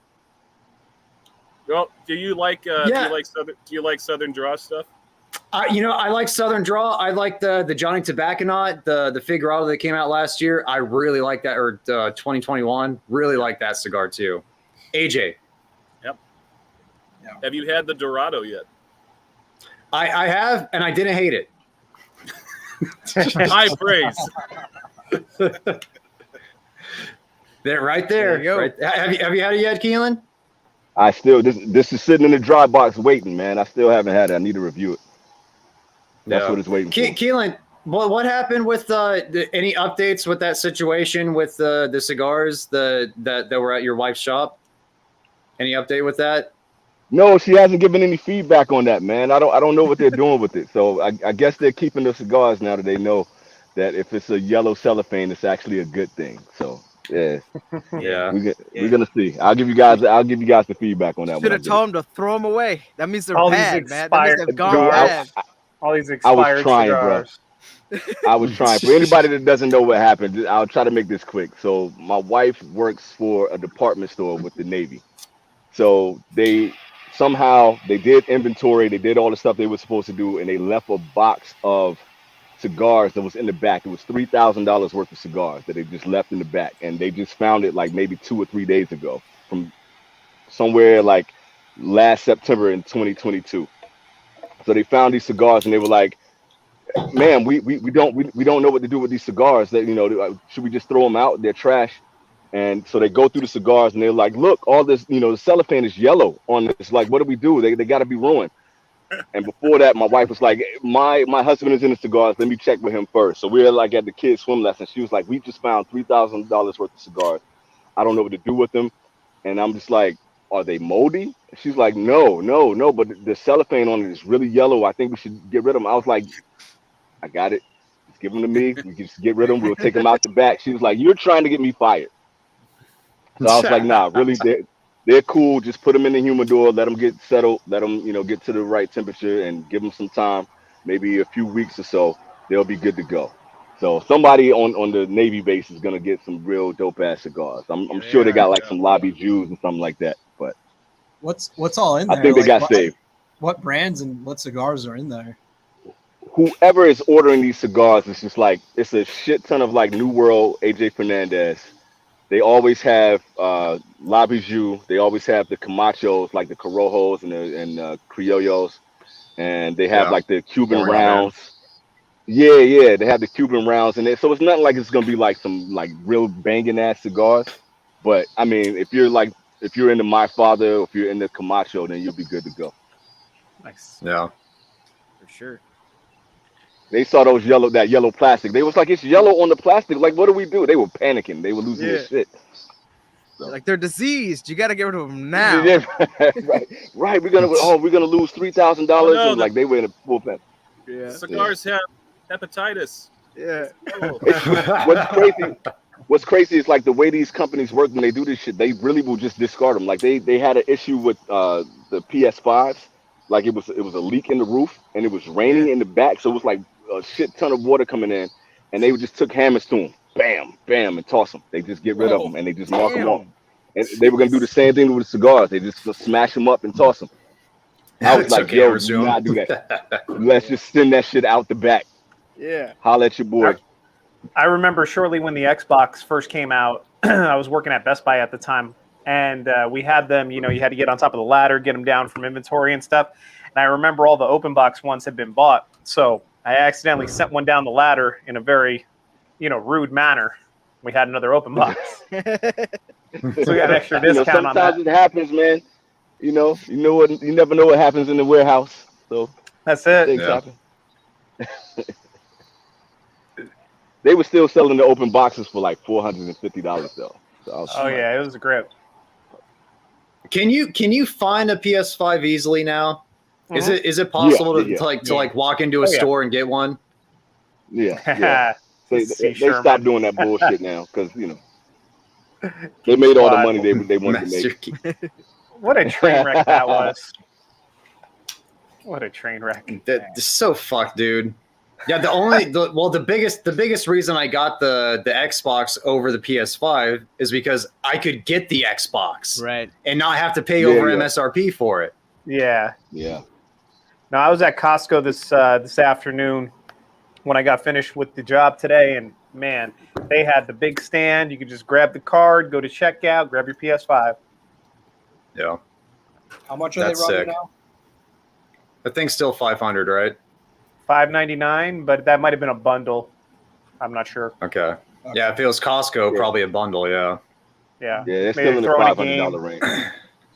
Well, do you like Southern Draw stuff? I like Southern Draw. I like the Johnny Tobacconaut, the Figurado that came out last year. I really like that, or 2021. Really like that cigar too. AJ. Yep. Yeah. Have you had the Dorado yet? I have, and I didn't hate it. High praise. There, right there. Right. Have you had it yet, Keelan? I still this is sitting in the dry box waiting, man. I still haven't had it. I need to review it. That's what it's waiting for. Keelan, what happened with any updates with that situation with the cigars that were at your wife's shop? Any update with that? No, she hasn't given any feedback on that, man. I don't know what they're doing with it. So I guess they're keeping the cigars now that they know that if it's a yellow cellophane, it's actually a good thing. So. Yeah, we're gonna see. I'll give you guys the feedback on that. Should have told them to throw them away. That means they're all bad, these man. That means they've gone bad. All these expired cigars. I was trying. For anybody that doesn't know what happened, I'll try to make this quick. So my wife works for a department store with the Navy. So they did inventory. They did all the stuff they were supposed to do, and they left a box of cigars that was in the back. It was $3,000 worth of cigars that they just left in the back, and they just found it like maybe 2 or 3 days ago from somewhere like last September in 2022. So they found these cigars and they were like, "Man, we don't know what to do with these cigars. That should we just throw them out? They're trash." And so they go through the cigars and they're like, "Look, all this, the cellophane is yellow on this. Like, what do we do? They got to be ruined." And before that, my wife was like, my husband is in the cigars. Let me check with him first. So we were like at the kids' swim lesson. She was like, "We just found $3,000 worth of cigars. I don't know what to do with them." And I'm just like, "Are they moldy?" And she's like, No. But the cellophane on it is really yellow. I think we should get rid of them. I was like, "I got it. Just give them to me. We can just get rid of them. We'll take them out the back." She was like, "You're trying to get me fired." So I was like, "Nah, really, they're cool. Just put them in the humidor, let them get settled, let them, get to the right temperature, and give them some time, maybe a few weeks or so. They'll be good to go." So somebody on the Navy base is gonna get some real dope ass cigars. I'm sure they got like some lobby Jews and something like that. But what's all in there? I think they got saved. What brands and what cigars are in there? Whoever is ordering these cigars is just like, it's a shit ton of like New World AJ Fernandez. They always have La Bijou. They always have the Camachos, like the Corojos and the Criollos. And they have like the Cuban rounds. Yeah. They have the Cuban rounds in there. So it's not like it's going to be like some like real banging ass cigars. But I mean, if you're into My Father, or if you're into Camacho, then you'll be good to go. Nice. Yeah. For sure. They saw that yellow plastic. They was like, "It's yellow on the plastic. Like, what do we do?" They were panicking. They were losing their shit. So. Like, they're diseased. You got to get rid of them now. right. We're gonna lose $3,000, and like they were in a full panic. Yeah. Cigars have hepatitis. Yeah. What's crazy is like the way these companies work when they do this shit. They really will just discard them. Like they had an issue with the PS5s. Like it was a leak in the roof, and it was raining in the back, so it was like a shit ton of water coming in, and they just took hammers to them, bam, bam, and toss them. They just get rid of them, and they just mark them off. And they were gonna do the same thing with the cigars. They just smash them up and toss them. I was like, "Yo, do not do that. Let's just send that shit out the back." Yeah. Holla at your boy. I remember shortly when the Xbox first came out, I was working at Best Buy at the time, and we had them. You had to get on top of the ladder, get them down from inventory and stuff. And I remember all the open box ones had been bought, so I accidentally sent one down the ladder in a very, rude manner. We had another open box, so we got an extra discount on that. Sometimes it happens, man. You never know what happens in the warehouse. So That's it. things happen. They were still selling the open boxes for like $450 though. So Yeah, it was a grip. Can you find a PS5 easily now? Is it possible to walk into a store and get one? Yeah. They stopped doing that bullshit now because they made all the money they wanted to make. What a train wreck that was. What a train wreck. That's so fucked, dude. Yeah, the biggest reason I got the Xbox over the PS5 is because I could get the Xbox, right, and not have to pay over MSRP for it. Yeah. Yeah. No, I was at Costco this afternoon when I got finished with the job today, and man, they had the big stand. You could just grab the card, go to checkout, grab your PS5. Yeah. How much are they running now? I think still 500, right? $5.99, but that might have been a bundle. I'm not sure. Okay. Yeah, if it was Costco, probably a bundle. Yeah. Yeah. Yeah, it's still in the $500 range.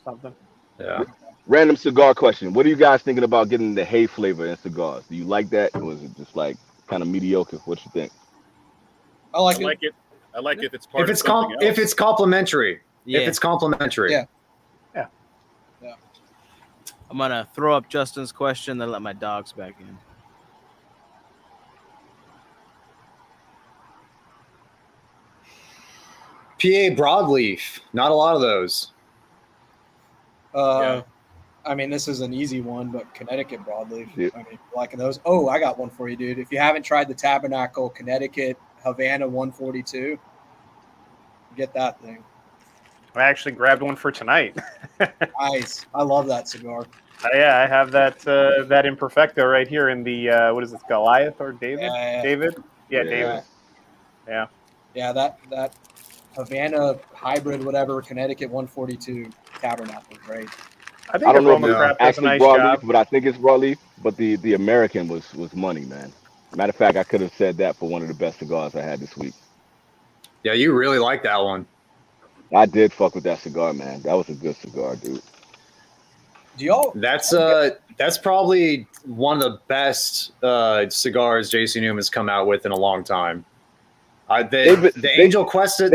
Something. Yeah. Random cigar question. What are you guys thinking about getting the hay flavor in cigars? Do you like that, or is it just like kind of mediocre? What you think? I like it. I like if it's part of something else. If it's complimentary. Yeah. If it's complimentary. Yeah. I'm gonna throw up Justin's question, then let my dogs back in. PA broadleaf. Not a lot of those. I mean, this is an easy one, but Connecticut broadleaf. Yeah. I mean, liking those. Oh, I got one for you, dude. If you haven't tried the Tabernacle Connecticut Havana 142, get that thing. I actually grabbed one for tonight. Nice. I love that cigar. I have that Imperfecto right here in the what is it, Goliath or David? Yeah. David? Yeah, David. Yeah. Yeah, that Havana hybrid, whatever, Connecticut 142 Tabernacle, great. I don't know if Roman it's Craft does a actually nice broadleaf, job. but I think it's broadleaf. But the American was money, man. Matter of fact, I could have said that for one of the best cigars I had this week. Yeah, you really like that one. I did fuck with that cigar, man. That was a good cigar, dude. Do y'all? That's probably one of the best cigars JC Newman's come out with in a long time. The Angel Cuesta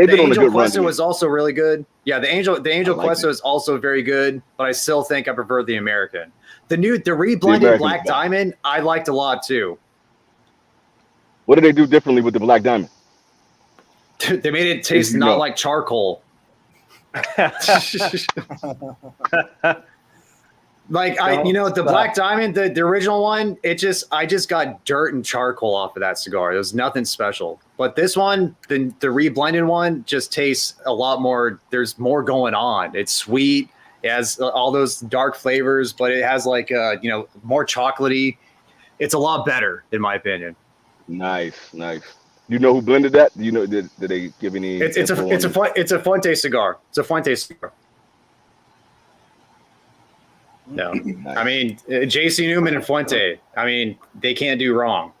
was also really good. Yeah, the Angel Cuesta is also very good, but I still think I prefer the American. The reblended Black Diamond I liked a lot too. What did they do differently with the Black Diamond? They made it taste not like charcoal. Like the Black Diamond, the original one, I just got dirt and charcoal off of that cigar. There was nothing special. But this one, the reblended one, just tastes a lot more. There's more going on. It's sweet. It has all those dark flavors, but it has like more chocolatey. It's a lot better, in my opinion. Nice. You know who blended that? Do you know? Did they give any? It's a Fuente cigar. It's a Fuente cigar. No, nice. I mean JC Newman and Fuente. I mean they can't do wrong.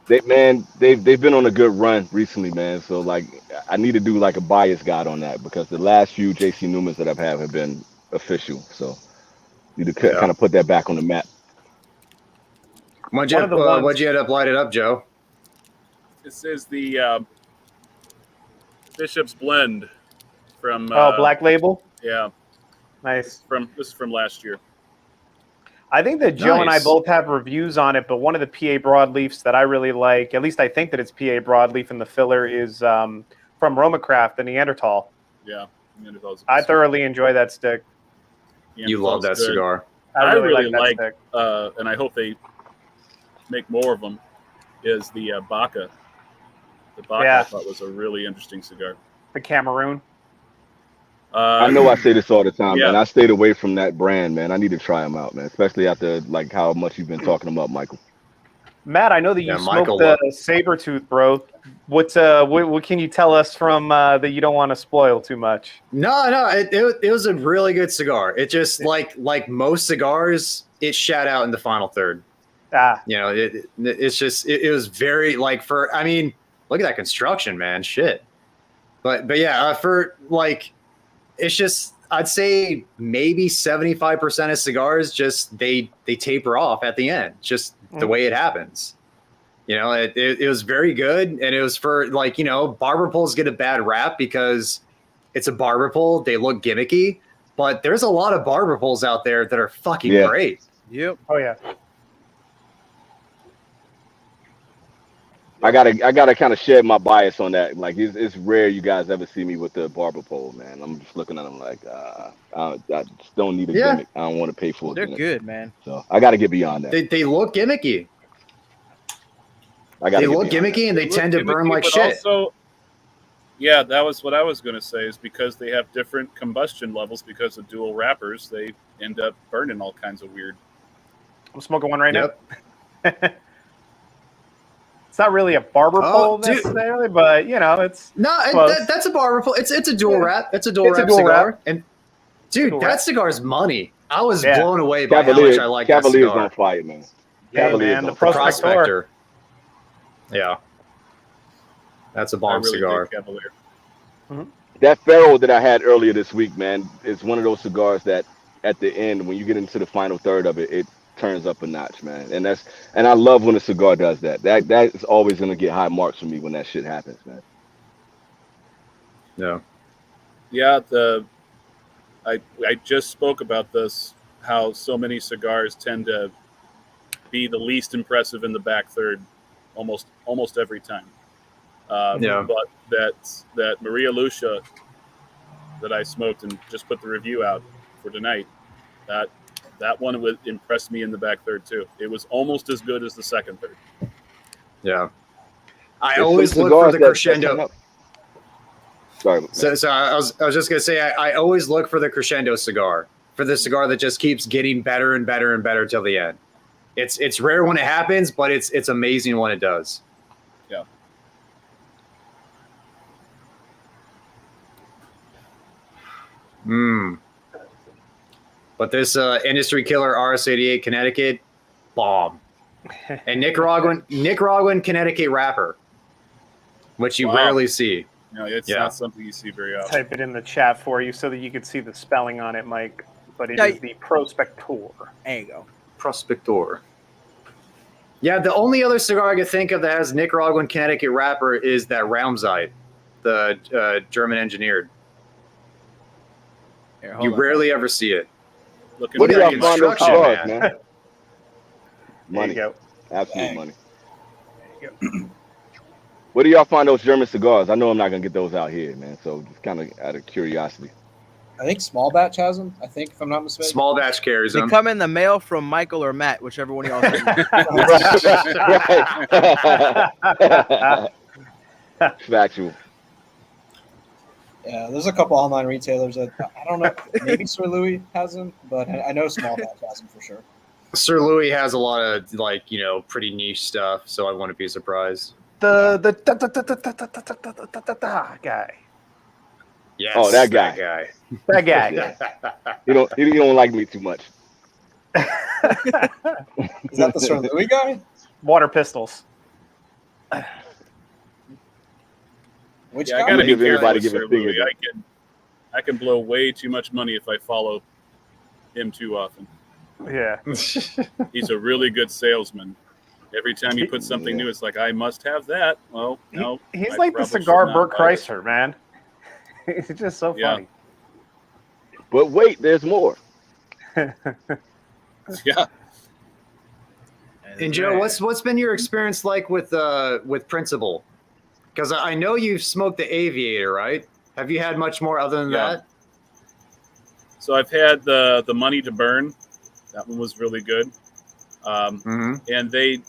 They've been on a good run recently, man. So like I need to do like a bias guide on that because the last few JC Newmans that I've had have been official. So need to kind of put that back on the map. What'd you end up lighting up, Joe? This is the Bishop's Blend from Black Label. Yeah, nice. This is from last year. I think that Joe and I both have reviews on it, but one of the PA broadleafs that I really like, at least I think that it's PA broadleaf in the filler, is from Roma Craft, the Neanderthal. Yeah, Neanderthal's. I thoroughly enjoy that stick. You love that cigar. I really like that stick. And I hope they make more of them. Is the Baca. The Baca I thought was a really interesting cigar. The Cameroon. I know I say this all the time, man. I stayed away from that brand, man. I need to try them out, man. Especially after like how much you've been talking about, Michael. Matt, I know that you Yeah, smoked Michael, the Sabertooth, bro. What can you tell us from that you don't want to spoil too much? No, it was a really good cigar. It just like most cigars, it shat out in the final third. Ah, You know, it's just it was very like for I mean, look at that construction, man. Shit. But yeah, for like, it's just I'd say maybe 75% of cigars just they taper off at the end, just the way it happens. You know, it was very good, and it was for like, you know, barber poles get a bad rap because it's a barber pole. They look gimmicky, but there's a lot of barber poles out there that are fucking Yeah. great. Yep. oh yeah. I gotta kind of shed my bias on that. Like it's rare you guys ever see me with the barber pole, man. I'm just looking at them like I just don't need a Yeah. gimmick. I don't want to pay for They're it. good, man. So I gotta get beyond that. They look gimmicky. I gotta They get look beyond that. gimmicky, and they Look tend to burn gimmicky, like but shit. Also, yeah, that was what I was going to say. Is because they have different combustion levels because of dual wrappers, they end up burning all kinds of weird. I'm smoking one right Yep. now. It's not really a barber Oh, pole dude. necessarily, but you know, it's No, close. that's a barber pole. It's a dual Yeah. wrap. It's a dual It's a wrap dual cigar. wrap. And dude, Dual that wrap. cigar's money. I was Yeah. blown away by how much I like that Cavalier's cigar. on fire, man. yeah, Cavalier's man. The on fire. Prospector. Prospector. Yeah. That's a I bomb really cigar. dig Cavalier. That Faro that I had earlier this week, man, is one of those cigars that at the end, when you get into the final third of it, it turns up a notch, man. And I love when a cigar does that. That is always gonna get high marks from me when that shit happens, man. Yeah. Yeah, I just spoke about this. How so many cigars tend to be the least impressive in the back third, almost every time. Yeah. But that Maria Lucia that I smoked and just put the review out for tonight, that one would impress me in the back third too. It was almost as good as the second third. Yeah. I There's always some look for cigars the that turn crescendo. up. Sorry, man. So I was just gonna say I always look for the crescendo cigar, for the cigar that just keeps getting better and better and better till the end. It's rare when it happens, but it's amazing when it does. Yeah. But this industry killer RS88 Connecticut, bomb. And Nicaraguan Connecticut wrapper, which you Wow. rarely see. You know, it's Yeah. not something you see very often. Type it in the chat for you so that you can see the spelling on it, Mike. But it Yeah, is the Prospector. There you go. Prospector. Yeah, the only other cigar I could think of that has Nicaraguan Connecticut wrapper is that Raumzeit, the German engineered. Here, hold You on. rarely ever see it. Looking What do Look at y'all the find those construction, cigars, man. man? There Money, you go. absolute Dang. money. Where do y'all find those German cigars? I know I'm not gonna get those out here, man. So just kind of out of curiosity. I think Small Batch has them. I think, if I'm not mistaken. Small batch carries They them. come in the mail from Michael or Matt, whichever one of y'all. Right. Factual. Yeah, there's a couple online retailers that I don't know. Maybe Sir Louis has them, but I know Small Batch has them for sure. Sir Louis has a lot of pretty niche stuff, so I wouldn't be surprised. The guy. Yes, Oh, that guy. That guy. Yeah. You don't like me too much. Is that the Sir Louis guy? Water pistols. Which Yeah, I guy? gotta be Give careful everybody with give a Sir finger Louis. I can blow way too much money if I follow him too often. Yeah. He's a really good salesman. Every time he puts something new, it's like, I must have that. Well, no. He's I like the probably cigar should not Burt buy it. Kreischer, man. He's just so Yeah. funny. But wait, there's more. Yeah. And Joe, what's been your experience like with Principal? Because I know you've smoked the Aviator, right? Have you had much more other than Yeah. that? So I've had the Money to Burn. That one was really good. And they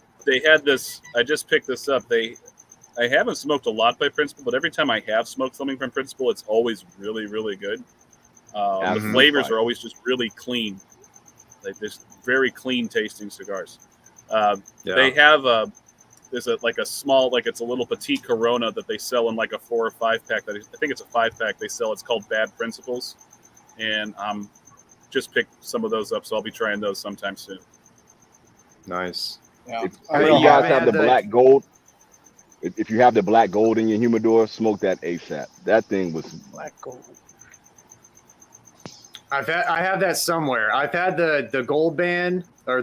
had this. I just picked this up. I haven't smoked a lot by Principal, but every time I have smoked something from Principal, it's always really, really good. The Absolutely flavors fire. are always just really clean. Like there's very clean tasting cigars. They have there's a small, like it's a little petite Corona that they sell in like a 4 or 5 pack. I think it's a 5-pack they sell. It's called Bad Principles, and just picked some of those up, so I'll be trying those sometime soon. Nice. Yeah. If you guys have the black gold, if you have the black gold in your humidor, smoke that ASAP. That thing was Black gold. I have that somewhere. I've had the gold band, or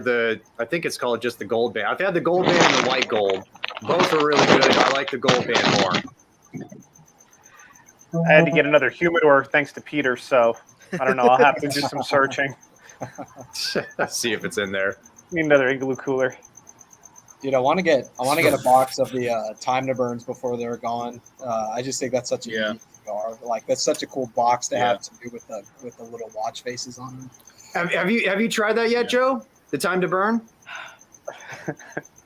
I think it's called just the gold band. I've had the gold band and the white gold. Both are really good. I like the gold band more. I had to get another humidor thanks to Peter, so I don't know. I'll have to do some searching. Let's see if it's in there. Need another igloo cooler. Dude, I want to get a box of the time to burns before they're gone. I just think that's such a unique cigar. Like that's such a cool box to have to do with the little watch faces on them. Have you tried that yet, Joe? The time to burn?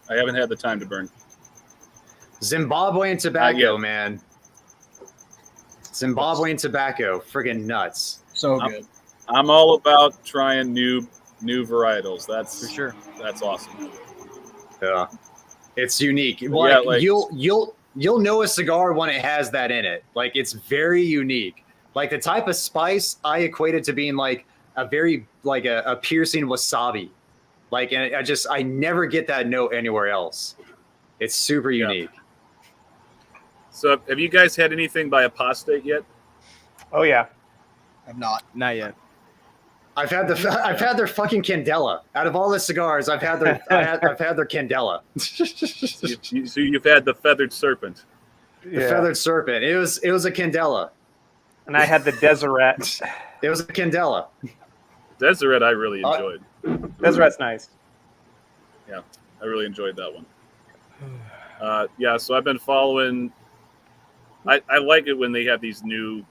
I haven't had the time to burn. Zimbabwean tobacco, man. Zimbabwean tobacco, friggin' nuts. So good. I'm all about trying new varietals. That's For sure. That's awesome. Yeah, it's unique. Yeah, Like, you'll know a cigar when it has that in it. Like it's very unique. Like the type of spice I equate it to being like a very like a piercing wasabi. Like, and I never get that note anywhere else. It's super unique. So have you guys had anything by Apostate yet? Oh yeah. I'm not. Not yet. I've had their fucking Candela. Out of all the cigars, I've had their Candela. So you've had the Feathered Serpent. The Feathered Serpent. It was a Candela. And I had the Deseret. It was a Candela. Deseret I really enjoyed. Deseret's nice. Yeah, I really enjoyed that one. So I've been following. I like it when they have these new.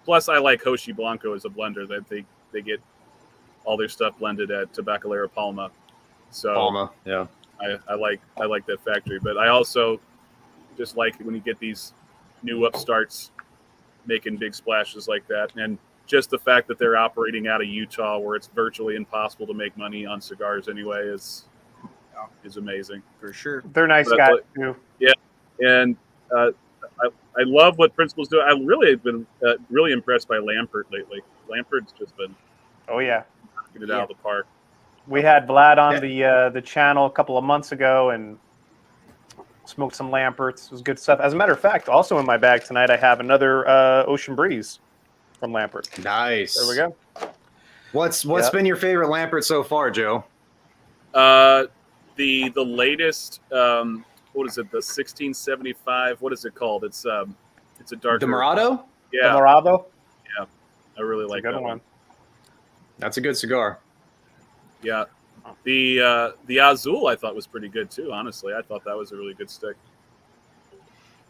Plus, I like Hoshi Blanco as a blender. That they get all their stuff blended at Tabacalera Palma. So Palma, yeah. I like that factory, but I also just like it when you get these new upstarts making big splashes like that, and just the fact that they're operating out of Utah, where it's virtually impossible to make money on cigars anyway, is amazing. For sure. They're nice But guys too. Yeah, and I love what Principal's doing. I really have been really impressed by Lampert lately. Lampert's just been Oh yeah. knocking it out of the park. We had Vlad on the channel a couple of months ago and smoked some Lamperts. It was good stuff. As a matter of fact, also in my bag tonight, I have another Ocean Breeze from Lampert. Nice. There we go. What's been your favorite Lampert so far, Joe? The latest what is it? The 1675. What is it called? It's a darker. The Morado? Yeah, The Morado. yeah. I really like Good that one. one. That's a good cigar. Yeah. The Azul I thought was pretty good too. Honestly, I thought that was a really good stick.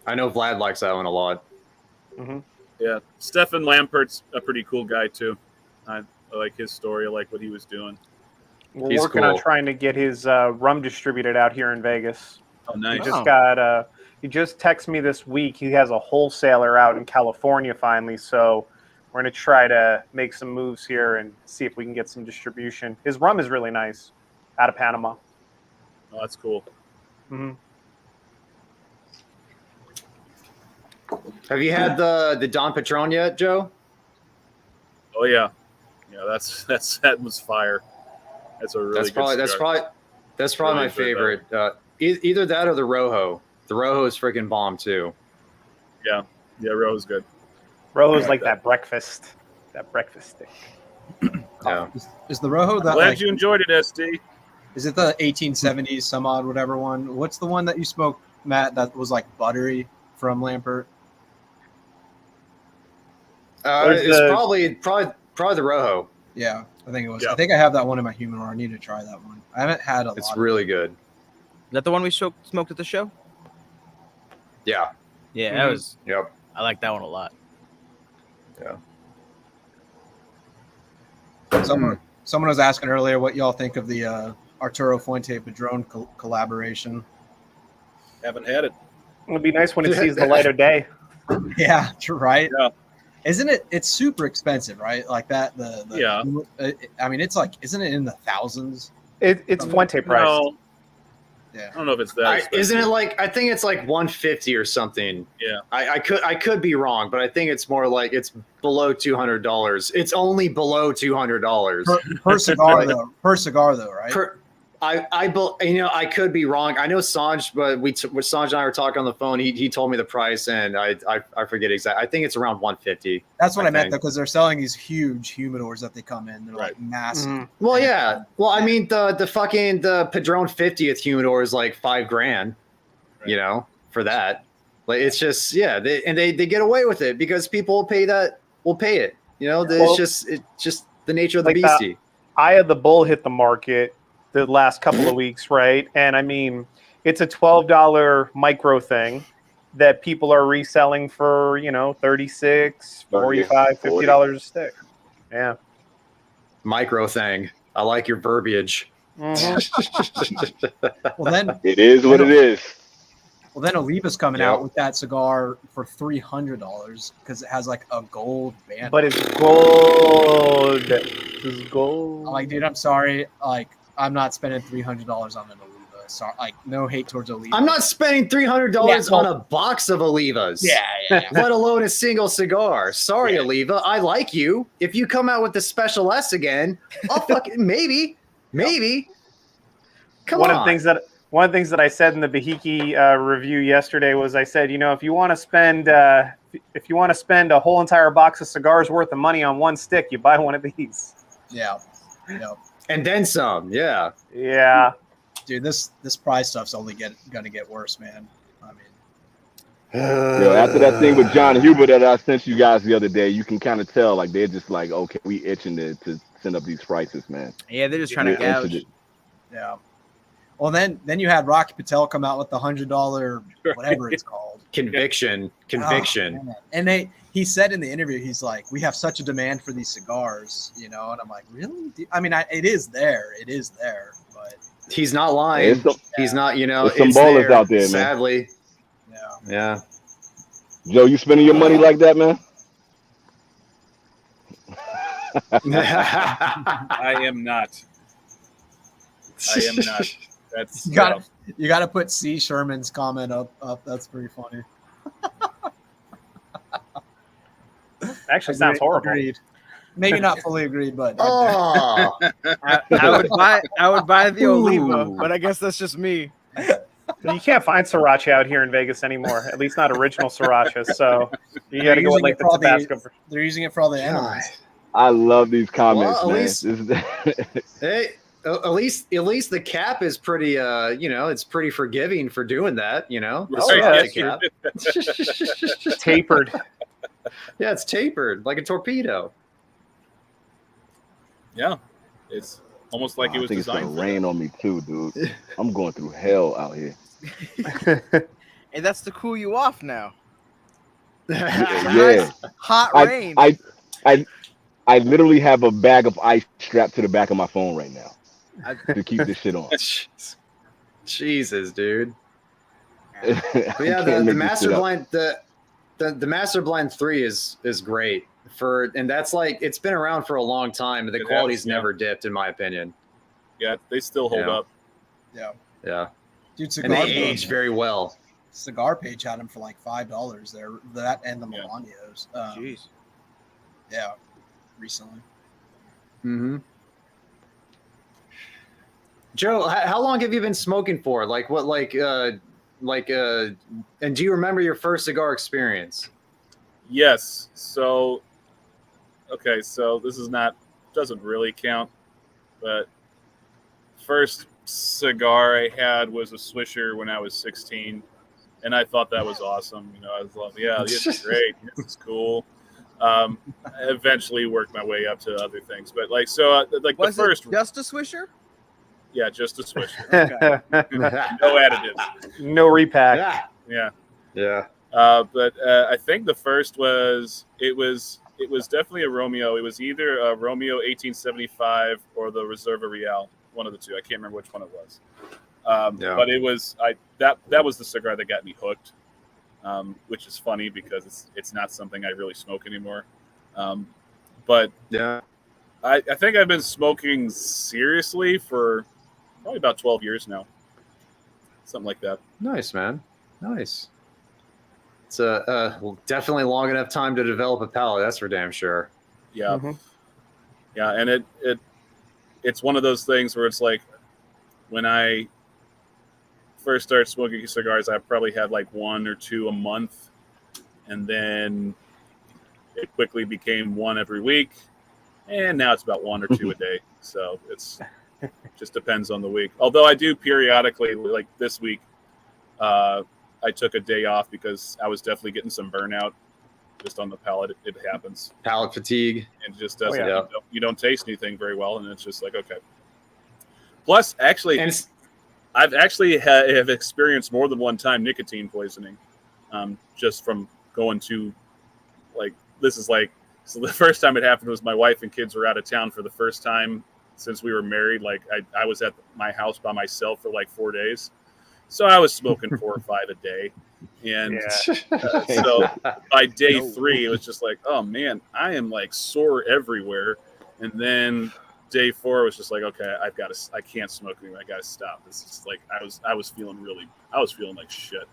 I know Vlad likes that one a lot. Mm-hmm. Yeah, Stefan Lampert's a pretty cool guy too. I like his story. I like what he was doing. We're He's working on cool. trying to get his rum distributed out here in Vegas. Oh, nice. He just texted me this week. He has a wholesaler out in California finally, so we're going to try to make some moves here and see if we can get some distribution. His rum is really nice out of Panama. Oh, that's cool. Mm-hmm. Have you had the Don Patron yet, Joe? Oh yeah, yeah. That was fire. That's a really good cigar. That's probably Really my favorite. Either that or the Rojo. The Rojo is freaking bomb too. Yeah, Rojo's good. Rojo's like that breakfast stick. Yeah. Is the Rojo that? Glad Like, you enjoyed it, SD. is it the 1870s some odd whatever one? What's the one that you smoked, Matt? That was like buttery from Lampert. It's probably the Rojo. Yeah, I think it was. Yeah. I think I have that one in my humidor. I need to try that one. I haven't had a It's lot. really good. Is that the one we smoked at the show? Yeah. Yeah, that was. Yep. I like that one a lot. Yeah. Someone was asking earlier what y'all think of the Arturo Fuente Padron collaboration. Haven't had it. It would be nice when it sees the light of day. Yeah, right. Yeah. Isn't it? It's super expensive, right? Like that. Yeah. I mean, it's like, isn't it in the thousands? It's Fuente price. No, Yeah. I don't know if it's that. expensive. Isn't it like, I think it's like 150 or something. Yeah. I could be wrong, but I think it's more like it's below $200. It's only below $200 Per cigar though. Per cigar though, right? I could be wrong. I know Sanj, but Sanj and I were talking on the phone. He told me the price, and I forget exactly. I think it's around 150. That's what I meant think. though, because they're selling these huge humidors that they come in. They're like Right. massive. Mm-hmm. Well, yeah. Well, I mean, the Padron 50th humidor is like $5,000. Right. You know, for that. Like it's just they get away with it because people will pay that. Will pay it. You know, Well, it's just the nature of the like beastie. Eye of the Bull hit the market the last couple of weeks, right? And I mean, it's a $12 micro thing that people are reselling for, $36, $45, $50 a stick. Yeah. Micro thing. I like your verbiage. Mhm. Well then, It is what it is. well then, Oliva's coming Yep. out with that cigar for $300 because it has like a gold band. But it's gold. It's gold. I'm like, dude, I'm sorry. Like, I'm not spending $300 on an Oliva. Sorry, like, no hate towards Oliva. I'm not spending $300 on a box of Olivas. Yeah. Let alone a single cigar. Sorry, Oliva. I like you. If you come out with the Special S again, I'll fucking maybe. Come One on. of the things that I said in the Bahiki review yesterday was I said, if you want to spend a whole entire box of cigars worth of money on one stick, you buy one of these. Yeah. And then some. Yeah. Yeah. Dude, this price stuff's only gonna get worse, man. I mean, Yo, after that thing with John Huber that I sent you guys the other day, you can kind of tell like they're just like, okay, we itching to send up these prices, man. Yeah, they're just trying to We're gouge. itching yeah. Well, then you had Rocky Patel come out with the $100 whatever it's called. Conviction. Oh, man. And he said in the interview, he's like, we have such a demand for these cigars, and I'm like, really? I mean, it is there, but He's not lying. It's some- He's not, there's some it's ballers there, out there, man. sadly. yeah. Yeah. Joe, you spending your money like that, man? I am not. That's You gotta put C. Sherman's comment up. That's pretty funny. Actually sounds horrible. Agreed. Maybe not fully agreed, but Oh, I would buy the Oliva, Ooh. but I guess that's just me. You can't find Sriracha out here in Vegas anymore, at least not original Sriracha. So you got to go with like the Tabasco. They're using it for all the God. animals. I love these comments, Well, at man. least- This is- Hey, at least the cap is pretty. It's pretty forgiving for doing that. The Oh, yeah, Sriracha that's cap. Tapered. Yeah, it's tapered like a torpedo. Yeah, it's almost like I it was think it's designed gonna for rain on me too, dude. I'm going through hell out here. And that's to cool you off now. Yeah, Hot I- rain. I literally have a bag of ice strapped to the back of my phone right now to keep this shit on. Jesus, dude. I But yeah, can't the make this Master shit up. Blend, the Master Blend 3 is great and that's like it's been around for a long time. The It quality's has, yeah. never dipped, in my opinion. Yeah, they still hold Yeah. up. Yeah, Dude, and Cigar they age very well. Cigar Page had them for like $5 there. That and the Yeah. Melanios. Jeez. Yeah, recently. Mm-hmm. Joe, how long have you been smoking for? And do you remember your first cigar experience? Yes. So, okay. So this doesn't really count, but first cigar I had was a Swisher when I was 16, and I thought that was awesome. I was like, yeah, this is great. This is cool. I eventually worked my way up to other things, but Was the first, it just a Swisher? yeah, just a Swisher, no additives. No repack. Yeah. Yeah. Yeah. But I think the first was definitely a Romeo. It was either a Romeo 1875 or the Reserva Real, one of the two. I can't remember which one it was. Yeah. But it was that was the cigar that got me hooked, which is funny because it's not something I really smoke anymore. But Yeah. I think I've been smoking seriously for probably about 12 years now. something like that. Nice, man. Nice. It's well, definitely long enough time to develop a palate. That's for damn sure. Yeah, Mhm. yeah, and it's one of those things where it's like when I first started smoking cigars, I probably had like 1 or 2 a month, and then it quickly became 1 every week, and now it's about 1 or 2 a day. So it's just depends on the week. Although I do periodically, like this week, I took a day off because I was definitely getting some burnout just on the palate. It happens. Palate fatigue. It just doesn't. yeah. You don't taste anything very well, and it's just like, okay. Plus, actually, And it's, I've actually have experienced more than one time nicotine poisoning, just from going to, like, this is like, so the first time it happened was my wife and kids were out of town for the first time since we were married. Like, I was at my house by myself for like 4 days. So I was smoking 4 or 5 a day. And so by day 3, it was just like, oh man, I am like sore everywhere. And then day 4 was just like, okay, I can't smoke anymore. I got to stop. This is like, I was feeling like shit.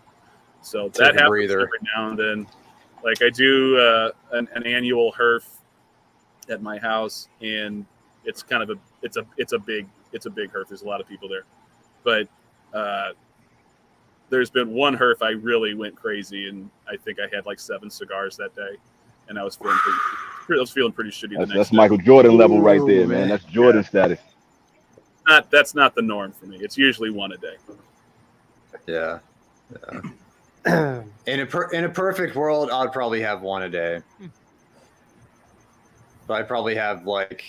So Take that a happens breather. every now and then. Like I do an annual HERF at my house, and it's kind of it's a big HERF. There's a lot of people there, but there's been one HERF I really went crazy, and I think I had like 7 cigars that day, and I was feeling pretty shitty the next That's day. Michael Jordan level right there, Ooh, man. That's Jordan status. That's not the norm for me. It's usually 1 a day. yeah. In a perfect world, I'd probably have 1 a day. But I probably have like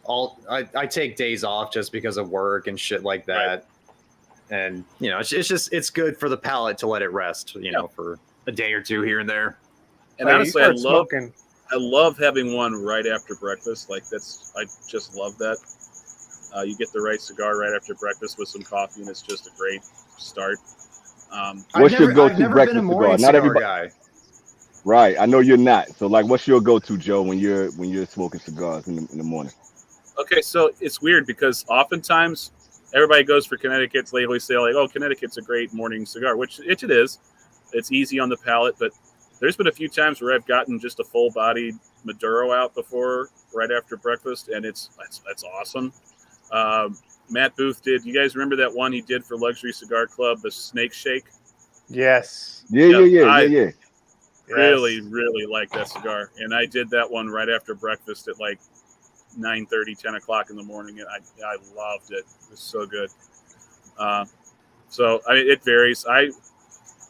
I take days off just because of work and shit like that. Right. And you know, it's good for the palate to let it rest, you know, for a day or 2 here and there. And Like, honestly, you I start smoking. love having one right after breakfast. Like I just love that. You get the right cigar right after breakfast with some coffee, and it's just a great start. What's your go-to I've never breakfast been a morning cigar? Not cigar everybody. guy. Right. I know you're not. So like, what's your go-to, Joe, when you're smoking cigars in the morning? Okay, so it's weird because oftentimes everybody goes for Connecticut's. They always say like, "Oh, Connecticut's a great morning cigar," which it is. It's easy on the palate, but there's been a few times where I've gotten just a full-bodied Maduro out before, right after breakfast, and it's awesome. Matt Booth did. You guys remember that one he did for Luxury Cigar Club, the Snake Shake? Yes. Yeah. Really like that cigar, and I did that one right after breakfast at like 9:30, 10 o'clock in the morning, and I loved it. It was so good. So it varies.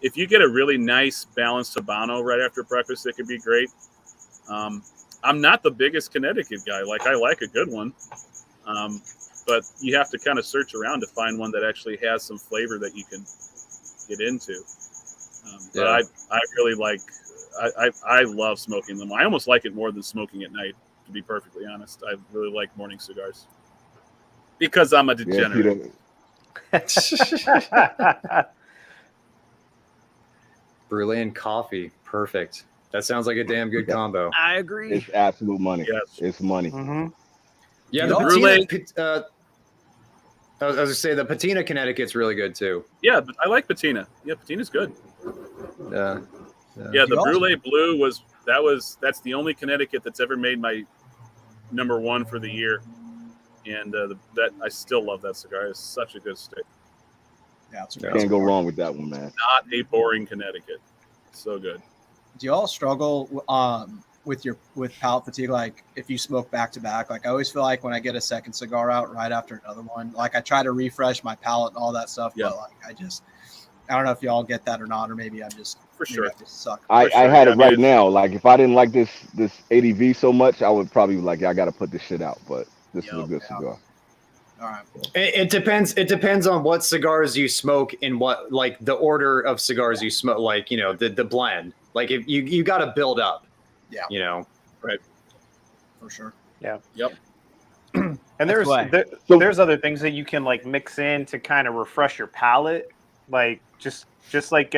If you get a really nice balanced Habano right after breakfast, it could be great. I'm not the biggest Connecticut guy. Like I like a good one, but you have to kind of search around to find one that actually has some flavor that you can get into. But I really like. I love smoking them. I almost like it more than smoking at night, to be perfectly honest. I really like morning cigars because I'm a degenerate. Brulee and coffee. Perfect. That sounds like a damn good combo. I agree. It's absolute money. Yes. It's money. Mm-hmm. Yeah, The the Brulee- patina, I was gonna say the patina Connecticut's really good too. Yeah, but I like patina. Yeah, patina's good. Yeah. Yeah, the You also- Brulee Blue that's the only Connecticut that's ever made my number 1 for the year, and that I still love that cigar. It's such a good stick. Yeah, it's Can't go wrong with that one, man. Not a boring Connecticut. So good. Do you all struggle with palate fatigue? Like if you smoke back to back, like I always feel like when I get a second cigar out right after another one, like I try to refresh my palate and all that stuff. Yeah. But like I don't know if y'all get that or not, or maybe I'm just For sure. maybe I just suck. I sure, had yeah, it right man. now. Like if I didn't like this ADV so much, I would probably be like, yeah, I got to put this shit out. But this is a good cigar. All right. It depends. It depends on what cigars you smoke and what like the order of cigars you smoke. Like you know the blend. Like if you got to build up. Yeah. You know. For sure. Yeah. Yep. And That's why. there's other things that you can like mix in to kind of refresh your palate, like just like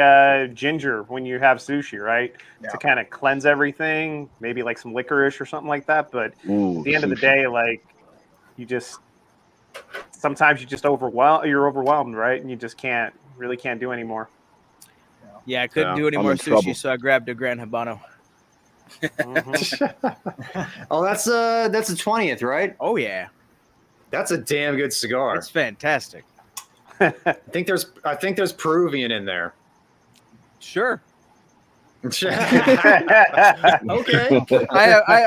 ginger when you have sushi, right? Yeah. To kind of cleanse everything, maybe like some licorice or something like that. But Ooh, at the end of the sushi. day, like you're overwhelmed, right? And you just can't Really can't do anymore. Yeah, I couldn't Yeah, do any I'm more in sushi, trouble. so I grabbed a Gran Habano. Oh, that's the 20th, right? Oh yeah, That's a damn good cigar. it's fantastic. I think there's Peruvian in there. Sure. Okay. I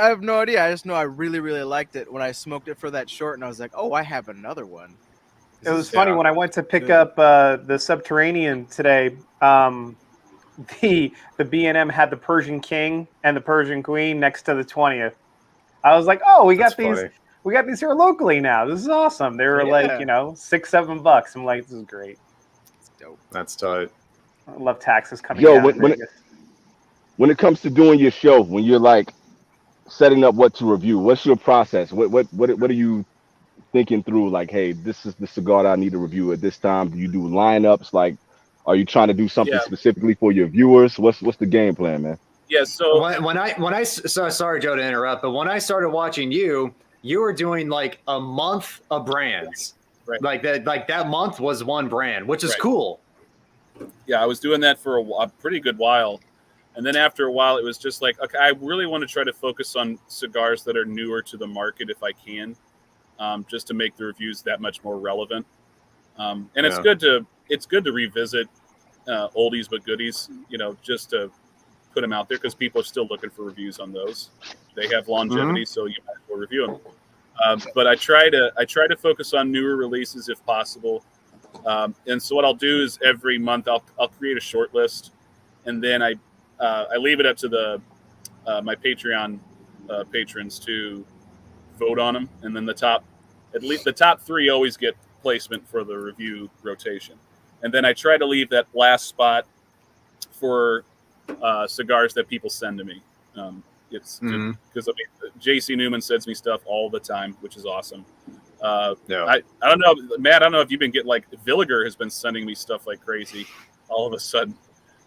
have no idea. I just know I really, really liked it when I smoked it for that short, and I was like, oh, I have another one. It was funny when I went to pick up the Subterranean today. The B&M had the Persian King and the Persian Queen next to the 20th. I was like, oh, we got these here locally now. This is awesome. They were like, $6, $7. I'm like, this is great. It's dope. That's tight. I love taxes coming Yo, down. when it comes to doing your show, when you're like setting up what to review, what's your process? What are you thinking through? Like, hey, this is the cigar that I need to review at this time. Do you do lineups? Like, are you trying to do something specifically for your viewers? What's the game plan, man? Yeah. So sorry, Joe, to interrupt, but when I started watching you were doing like a month of brands. Right. Like that month was one brand, which is cool. Yeah, I was doing that for a pretty good while. And then after a while, it was just like, okay, I really want to try to focus on cigars that are newer to the market if I can, just to make the reviews that much more relevant. And it's good to revisit oldies but goodies, just to put them out there because people are still looking for reviews on those. They have longevity, so you might as well review them. But I try to focus on newer releases if possible. And so what I'll do is every month I'll create a short list, and then I leave it up to my Patreon patrons to vote on them, and then the top 3 always get placement for the review rotation, and then I try to leave that last spot for cigars that people send to me. It's because JC Newman sends me stuff all the time, which is awesome. I don't know, Matt. I don't know if you've been getting like Villiger has been sending me stuff like crazy all of a sudden.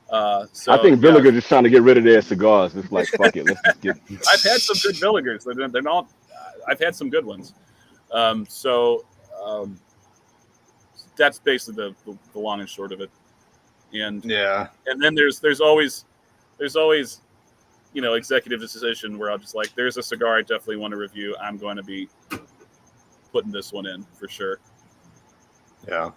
So I think Villiger just trying to get rid of their cigars. It's like, fuck it, let's just get. I've had some good Villigers. They're not. I've had some good ones. That's basically the long and short of it. And then there's always executive decision where I'm just like, there's a cigar I definitely want to review. I'm going to be putting this one in for sure. Yeah.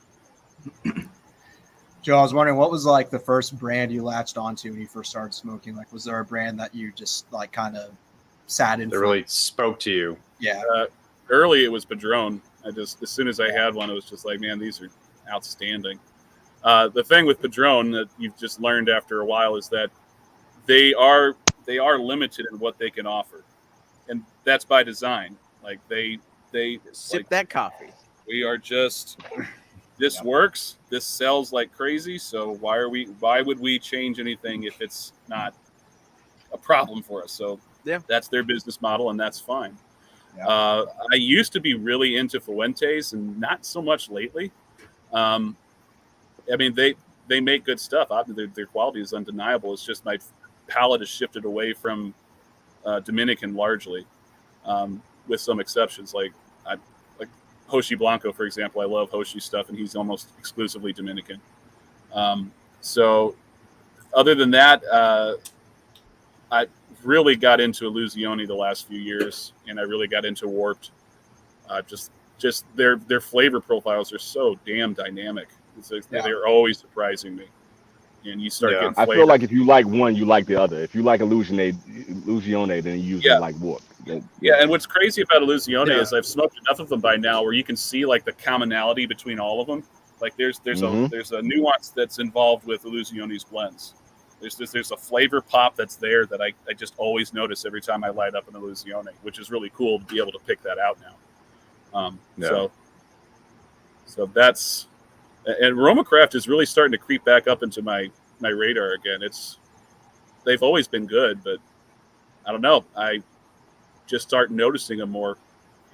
Joe, I was wondering, what was like the first brand you latched onto when you first started smoking? Like, was there a brand that you just like kind of sat in? That really spoke to you? Yeah. Early it was Padron. As soon as I had one, it was just like, man, these are outstanding. The thing with Padron that you've just learned after a while is that they are limited in what they can offer, and that's by design. Like they Sip like, that coffee. we are just. This works. This sells like crazy. So why would we change anything if it's not a problem for us? So that's their business model, and that's fine. Yeah. I used to be really into Fuentes, and not so much lately. I mean, they make good stuff. Their quality is undeniable. It's just my palate has shifted away from Dominican largely, with some exceptions like Hoshi Blanco, for example. I love Hoshi stuff, and he's almost exclusively Dominican. So other than that, I really got into Illusione the last few years, and I really got into Warped. Just their flavor profiles are so damn dynamic. They're always surprising me. And you start getting flavor. I feel like if you like one, you like the other. If you like Illusione, then you usually like Warped. Yeah, and what's crazy about Illusione is I've smoked enough of them by now where you can see like the commonality between all of them. Like there's a nuance that's involved with Illusione's blends. There's a flavor pop that's there that I just always notice every time I light up an Illusione, which is really cool to be able to pick that out now. So that's, and Romacraft is really starting to creep back up into my radar again. They've always been good, but I don't know. I just start noticing them more,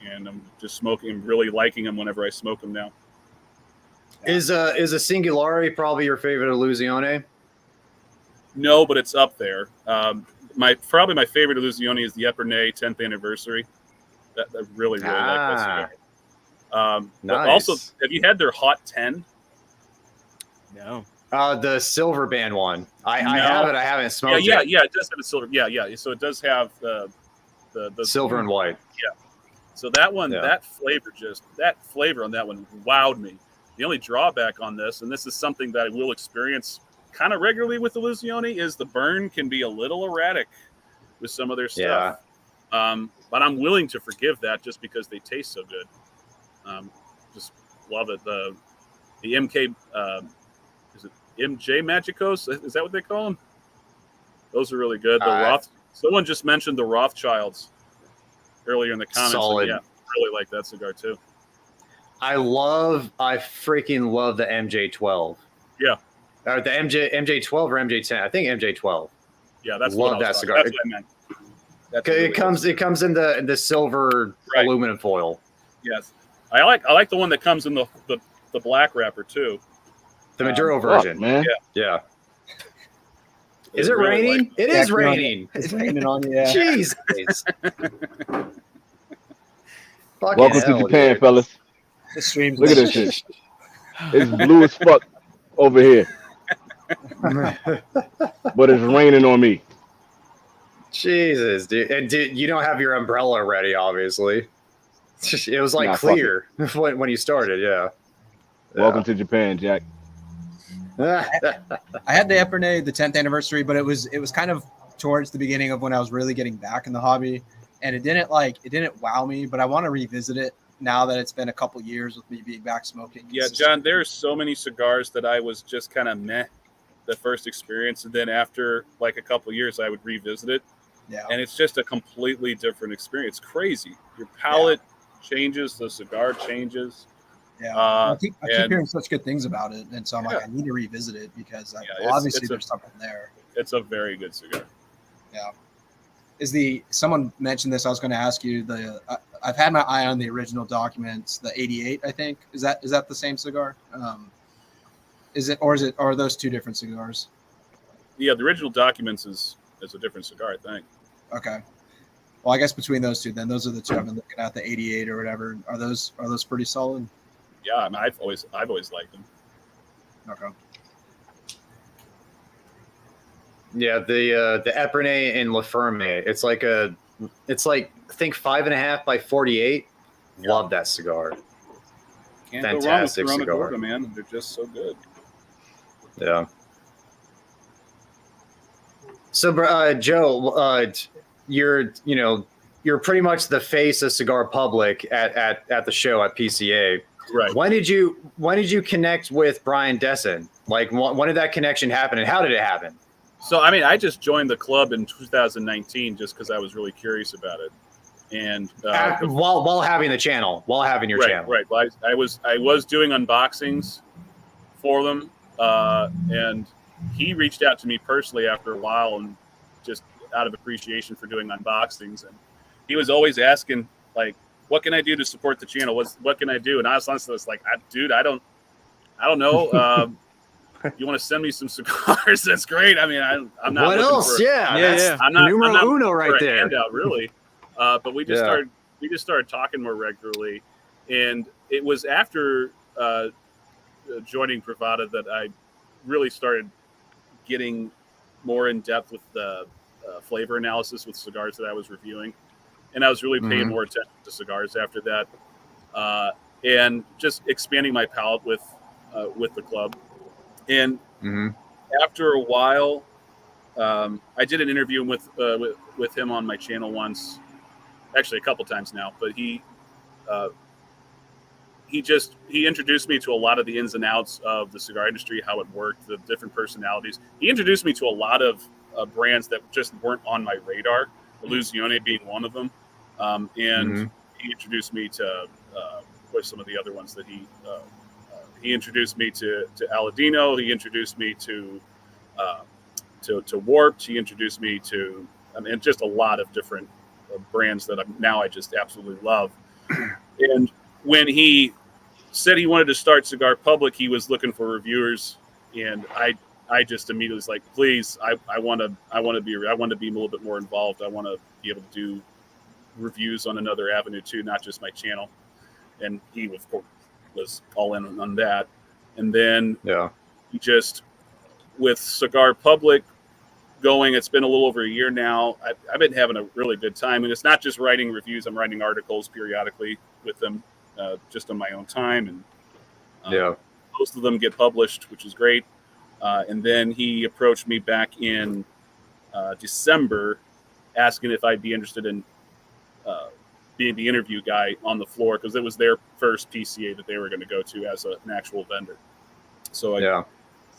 and I'm just smoking. I'm really liking them whenever I smoke them now. Is a Singulare probably your favorite Illusione? No, but it's up there. Probably my favorite Illusione is the Epernay 10th anniversary. I really like that cigar. Nice. But also, have you had their Hot 10? No. The silver band one. I No. have it. I haven't smoked Yeah, it. it does have a silver. Yeah. So it does have the Silver and white. So that one, Yeah. that flavor on that one wowed me. The only drawback on this, and this is something that I will experience kind of regularly with the Illusione, is the burn can be a little erratic with some of their stuff. But I'm willing to forgive that just because they taste so good. Just love it. The MK, is it MJ Magicos? Is that what they call them? Those are really good. Someone just mentioned the Rothschilds earlier in the comments. Solid. Yeah, really like that cigar too. I freaking love the MJ12. Yeah. Or the MJ12 or MJ10. I think MJ12. Yeah, that's Love what I that was cigar. That's what I meant. That's Okay, really it comes in the silver Right. aluminum foil. Yes, I like the one that comes in the black wrapper too. The Maduro version. man. Yeah. Is it Really raining? like- It Yeah, is raining. It's raining on you. Yeah. Jeez. Welcome to Japan, fellas. The stream's Look at this shit. It's blue as fuck over here, but it's raining on me. Jesus, dude. And you don't have your umbrella ready, obviously. It was like Nah, fuck clear when you started, yeah. Welcome to Japan, Jack. I had the Epernay, the 10th anniversary, but it was kind of towards the beginning of when I was really getting back in the hobby, and it didn't wow me, but I want to revisit it now that it's been a couple years with me being back smoking. Yeah, John, there are so many cigars that I was just kind of meh the first experience, and then after like a couple years, I would revisit it, Yeah. and it's just a completely different experience. Crazy. Your palate changes, the cigar changes. Yeah, Uh, I keep and- hearing such good things about it, and so I'm like, Yeah. I need to revisit it because it's- obviously it's a- there's something there. It's a very good cigar. Someone mentioned this? I was going to ask you. I've had my eye on the original documents, the 88. I think is that the same cigar? Are those two different cigars? Yeah, the original documents is a different cigar, I think. Okay. Well, I guess between those two, then those are the two I've been looking at. The 88 or whatever. Are those pretty solid? Yeah, I mean, I've always liked them. Okay. Yeah, the Epernay and La Ferme. It's like I think 5.5 by 48. Love that cigar. Can't go wrong with Fantastic Corona cigar. Gorda, man. They're just so good. Yeah. So, Joe, you're pretty much the face of Cigar Public at the show at PCA. Right. When did you connect with Brian Dessen? Like, when did that connection happen, and how did it happen? So, I mean, I just joined the club in 2019 just because I was really curious about it, and While having the channel, while having your channel, right. Well, I was doing unboxings for them, and he reached out to me personally after a while, and just out of appreciation for doing unboxings, and he was always asking like, "What can I do to support the channel? What can I do?" And I was honestly like, "Dude, I don't know." You want to send me some cigars? That's great. I mean, I'm not. What looking else? For, Yeah. I'm not numero uno for right a there. handout, really. But we just started talking more regularly, and it was after joining Pravada that I really started getting more in depth with the flavor analysis with cigars that I was reviewing, and I was really paying more attention to cigars after that, and just expanding my palate with the club. And after a while, I did an interview with him on my channel once, actually a couple times now. But he introduced me to a lot of the ins and outs of the cigar industry, how it worked, the different personalities. He introduced me to a lot of brands that just weren't on my radar, Illusione being one of them. And he introduced me to what some of the other ones that he introduced me to Aladino. He introduced me to Warped. He introduced me to, just a lot of different brands that I just absolutely love. And when he said he wanted to start Cigar Public, he was looking for reviewers, and I just immediately was like, please, I want to be a little bit more involved. I want to be able to do reviews on another avenue too, not just my channel. And he, of course, was all in on that. And then just with Cigar Public going, it's been a little over a year now. I've been having a really good time, and it's not just writing reviews. I'm writing articles periodically with them, just on my own time, and most of them get published, which is great. And then he approached me back in December, asking if I'd be interested in being the interview guy on the floor, because it was their first PCA that they were going to go to as an actual vendor. So I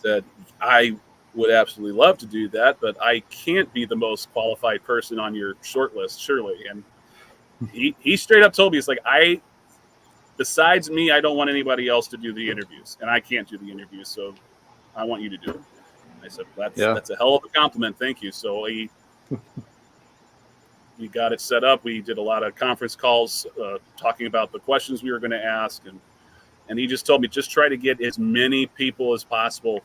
said, I would absolutely love to do that, but I can't be the most qualified person on your short list, surely. And he straight up told me, it's like, besides me, I don't want anybody else to do the interviews, and I can't do the interviews, so I want you to do it. I said, that's a hell of a compliment. Thank you. So we got it set up. We did a lot of conference calls talking about the questions we were going to ask. And he just told me, just try to get as many people as possible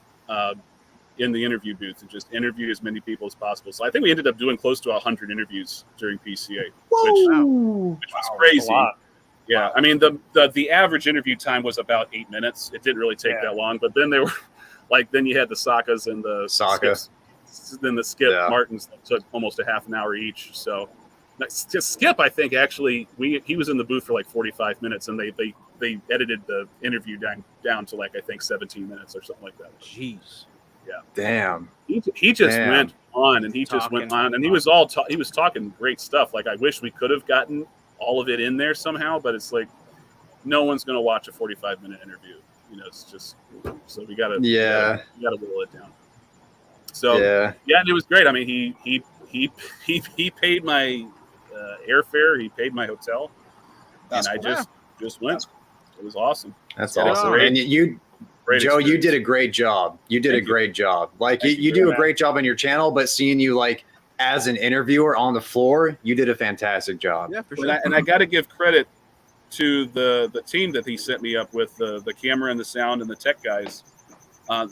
in the interview booth, and just interview as many people as possible. So I think we ended up doing close to 100 interviews during PCA, which was crazy. Yeah. I mean, the average interview time was about 8 minutes. It didn't really take that long, but then there were then you had the Sakas and the Skips. Then the Skip Martins that took almost a half an hour each. So just Skip, I think actually he was in the booth for like 45 minutes, and they edited the interview down to I think 17 minutes or something like that. Jeez. Yeah. Damn. He just went on, and he was he was talking great stuff. Like, I wish we could have gotten all of it in there somehow, but it's like no one's going to watch a 45-minute interview. It's just, so we got to whittle it down. So and it was great. I mean, he paid my airfare, he paid my hotel, and I just went. It was awesome. That's awesome. And you, Joe, you did a great job. You did a great job. Like, you do a great job on your channel, but seeing you as an interviewer on the floor, you did a fantastic job. Yeah, for sure. And I got to give credit to the team that he set me up with, the camera and the sound and the tech guys.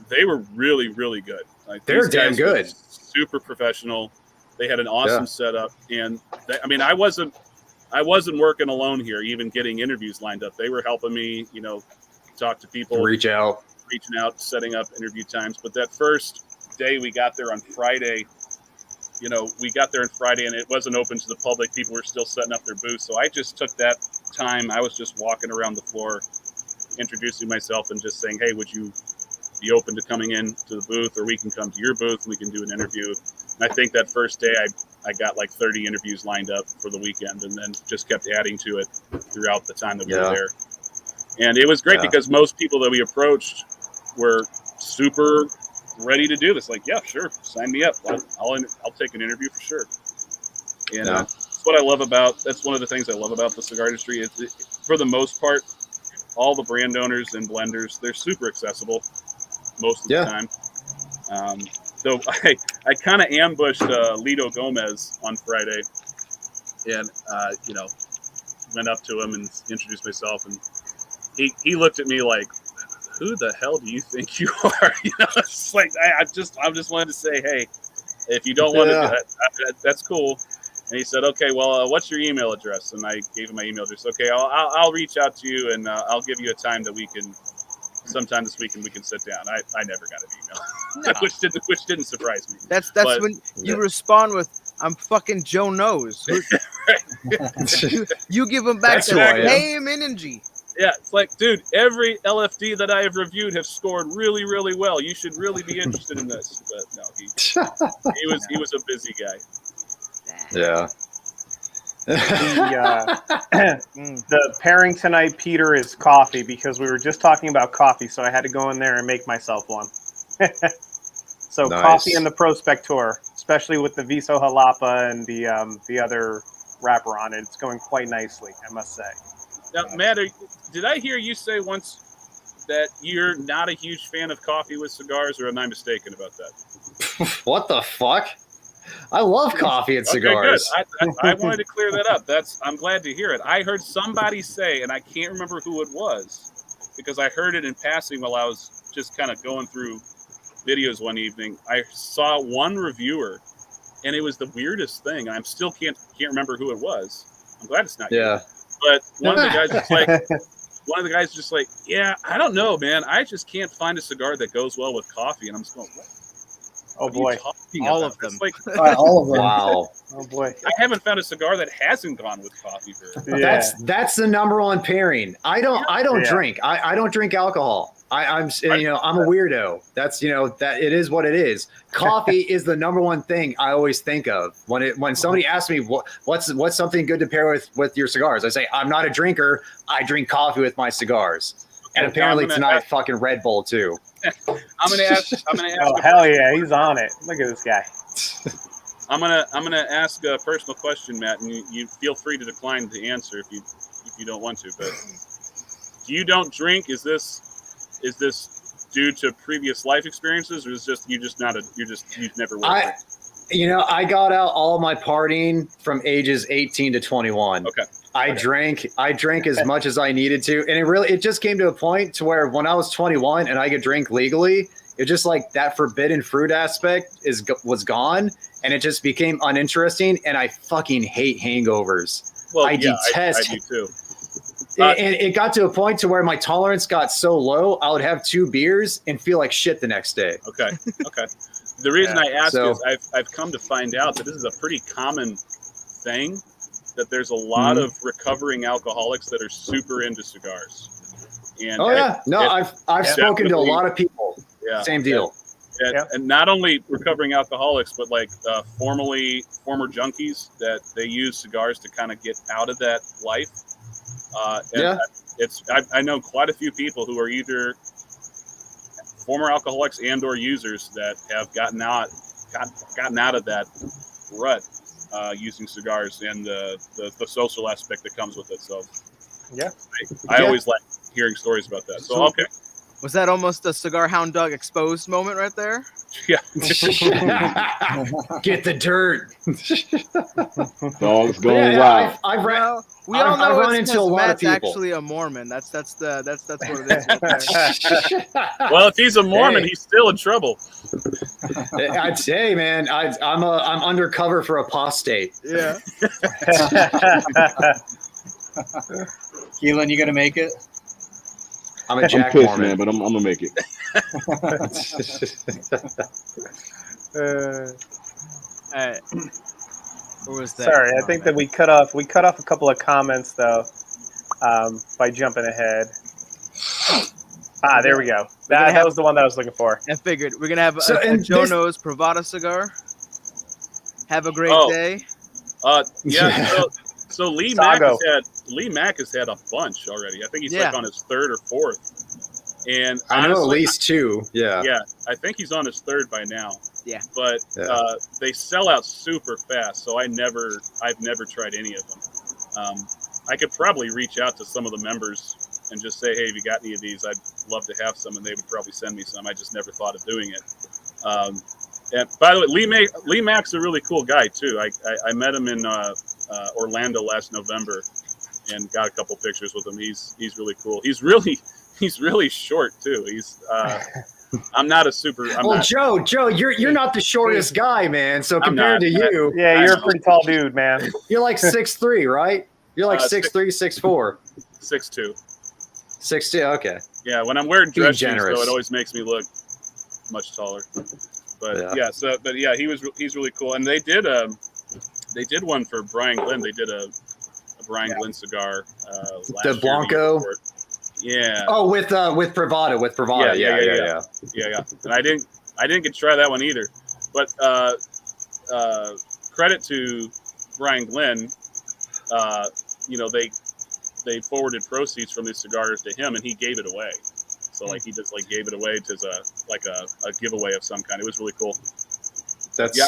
They were really, really good. They're damn good. Super professional. They had an awesome setup, and I wasn't working alone here. Even getting interviews lined up, they were helping me. Talk to people, reaching out, setting up interview times. But that first day we got there on Friday, and it wasn't open to the public. People were still setting up their booths. So I just took that time. I was just walking around the floor, introducing myself and just saying, hey, would you be open to coming in to the booth, or we can come to your booth and we can do an interview. And I think that first day I got 30 interviews lined up for the weekend, and then just kept adding to it throughout the time that we were there. And it was great because most people that we approached were super ready to do this. Like, yeah, sure, sign me up. I'll take an interview for sure. And that's what I love that's one of the things I love about the cigar industry. For the most part, all the brand owners and blenders, they're super accessible most of the time. So I kind of ambushed Lido Gomez on Friday, and went up to him and introduced myself, and he looked at me like, who the hell do you think you are? It's like, I just wanted to say, hey, if you don't want to do that, that's cool. And he said, okay, well, what's your email address? And I gave him my email address. Okay, I'll reach out to you, and I'll give you a time that we can, sometime this weekend, we can sit down. I never got an email, which didn't surprise me. That's when you respond with, I'm fucking Jonose. You give him back that same energy. Yeah, it's like, dude, every LFD that I have reviewed have scored really, really well. You should really be interested in this. But no, he was a busy guy. Yeah. The pairing tonight, Peter, is coffee, because we were just talking about coffee, so I had to go in there and make myself one. So coffee and the Prospector, especially with the Viso Jalapa and the other wrapper on it, it's going quite nicely, I must say. Now, Matt, did I hear you say once that you're not a huge fan of coffee with cigars, or am I mistaken about that? What the fuck? I love coffee and cigars. Good. I wanted to clear that up. I'm glad to hear it. I heard somebody say, and I can't remember who it was, because I heard it in passing while I was just kind of going through videos one evening. I saw one reviewer, and it was the weirdest thing. I still can't remember who it was. I'm glad it's not you. But one of the guys was like, one of the guys just like, yeah, I don't know, man. I just can't find a cigar that goes well with coffee. And I'm just going, what? Oh What are you boy. talking All about? of them. It's like, All of them. Wow. Oh boy. I haven't found a cigar that hasn't gone with coffee for. Yeah. That's the number one pairing. I don't Yeah. drink. I don't drink alcohol. I'm I'm a weirdo. That's that it is what it is. Coffee is the number one thing I always think of when somebody asks me what's something good to pair with your cigars. I say I'm not a drinker. I drink coffee with my cigars. And apparently tonight, fucking Red Bull too. I'm gonna ask. Oh hell yeah, he's on it. Look at this guy. I'm gonna ask a personal question, Matt, and you feel free to decline the answer if you don't want to. But you don't drink. Is this due to previous life experiences, or is you've never worked? I got out all my partying from ages 18 to 21. Okay. I drank as much as I needed to, and it just came to a point to where when I was 21 and I could drink legally, it just like that forbidden fruit aspect was gone, and it just became uninteresting. And I fucking hate hangovers. Well, I detest. I do too. And it got to a point to where my tolerance got so low, I would have 2 beers and feel like shit the next day. Okay. The reason I ask is I've come to find out that this is a pretty common thing, that there's a lot of recovering alcoholics that are super into cigars. And I've spoken to a lot of people. Yeah. Same deal. And not only recovering alcoholics, but like former junkies that they use cigars to kind of get out of that life. I know quite a few people who are either former alcoholics and or users that have gotten out of that rut using cigars and the social aspect that comes with it. So I always like hearing stories about that. So okay. Was that almost a Cigar Hound Dog exposed moment right there? Yeah. Get the dirt. Dogs going wild. I've We all know run it's into a lot Matt's of people. actually a Mormon. That's what it is. Right there. Well, if he's a Mormon, he's still in trouble. I'd say, man, I'm undercover for apostate. Yeah. Keelan, you gonna make it? I'm a I'm Jack pissed, Mormon. man, but I'm gonna make it. All right. Where was that? Sorry, I think that we cut off a couple of comments though, by jumping ahead. There we go. That was the one that I was looking for. I figured we're gonna have a Jonose Privada cigar. Have a great day. So Lee Sago. Mack has had a bunch already. I think he's like on his 3rd or 4th. And I know honestly, at least 2. Yeah. Yeah, I think he's on his 3rd by now. Yeah. But they sell out super fast, so I've never tried any of them. I could probably reach out to some of the members and just say, hey, have you got any of these? I'd love to have some, and they would probably send me some. I just never thought of doing it. And by the way, Lee Mack's a really cool guy too. I met him in Orlando last November, and got a couple pictures with him. He's really cool. He's really short too. I'm not a super. Joe, you're not the shortest guy, man. So compared to you, you're a pretty tall dude, man. You're like 6'3", right? You're like 6'3", 6'4", 6'2". 6'2". Okay. Yeah, when I'm wearing dress shoes, generous. though, it always makes me look much taller. But he's really cool. And they did one for Brian Glenn. They did a Brian Glenn cigar. The Blanco. Yeah. Oh, with Privada. Yeah. And I didn't get to try that one either. But credit to Brian Glenn. They forwarded proceeds from these cigars to him, and he gave it away. So like he just like gave it away as a giveaway of some kind. It was really cool. That's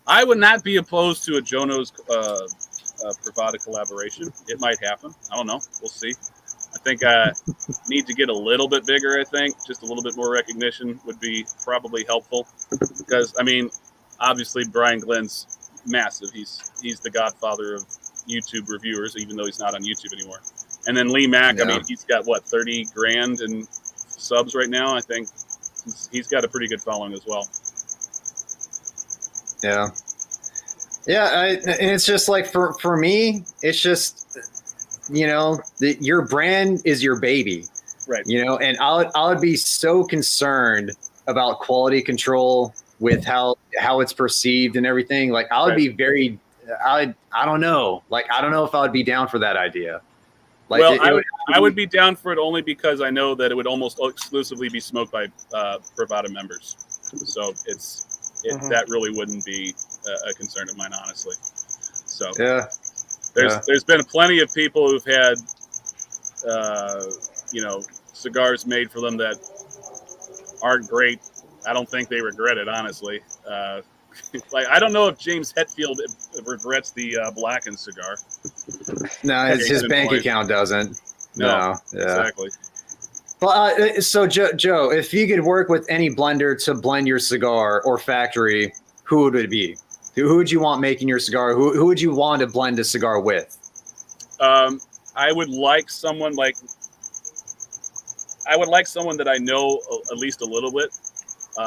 I would not be opposed to a Jonose Privada collaboration. It might happen. I don't know. We'll see. I think I need to get a little bit bigger. I think just a little bit more recognition would be probably helpful, because I mean, obviously Brian Glenn's massive. He's the godfather of YouTube reviewers, even though he's not on YouTube anymore. And then Lee Mack, I mean, he's got what, 30 grand in subs right now. I think he's got a pretty good following as well. Yeah, and it's just like for me, it's just your brand is your baby, Right. and I would be so concerned about quality control with how it's perceived and everything. Like I would be very, I don't know. Like, I don't know if I would be down for that idea. Like, well, I would be down for it only because I know that it would almost exclusively be smoked by Bravada members. So that really wouldn't be a concern of mine, honestly. So there's been plenty of people who've had cigars made for them that aren't great. I don't think they regret it, honestly. Like, I don't know if James Hetfield regrets the blackened cigar. No, his bank account doesn't. No. Exactly. Well, so Joe, if you could work with any blender to blend your cigar or factory, who would it be? Who would you want making your cigar? Who would you want to blend a cigar with? I would like someone that I know at least a little bit,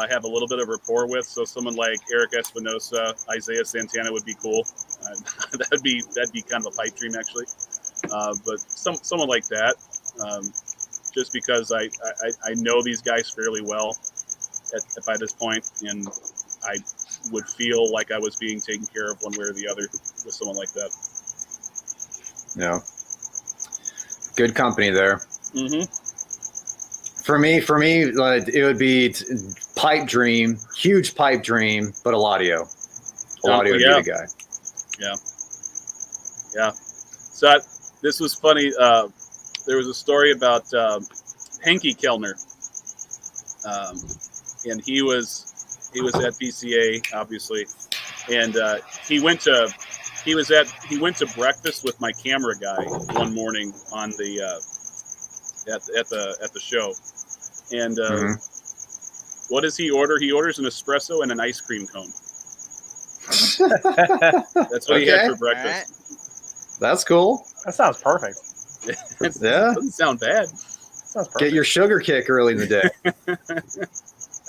have a little bit of rapport with. So someone like Eric Espinosa, Isaiah Santana would be cool. That'd be kind of a pipe dream, actually. But someone like that, just because I know these guys fairly well by this point, and I would feel like I was being taken care of one way or the other with someone like that. Yeah. Good company there. Mm-hmm. For me, it would be pipe dream, huge pipe dream, but Eladio. Eladio would be the guy. Yeah. So this was funny. There was a story about Henke Kellner, and he was at PCA, obviously, and he went to breakfast with my camera guy one morning on the at the show, and what does he order? He orders an espresso and an ice cream cone. That's what he had for breakfast. Right. That's cool. That sounds perfect. It doesn't sound bad. Sounds perfect. Get your sugar kick early in the day.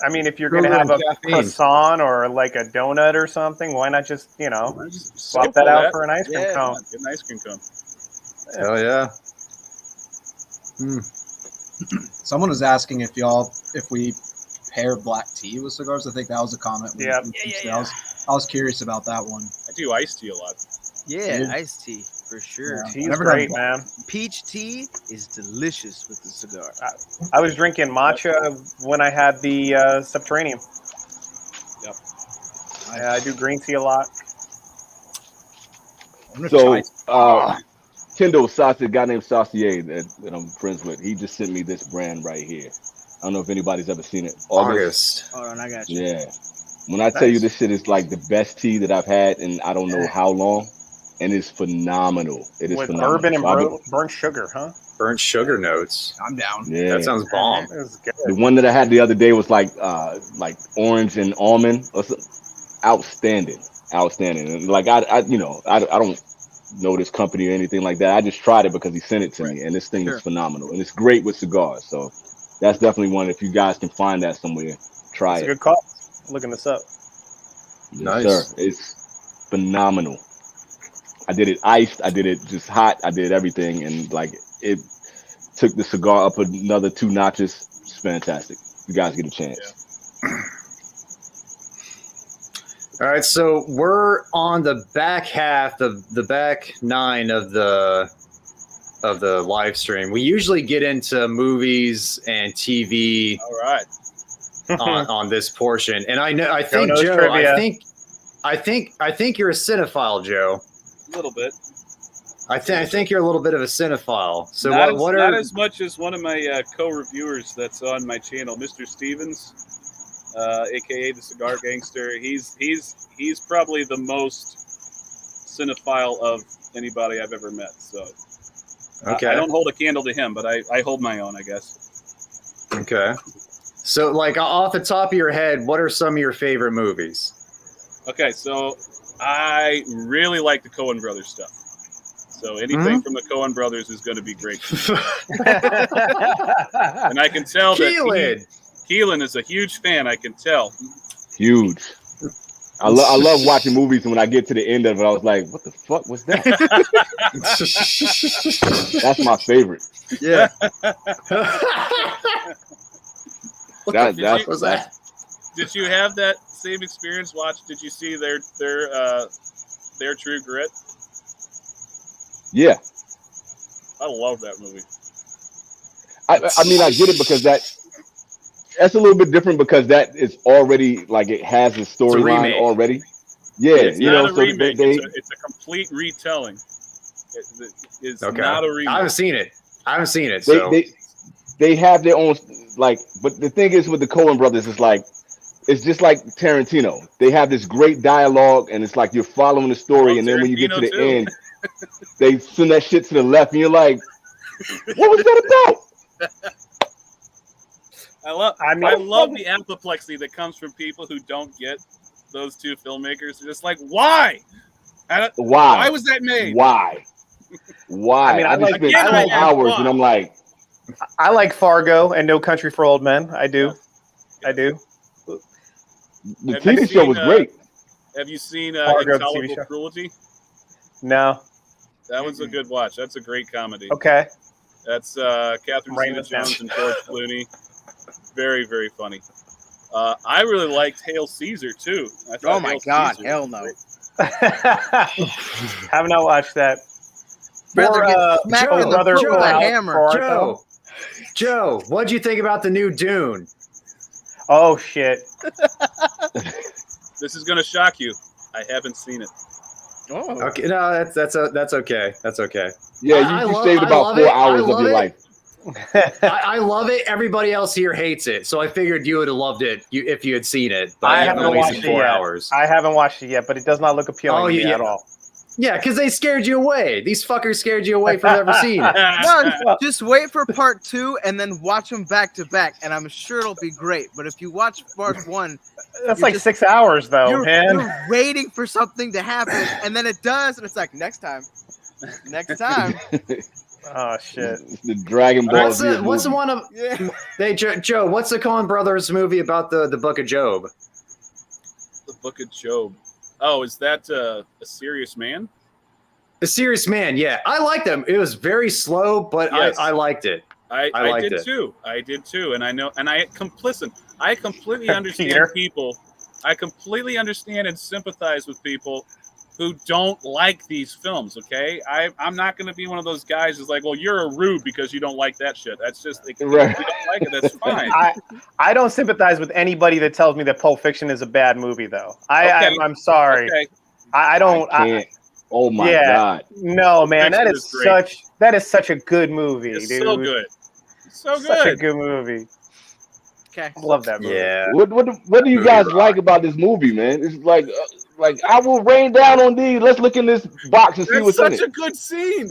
I mean, if you're going to have a croissant or like a donut or something, why not just, swap that out for an ice cream cone? Get an ice cream cone. Hell yeah. Someone was asking if we pair black tea with cigars. I think that was a comment. Yeah. I was curious about that one. I do iced tea a lot. Yeah, iced tea for sure. Yeah. Tea's great, man. Peach tea is delicious with the cigar. I was drinking matcha when I had the Subterranean. Yep. I do green tea a lot. So, Kendall Saucier, a guy named Saucier that I'm friends with, he just sent me this brand right here. I don't know if anybody's ever seen it. August. Hold on, I got you. Yeah. When I tell you this shit is like the best tea that I've had in I don't know how long, and it's phenomenal. It is with phenomenal. bourbon and burnt sugar, huh? Burnt sugar notes. I'm down. Yeah. That sounds bomb. It was good. The one that I had the other day was like orange and almond. Outstanding. And like I don't know this company or anything like that. I just tried it because he sent it to me, and this thing is phenomenal, and it's great with cigars. So that's definitely one. If you guys can find that somewhere, try It's it. a good call. I'm looking this up. Yes, Nice. sir. It's phenomenal. I did it iced. I did it just hot. I did everything, and like it took the cigar up another 2 notches. It's fantastic. You guys get a chance. Yeah. All right, so we're on the back half of the back 9 of the live stream. We usually get into movies and TV. All right. on this portion, and I think Jonose Joe, trivia. I think you're a cinephile, Joe. A little bit. I think you're a little bit of a cinephile. So not as much as one of my co-reviewers that's on my channel, Mr. Stevens, aka the Cigar Gangster. He's probably the most cinephile of anybody I've ever met. So okay, I don't hold a candle to him, but I hold my own, I guess. Okay. So, like, off the top of your head, what are some of your favorite movies? Okay, so I really like the Coen Brothers stuff. So anything from the Coen Brothers is going to be great. And I can tell that Keelan is a huge fan. I can tell. Huge. I love watching movies, and when I get to the end of it, I was like, "What the fuck was that?" That's my favorite. Yeah. That was that? Did you have that same experience? Did you see their True Grit? Yeah. I love that movie. I mean, I get it because that's a little bit different because that is already like it has a storyline already. Yeah, it's you not know, a so remake. It's a complete retelling. It's not a remake. I haven't seen it. So they have their own like, but the thing is with the Coen brothers is like it's just like Tarantino. They have this great dialogue, and it's like you're following the story, and then when you get to the end, they send that shit to the left, and you're like, "What was that about?" I love the apoplexy that comes from people who don't get those two filmmakers. They're just like, why? Why was that made? Why? I mean, I just spent 2 hours, and I'm like, I like Fargo and No Country for Old Men. I do. I do. The TV show was great. Have you seen Fargo, Intolerable Cruelty? No. That was a good watch. That's a great comedy. Okay. That's Catherine Zeta-Jones and George Clooney. Very, very funny. I really liked Hail Caesar too. Oh my God! Hell no. Have not watched that. Brother gets smacked in the foot with a hammer. Joe, what'd you think about the new Dune? Oh shit! This is gonna shock you. I haven't seen it. Oh. Okay, no, that's okay. That's okay. Yeah, you saved about 4 hours of your life. I love it. Everybody else here hates it, so I figured you would have loved it if you had seen it. But I haven't watched it yet. Hours. I haven't watched it yet, but it does not look appealing to me at all. Yeah, because they scared you away. These fuckers scared you away from ever seeing it. No, just wait for part 2 and then watch them back to back, and I'm sure it'll be great. But if you watch part 1, that's like 6 hours, though, man. You're waiting for something to happen, and then it does, and it's like next time. Oh shit! The Dragon Ball. What's the one of? Hey Joe, what's the Coen Brothers movie about the Book of Job? The Book of Job. Oh, is that a Serious Man? A Serious Man, yeah. I liked them. It was very slow, but yes. I liked it. I did too. I did too, and I know, and I completely understand people. I completely understand and sympathize with people who don't like these films, okay? I'm not going to be one of those guys who's like, well, you're a rude because you don't like that shit. That's just, if you don't like it, that's fine. I don't sympathize with anybody that tells me that Pulp Fiction is a bad movie, though. I'm sorry. Okay. I don't. Oh my God. No, man, that is such a good movie, it's dude. So good. So good. Such a good movie. Okay. I love that movie. Yeah. What do you guys like about this movie, man? It's like I will rain down on these. Let's look in this box and see what's in it. It's such a good scene.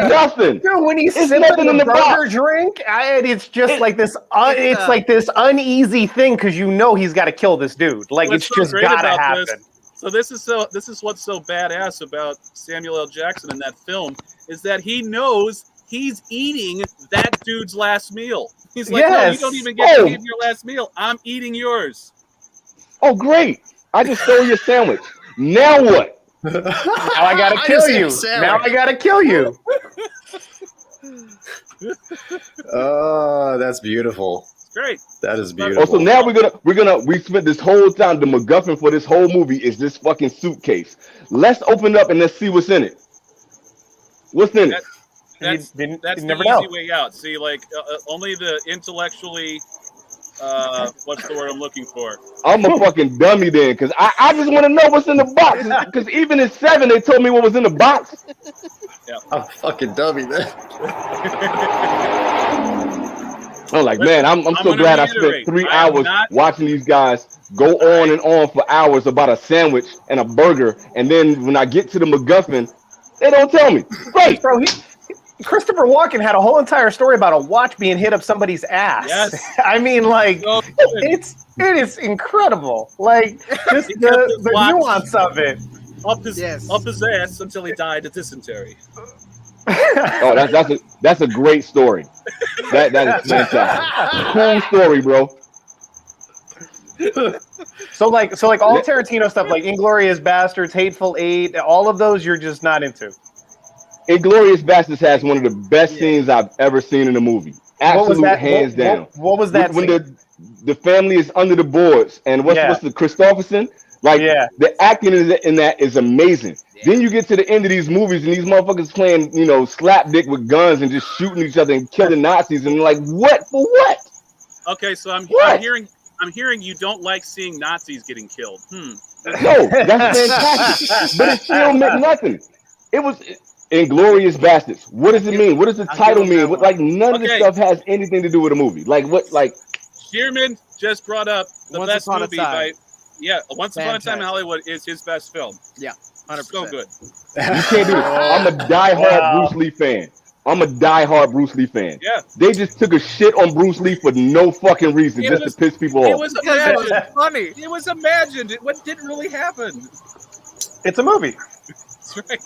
Nothing. Dude, when he's sipping the burger drink, it's just like this. It's like this uneasy thing because you know he's got to kill this dude. Like it's just gotta happen. So this is what's so badass about Samuel L. Jackson in that film is that he knows he's eating that dude's last meal. He's like, no, you don't even get to eat your last meal. I'm eating yours. Oh, great. I just stole your sandwich. Now what? Now I gotta kill you. Now I gotta kill you. Oh, that's beautiful. It's great. That is beautiful. Oh, so now we spent this whole time, the MacGuffin for this whole movie is this fucking suitcase. Let's open it up and let's see what's in it. What's in it? That's the easy way out. See, like only the intellectually, what's the word I'm looking for? I'm a fucking dummy then, because I just want to know what's in the box. Because even at 7, they told me what was in the box. Yeah, I'm a fucking dummy then. I'm like, man, I'm so glad I spent 3 hours watching these guys go on and on for hours about a sandwich and a burger, and then when I get to the MacGuffin, they don't tell me. Great, bro. Christopher Walken had a whole entire story about a watch being hit up somebody's ass. Yes. I mean, like, it is incredible. Like, just the nuance of it. Up his ass until he died of dysentery. Oh, that's a great story. That is fantastic. Cool story, bro. So like all Tarantino stuff, like Inglourious Bastards, Hateful Eight, all of those you're just not into. Inglourious Bastards has one of the best scenes I've ever seen in a movie. Absolute hands down. What was that when scene? the family is under the boards and what's the Christopherson? Like the acting in that is amazing. Yeah. Then you get to the end of these movies and these motherfuckers playing, you know, slapdick with guns and just shooting each other and killing Nazis and like what for what? Okay, so I'm hearing you don't like seeing Nazis getting killed. No, that's fantastic. But it still meant nothing. It was Inglourious Bastards. What does it mean? What does the title mean? What, like none of this stuff has anything to do with a movie. Like what? Like Shearman just brought up the best movie by. Yeah, Once Upon a Time in Hollywood is his best film. Yeah, 100%. So good. You can't do this. I'm a diehard Bruce Lee fan. Yeah. They just took a shit on Bruce Lee for no fucking reason, just to piss people off. It was imagined. Funny. It was imagined. What didn't really happen. It's a movie. That's right.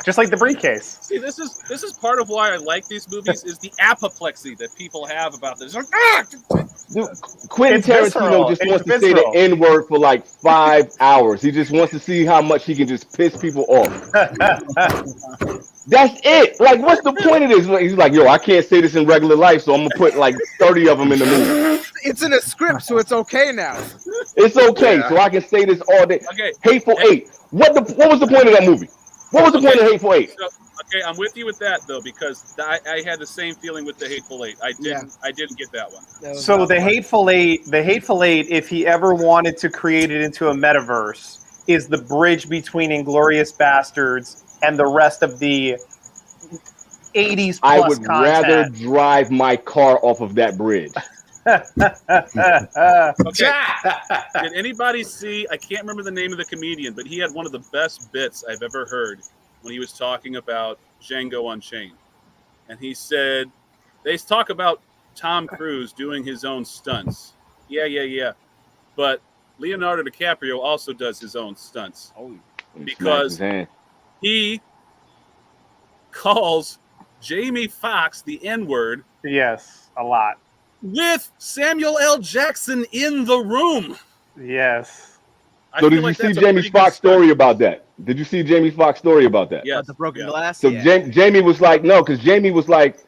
Just like the briefcase. See, this is part of why I like these movies is the apoplexy that people have about this. Like, Dude, Quentin Tarantino just wants to say the N-word for like 5 hours. He just wants to see how much he can just piss people off. That's it. Like, what's the point of this? He's like, yo, I can't say this in regular life, so I'm gonna put like 30 of them in the movie. It's in a script, so it's okay now. It's okay, so I can say this all day. Okay. Hateful Eight. What was the point of that movie? What was the point of Hateful Eight? Okay, I'm with you with that though, because I had the same feeling with the Hateful Eight. I didn't get that one. So the Hateful Eight, if he ever wanted to create it into a metaverse, is the bridge between Inglourious Bastards and the rest of the 80s plus I would content. rather drive my car off of that bridge. Okay. Did anybody see? I can't remember the name of the comedian, but he had one of the best bits I've ever heard when he was talking about Django Unchained, and he said they talk about Tom Cruise doing his own stunts. Yeah. But Leonardo DiCaprio also does his own stunts because he calls Jamie Foxx the N-word. Yes, a lot. With Samuel L. Jackson in the room. Yes. So did you see Jamie Foxx's story about that? Did you see Jamie Foxx's story about that? Yeah. The broken glass? So Jamie was like, no, because Jamie was like,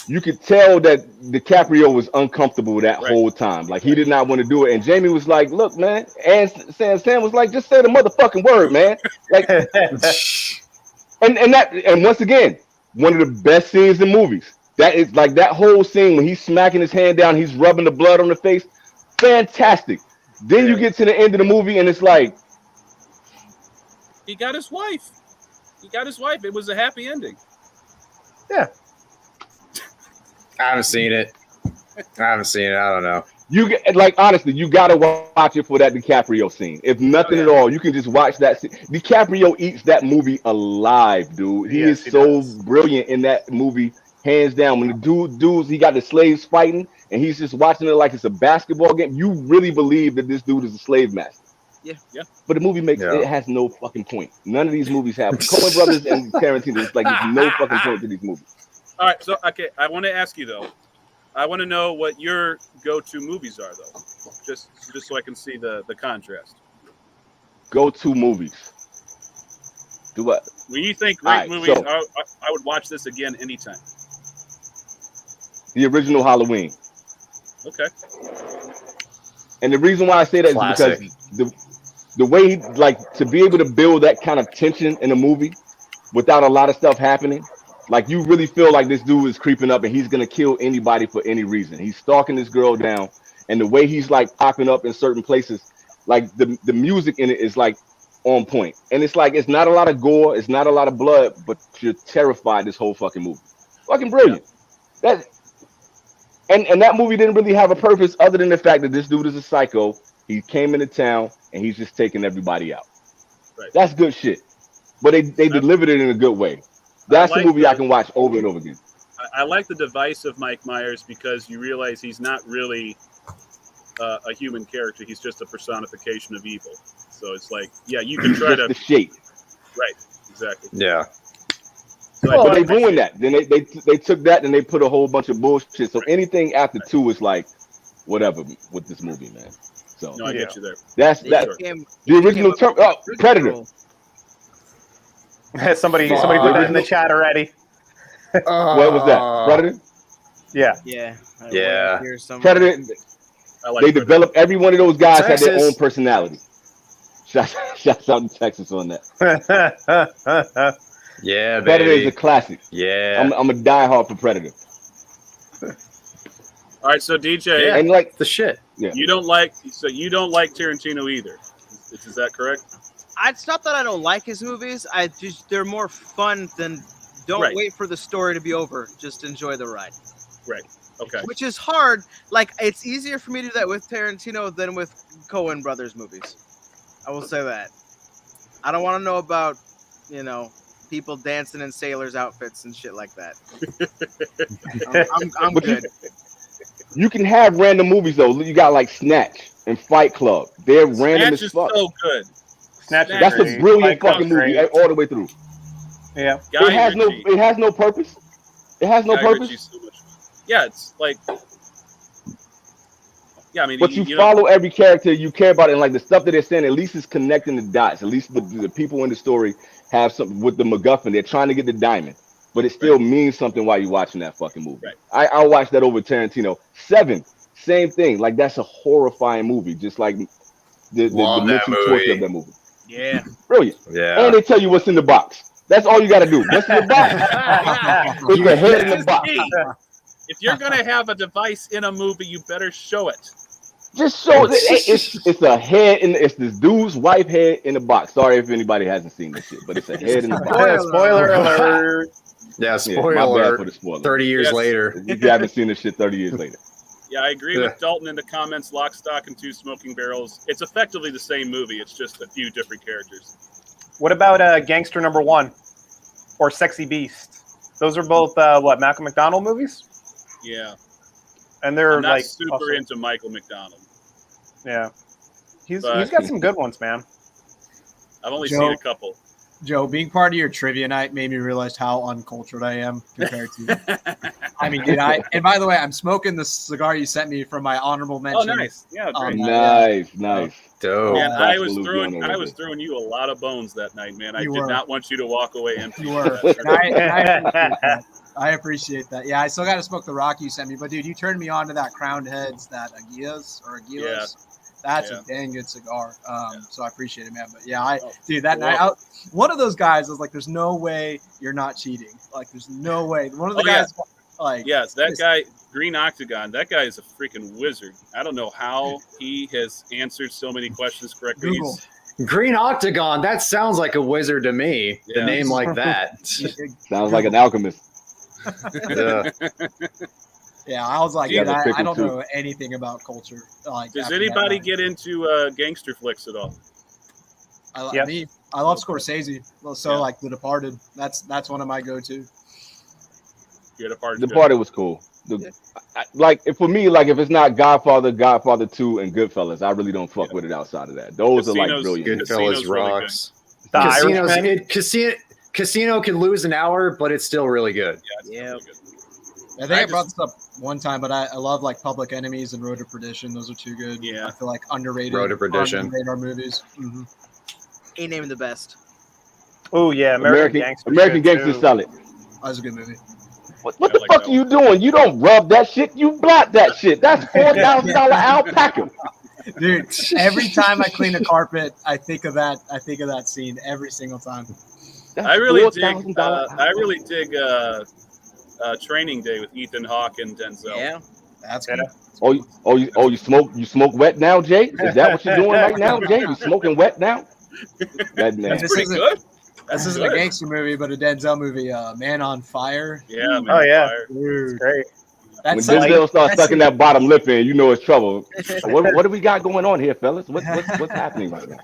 you could tell that DiCaprio was uncomfortable that whole time. Like, he did not want to do it. And Jamie was like, look, man. And Sam was like, just say the motherfucking word, man. Like, and once again, one of the best scenes in movies. That is like that whole scene when he's smacking his hand down, he's rubbing the blood on the face. Fantastic. Then you get to the end of the movie and it's like, he got his wife. It was a happy ending. Yeah. I haven't seen it. I don't know. You get like honestly, you gotta watch it for that DiCaprio scene. If nothing at all, you can just watch that scene. DiCaprio eats that movie alive, dude. He is so brilliant in that movie. Hands down, when the he got the slaves fighting and he's just watching it like it's a basketball game, you really believe that this dude is a slave master. Yeah. But the movie it has no fucking point. None of these movies have Coen Brothers and Tarantino. It's like there's no fucking point to these movies. All right, so I want to ask you though. I want to know what your go-to movies are though, just so I can see the contrast. Go-to movies. Do what? When you think great movies, I would watch this again anytime. The original Halloween. Okay. And the reason why I say that is because the way like to be able to build that kind of tension in a movie without a lot of stuff happening, like you really feel like this dude is creeping up and he's gonna kill anybody for any reason. He's stalking this girl down, and the way he's like popping up in certain places, like the music in it is like on point. And it's like it's not a lot of gore, it's not a lot of blood, but you're terrified this whole fucking movie. Fucking brilliant. That and that movie didn't really have a purpose other than the fact that this dude is a psycho. He came into town and he's just taking everybody out. Right. That's good shit. But they delivered it in a good way. That's the movie I can watch over and over again. I like the device of Mike Myers because you realize he's not really a human character. He's just a personification of evil. So it's like, yeah, you can try to the shape. Right. Exactly. Yeah. So but they ruined that. Then they took that and they put a whole bunch of bullshit. So anything after 2 is like whatever with this movie, man. So No, I get you there. that's He that. became- The he original became a term. Oh, Predator. role. somebody put that in the chat already. What was that? Predator. Yeah. Yeah. Yeah. Here somewhere. Predator. I like They Predator. developed. Every one of those guys had their Texas. own personality. Shouts out to Texas on that. Yeah, Predator is a baby. classic. Yeah. I'm a diehard for Predator. All right, so DJ, Yeah. And like, The shit. you don't like Tarantino either. Is that correct? It's not that I don't like his movies. They're more fun than. Don't Right. wait for the story to be over. Just enjoy the ride. Right. Okay. Which is hard. Like, it's easier for me to do that with Tarantino than with Coen Brothers movies. I will say that. I don't want to know about, people dancing in sailors' outfits and shit like that. I'm But good. you can have random movies though. You got like Snatch and Fight Club. They're random Snatch as is fuck. so good. Snatch is That's great. a brilliant Fight Club's fucking movie great. all the way through. Yeah. Guy It has Ritchie. no purpose. It has no Guy purpose. Ritchie's so much. Yeah, it's like. Yeah, I mean, But you follow every character, you care about it, and like the stuff that they're saying, at least it's connecting the dots. At least the people in the story have something with the MacGuffin. They're trying to get the diamond, but it still means something while you're watching that fucking movie. Right. I'll watch that over Tarantino. 7, same thing. Like that's a horrifying movie, just like the Love that mental torture movie. of that movie. Yeah. Brilliant. Yeah. And they tell you what's in the box. That's all you got to do. What's in the box? It's a head in the box. If you're gonna have a device in a movie, you better show it. Just show it. It's a head it's this dude's wife head in the box. Sorry if anybody hasn't seen this shit, but it's a head in the box. Spoiler alert. Yeah, Yeah, spoiler my bad alert. for the spoiler. 30 years Yes. later. If you haven't seen this shit 30 years later. Yeah, I agree with Dalton in the comments. Lock, Stock, and Two Smoking Barrels. It's effectively the same movie. It's just a few different characters. What about Gangster Number 1 or Sexy Beast? Those are both Malcolm McDonald movies, Yeah, and they're I'm not like super awesome. into Michael McDonald. Yeah, he's But- got some good ones, man. I've only Joe. seen a couple. Joe, being part of your trivia night made me realize how uncultured I am compared to. I mean, dude, and by the way, I'm smoking the cigar you sent me from my honorable mention. Oh, nice. Yeah, great. Nice. Dope. Man, I was Absolutely throwing you a lot of bones that night, man. I You did were. not want you to walk away empty. You were. And I appreciate that. Yeah, I still got to smoke the rock you sent me, but dude, you turned me on to that Crowned Heads, that Aguilas. Yeah. That's Yeah. a dang good cigar. So I appreciate it, man. But yeah, Oh, dude, that you're night, one of those guys was like, "There's no way you're not cheating. Like, there's no way." One of the Oh, yeah. guys, like, Yes, that guy, Green Octagon, that guy is a freaking wizard. I don't know how he has answered so many questions correctly. Google. Green Octagon. That sounds like a wizard to me. Yeah. The name like that. Sounds like an alchemist. Yeah. Yeah, I was like, Yeah, dude, the I pickle don't too. know anything about culture. Like, Does after that anybody night. get into gangster flicks at all? Yeah. I love Scorsese. Well, so Yeah. like The Departed. That's one of my go-to. You had a part. The party was cool. For me, like if it's not Godfather, Godfather 2, and Goodfellas, I really don't fuck with it outside of that. Those are like Casinos- brilliant. Casino's Goodfellas really rocks. The Casinos, Irishman. Casino can lose an hour, but it's still really good. It's Yeah. really good. I think I brought this up one time, but I love like Public Enemies and Road to Perdition. Those are two good. Yeah. I feel like underrated. Road to Perdition. Radar movies. Mm-hmm. Ain't naming the best. Oh yeah, American Gangster. American shit, Gangster too. solid. That was a good movie. What I the like fuck that are you doing? You don't rub that shit. You blot that shit. That's $4,000 alpaca. Dude, every time I clean a carpet, I think of that. I think of that scene every single time. That's I really dig. $4,000 I really dig Training Day with Ethan Hawke and Denzel. Yeah. That's Yeah. good. You smoke wet now, Jay? Is that what you're doing right now, Jay? You smoking wet now? That man. This Pretty isn't- good. This That's isn't a good. gangster movie, but a Denzel movie. Man on Fire. Yeah, man. Oh, yeah. Fire. Dude, Great. When that's Denzel starts that's sucking that bottom lip in, you know it's trouble. What do we got going on here, fellas? What's happening right now?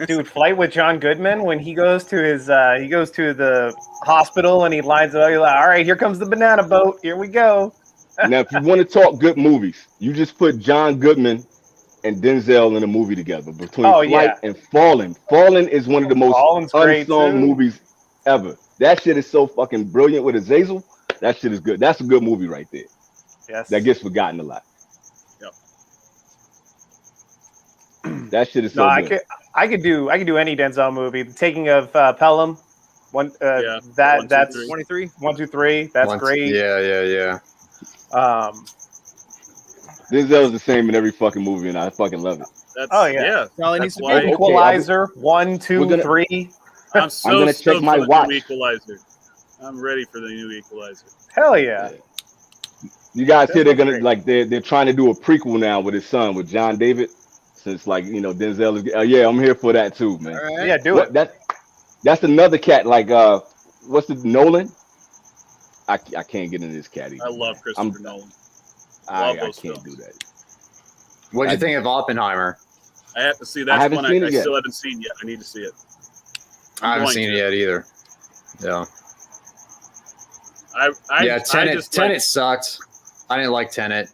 Dude, Flight with John Goodman when he goes to the hospital and he lines it up. He's like, all right, here comes the banana boat. Here we go. Now, if you want to talk good movies, you just put John Goodman and Denzel in a movie together. Between Flight yeah. and Fallen. Fallen is one of the most Fallen's great, unsung too. movies ever. That shit is so fucking brilliant with Azazel. That shit is good. That's a good movie right there. Yes. That gets forgotten a lot. That shit is so No, good. I could do any Denzel movie. The Taking of Pelham, Yeah, that's 23. 1, 2, 3. That's great. Yeah. Denzel's the same in every fucking movie, and I fucking love it. That's Oh, yeah. All he That's needs to why be. Equalizer, 1, 2, We're gonna- 3. I'm so gonna check stoked my for the watch. new Equalizer. I'm ready for the new Equalizer. Hell yeah. You guys hear they're gonna great. like they're trying to do a prequel now with his son with John David, since like Denzel is. Yeah, I'm here for that too, man. All right. Yeah, do it. That's another cat. Like what's the Nolan? I can't get into this cat either. I love Christopher Nolan. I those can't films. do that. What'd you think of Oppenheimer? I have to see. I That's haven't one seen I it yet. still haven't seen yet. I need to see it. I haven't going seen to. it yet either. Yeah. I Tenet. just Tenet sucked. I didn't like Tenet.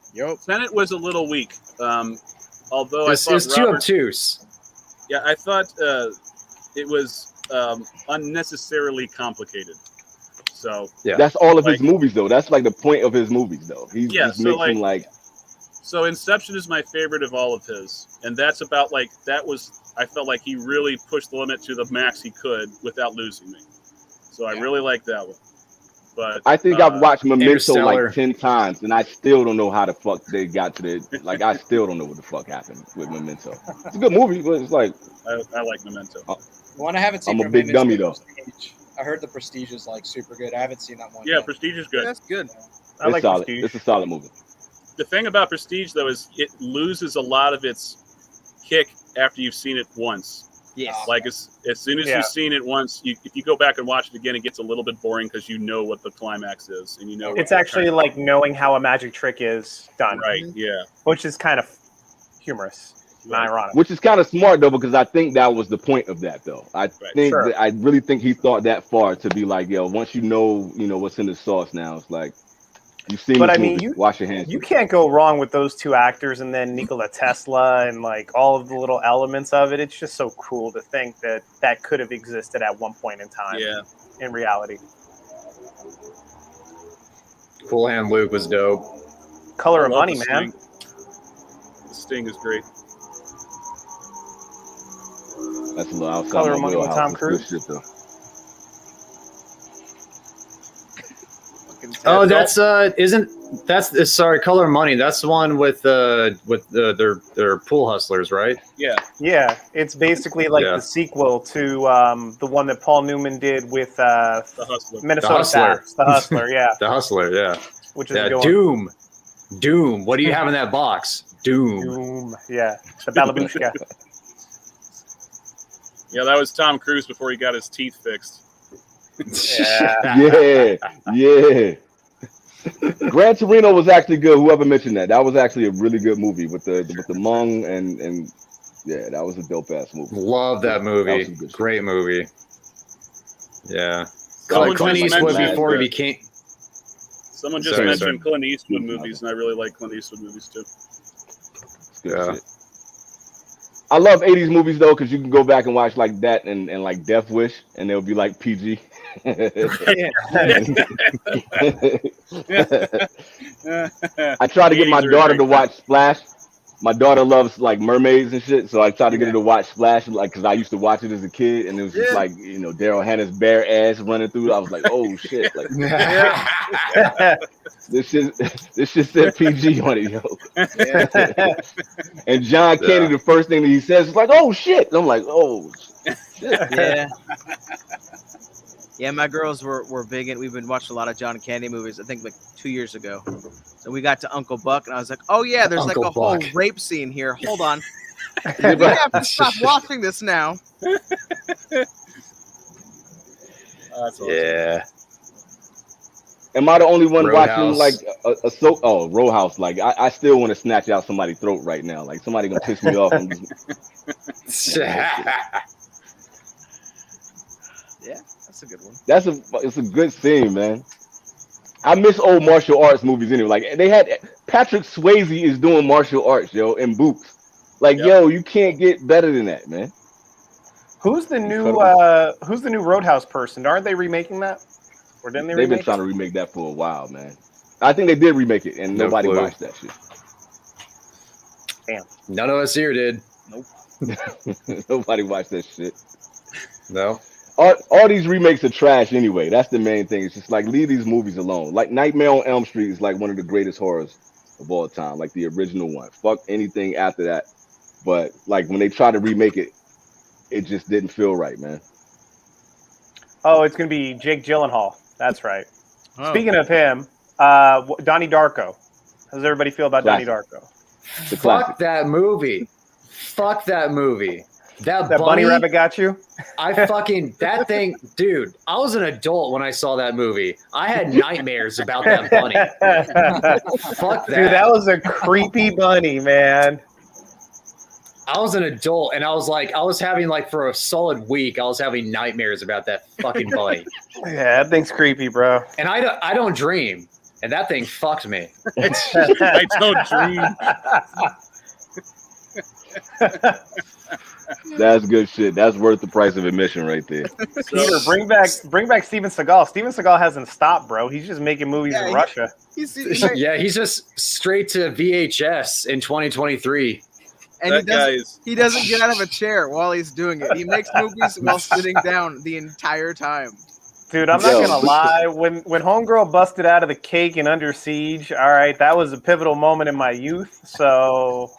Tenet was a little weak. Although It was too obtuse. Yeah, I thought it was unnecessarily complicated. So Yeah. That's all of his Like- movies, though. That's like the point of his movies, though. He Yeah, just so, makes like- them like. So Inception is my favorite of all of his, and that's about like that was. I felt like he really pushed the limit to the max he could without losing me. So I really like that one. But I think I've watched Memento Interstellar. like 10 times, and I still don't know how the fuck they got to the. Like, I still don't know what the fuck happened with Memento. It's a good movie, but it's like I like Memento. One I haven't seen. I'm a from big him is dummy, The though. Prestige. I heard The Prestige is like super good. I haven't seen that one. Yeah, yet. Prestige is good. That's good. I like it's solid. Prestige. It's a solid movie. The thing about Prestige though is it loses a lot of its kick after you've seen it once. Yes. Like as soon as Yeah. you've seen it once, if you go back and watch it again, it gets a little bit boring because you know what the climax is and you know. It's actually like knowing how a magic trick is done, right. Yeah. which is kind of humorous and ironic. Which is kind of smart though, because I think that was the point of that though. I think Sure. I really think he thought that far to be like, yo, once you know what's in the sauce now, it's like you've seen But this I mean, movie. Wash your hands. You can't go wrong with those two actors and then Nikola Tesla and like all of the little elements of it. It's just so cool to think that that could have existed at one point in time Yeah. in reality. Cool Hand Luke was dope. Color I of love Money, the man. The Sting is great. That's a little outside Color my of Money with wheelhouse. Tom It's good Cruise? shit, though. Oh, that's sorry, Color of Money. That's the one with their pool hustlers, right? Yeah. Yeah, it's basically like Yeah. the sequel to the one that Paul Newman did with The Hustler. Minnesota Hustler. Fats, The Hustler, yeah, The Hustler, yeah. which is a Yeah, good one. Doom. What do you have in that box? Doom. Doom, yeah, the Balabushka. Yeah, that was Tom Cruise before he got his teeth fixed. Yeah. Yeah. Gran Torino was actually good. Whoever mentioned that was actually a really good movie with the Hmong and yeah, that was a dope ass movie. Love that That movie. was some good shit. Great movie. Yeah. Someone Clint just Eastwood mentioned- before he became. Someone just Sorry, mentioned sorry. Clint Eastwood movies, and I really like Clint Eastwood movies too. It's good Yeah. shit. I love 80s movies though, because you can go back and watch like that and like Death Wish, and they'll be like PG. I try to get my 80s are daughter great. to watch Splash. My daughter loves like mermaids and shit, so I tried to get her to watch Splash, like because I used to watch it as a kid, and it was just like Daryl Hannah's bare ass running through. I was like, oh shit, like this shit said PG on it, yo. And John Candy, the first thing that he says is like, oh shit. And I'm like, oh shit. Yeah. Yeah, my girls were big, and we've been watching a lot of John Candy movies. I think like 2 years ago. So we got to Uncle Buck, and I was like, "Oh yeah, there's Uncle like a whole Buck. rape scene here. Hold on, we have to stop watching this now." That's awesome. Yeah. Am I the only one watching Roadhouse. like a soap? Oh, Roadhouse. Like I still want to snatch out somebody's throat right now. Like somebody gonna piss me off. I'm just, Yeah, that's a good one. it's a good scene, man. I miss old martial arts movies anyway. Like they had Patrick Swayze is doing martial arts, yo, in Boots. Like, Yep. yo, you can't get better than that, man. Who's the new Roadhouse person? Aren't they remaking that? Or didn't they They've been remake trying to remake that for a while, man. I think they did remake it, and No nobody clue. watched that shit. None of us here did. Nobody watched that shit. No. All these remakes are trash anyway. That's the main thing. It's just like leave these movies alone. Like Nightmare on Elm Street is like one of the greatest horrors of all time, like the original one. Fuck anything after that. But like when they try to remake it, it just didn't feel right, man. Oh, it's gonna be Jake Gyllenhaal. That's right. Oh. Speaking of him, Donnie Darko. How does everybody feel about Classic. Donnie Darko? The classic. Fuck that movie. Fuck that movie. That Bunny Rabbit got you? that thing, dude, I was an adult when I saw that movie. I had nightmares about that bunny. Fuck that. Dude, that was a creepy bunny, man. I was an adult and I was having like for a solid week, I was having nightmares about that fucking bunny. Yeah, that thing's creepy, bro. And I don't dream. And that thing fucked me. I don't dream. That's good shit. That's worth the price of admission right there. Peter, bring back Steven Seagal. Steven Seagal hasn't stopped, bro. He's just making movies in Russia. He's Yeah, he's just straight to VHS in 2023. And That he doesn't get out of a chair while he's doing it. He makes movies while sitting down the entire time. Dude, I'm not gonna lie. When Homegirl busted out of the cake in Under Siege, all right, that was a pivotal moment in my youth. So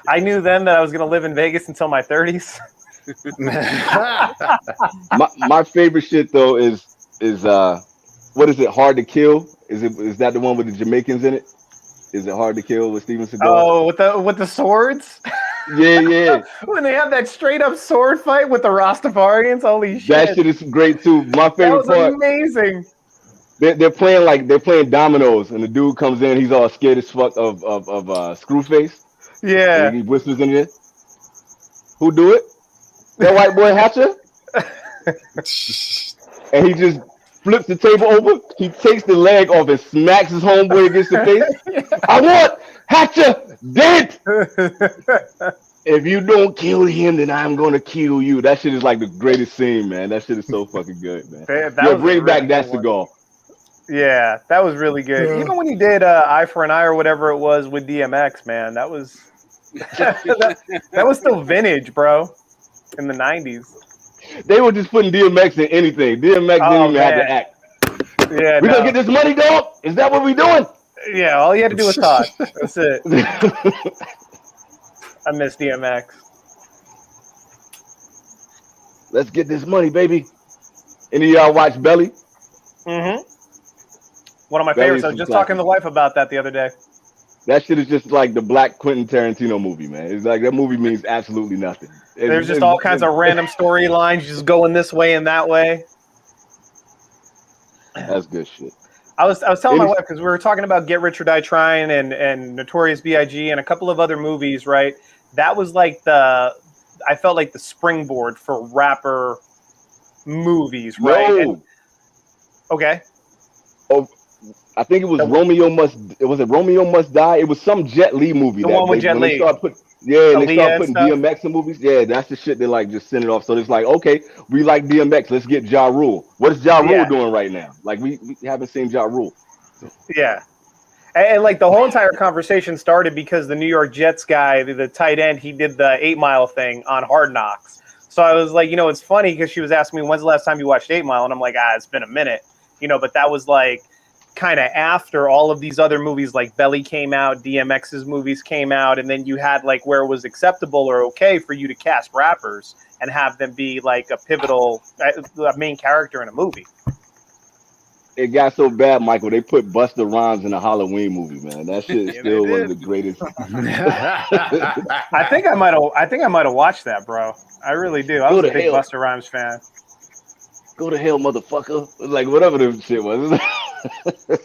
I knew then that I was gonna live in Vegas until my 30s. My favorite shit though is what is it? Hard to Kill? Is that the one with the Jamaicans in it? Is it Hard to Kill with Steven Seagal? Oh, with the swords? Yeah. When they have that straight up sword fight with the Rastafarians, holy shit! That shit is great too. My favorite part. Amazing. They're playing dominoes, and the dude comes in. He's all scared as fuck of Screwface. Yeah. And he whispers in there. Who do it? That white boy Hatcher. And he just flips the table over. He takes the leg off and smacks his homeboy against the face. I want Hatcher dead. If you don't kill him, then I'm gonna kill you. That shit is like the greatest scene, man. That shit is so fucking good, man. Bring back that cigar. Yeah, that was really good. Yeah. Even when he did Eye for an Eye or whatever it was with DMX, man, that was that was still vintage, bro. In the 90s. They were just putting DMX in anything. DMX didn't even have to act. Yeah, we gonna get this money, dog? Is that what we doing? Yeah, all you had to do was talk. That's it. I miss DMX. Let's get this money, baby. Any of y'all watch Belly? Mm-hmm. One of my favorites. I was just talking to the wife about that the other day. That shit is just like the Black Quentin Tarantino movie, man. It's like that movie means absolutely nothing. There's just all kinds of random storylines just going this way and that way. That's good shit. I was telling my wife, because we were talking about Get Rich or Die Trying and Notorious B.I.G. and a couple of other movies, right? That was like I felt like the springboard for rapper movies, right? No. Okay. Oh, I think it was Romeo Must Die? It was some Jet Li movie. The one with Jet Li. They start putting DMX in movies. Yeah, that's the shit they like just send it off. So it's like, okay, we like DMX. Let's get Ja Rule. What is Ja Rule doing right now? Like we haven't seen Ja Rule. Yeah. And like the whole entire conversation started because the New York Jets guy, the tight end, he did the 8 Mile thing on Hard Knocks. So I was like, it's funny because she was asking me, when's the last time you watched 8 Mile? And I'm like, it's been a minute. But that was like kind of after all of these other movies like Belly came out, DMX's movies came out, and then you had like where it was acceptable or okay for you to cast rappers and have them be like a main character in a movie. It got so bad, Michael. They put Busta Rhymes in a Halloween movie, man. That shit is still one of the greatest. I think I might have watched that, bro. I really do. I was a big Busta Rhymes fan. Go to hell, motherfucker! Like whatever the shit was.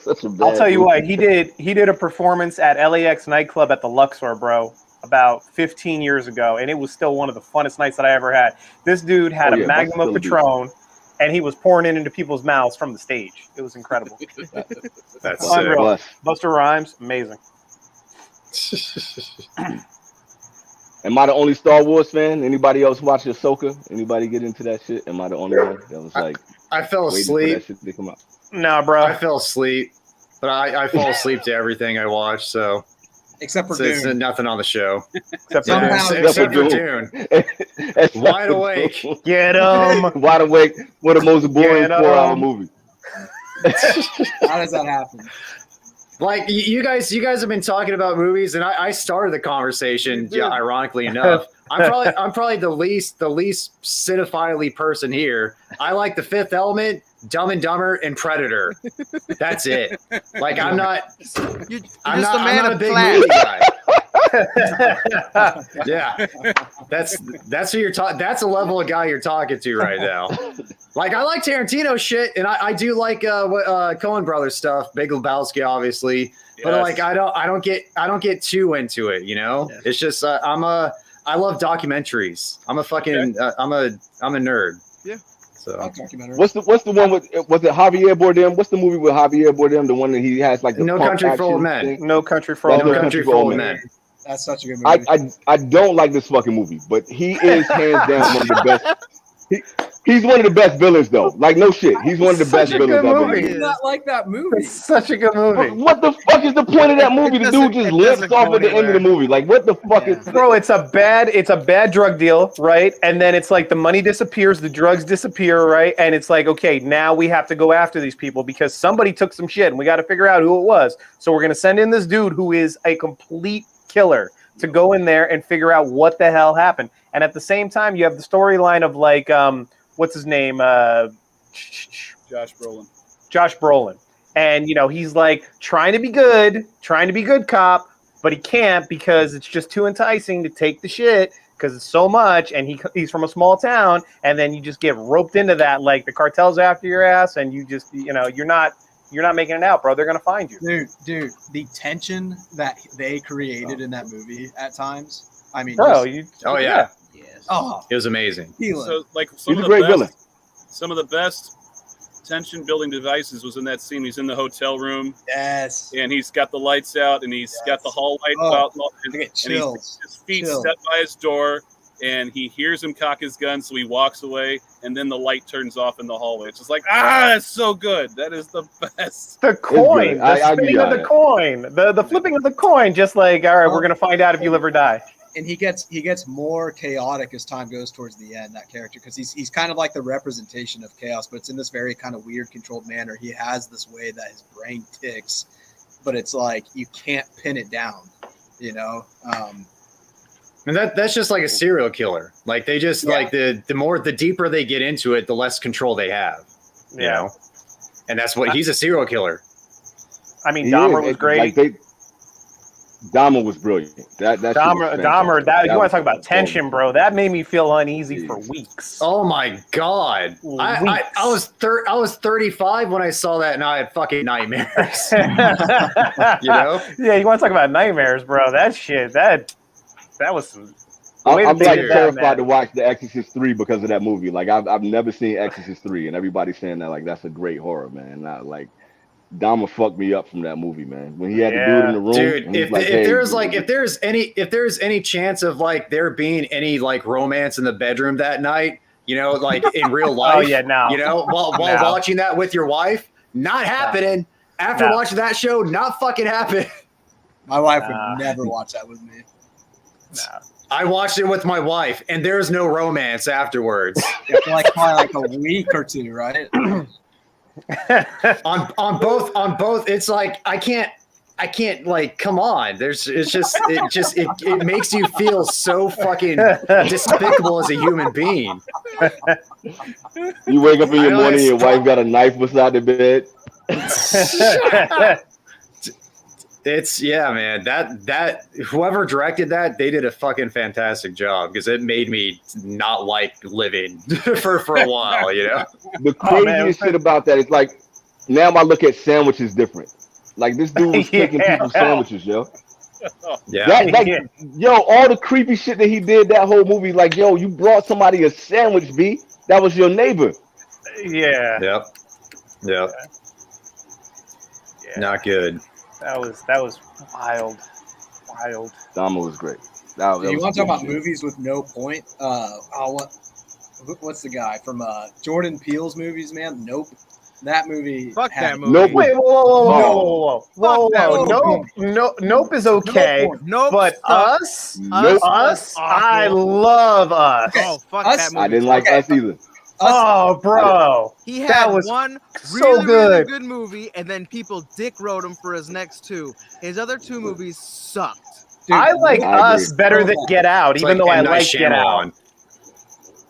Such a bad I'll tell you movie. what. He did a performance at LAX nightclub at the Luxor, bro, about 15 years ago, and it was still one of the funnest nights that I ever had. This dude had a Magnum of Patron, and he was pouring it into people's mouths from the stage. It was incredible. That's unreal. Busta Rhymes, amazing. Am I the only Star Wars fan? Anybody else watch Ahsoka? Anybody get into that shit? Am I the only one that was like? I fell asleep. For that shit to come out? Nah, bro. I fell asleep, but I fall asleep to everything I watch. So Except for It's Dune. nothing on the show. Except for Somehow- Dune. Except for Dune. Wide awake. Get 'em. Wide awake. One of the most boring Get 4-hour 'em. movies. How does that happen? Like you guys have been talking about movies, and I started the conversation. Yeah, ironically enough, I'm probably the least cinephile person here. I like The Fifth Element, Dumb and Dumber, and Predator. That's it. Like I'm not You're I'm just not, a man I'm not of a big class. movie guy. Yeah, that's who you're talking. That's the level of guy you're talking to right now. Like I like Tarantino shit, and I do like Coen Brothers stuff. Big Lebowski, obviously, but Yes. like I don't get too into it. You know, Yeah. it's just I love documentaries. I'm a fucking I'm a nerd. Yeah. So Documentary. What's the one with was it Javier Bardem? What's the movie with Javier Bardem? The one that he has like the No punk Country for Old action Men. thing? No Country for That's Old No Men. Country Country for for Old Old Men. Men. That's such a good movie. I don't like this fucking movie, but he is hands down one of the best. He's one of the best villains, though. Like no shit, he's one of the best Such a villains good I've movie. ever I seen. did not like that movie. It's such a good movie. What the fuck is the point of that movie? The dude just It limps doesn't off go at the end of the anywhere. movie. Like what the fuck is? Bro, it's a bad drug deal, right? And then it's like the money disappears, the drugs disappear, right? And it's like, okay, now we have to go after these people because somebody took some shit and we got to figure out who it was. So we're going to send in this dude who is a complete killer to go in there and figure out what the hell happened. And at the same time, you have the storyline of like, what's his name? Josh Brolin. Josh Brolin. And, you know, he's like trying to be good cop, but he can't because it's just too enticing to take the shit because it's so much. And he's from a small town. And then you just get roped into that. Like the cartel's after your ass and you just, you know, you're not making it out, bro. They're going to find you. Dude, the tension that they created in that movie at times. I mean, Bro, just- Oh yeah, oh, it was amazing. healing. So, like, He's a great villain. some of the best tension building devices was in that scene. He's in the hotel room Yes. and he's got the lights out and he's got the hall lights Oh, out I get and chills. his feet Chills. set by his door and he hears him cock his gun, so he walks away and then the light turns off in the hallway. It's just like, that's so good. That is the best. The coin, I the give spinning you of the that. coin, the flipping of the coin, just like, all right, we're going to find out if you live or die. And he gets more chaotic as time goes towards the end, that character, because he's kind of like the representation of chaos, but it's in this very kind of weird controlled manner. He has this way that his brain ticks, but it's like you can't pin it down, you know. And that's just like a serial killer. Like they just like the deeper they get into it, the less control they have. You know? And that's what he's a serial killer. I mean, He Dahmer is. was great. Like, Dahmer was brilliant. That shit was Dahmer, fantastic. that you want was- to talk about tension, bro? That made me feel uneasy for Jeez. weeks. Oh my god! I was 35 when I saw that, and I had fucking nightmares. You know? Yeah, you want to talk about nightmares, bro? That shit, that was some. the way I'm that they like did that, terrified man. to watch The Exorcist 3 because of that movie. Like I've never seen Exorcist 3, and everybody's saying that like that's a great horror, man. Not like Dahmer fucked me up from that movie, man. When he had to do it in the room, Dude, and he's if like, hey, there's any chance of like there being any like romance in the bedroom that night, you know, like in real life, Oh yeah, no. you know, while No. watching that with your wife, not happening. After No. watching that show, not fucking happening. My wife Nah. would never watch that with me. I watched it with my wife, and there's no romance afterwards. For like probably like a week or two, right? on both, it's like I can't like come on. It makes you feel so fucking despicable as a human being. you wake up in I your know morning, it's your wife got a knife beside the bed. It's man. That whoever directed that, they did a fucking fantastic job because it made me not like living for a while. You know, The Oh, man, craziest shit about that is like now I look at sandwiches different. Like this dude was taking Yeah. people's sandwiches, yo. yeah. That like Yeah. yo, all the creepy shit that he did that whole movie, like yo, you brought somebody a sandwich, B. That was your neighbor. Yeah, Yep. yeah. Not good. That was wild. Dahmer was great. That You was want to talk good about shit. movies with no point? What's the guy from Jordan Peele's movies, man? Nope. That movie. Fuck had that movie. Nope. Wait, whoa. Fuck that Nope is okay. Nope. But sucked. Us, Nope. was I awful. love Us. Oh fuck Us- that movie. I didn't like Us either. Oh, bro. He That had was one so really, really good. good movie, and then people dick wrote him for his next two. His other two movies sucked. Dude, I like I Us agree. better than Get Out, It's even like though I M. Night like Get Out. Shyamalan.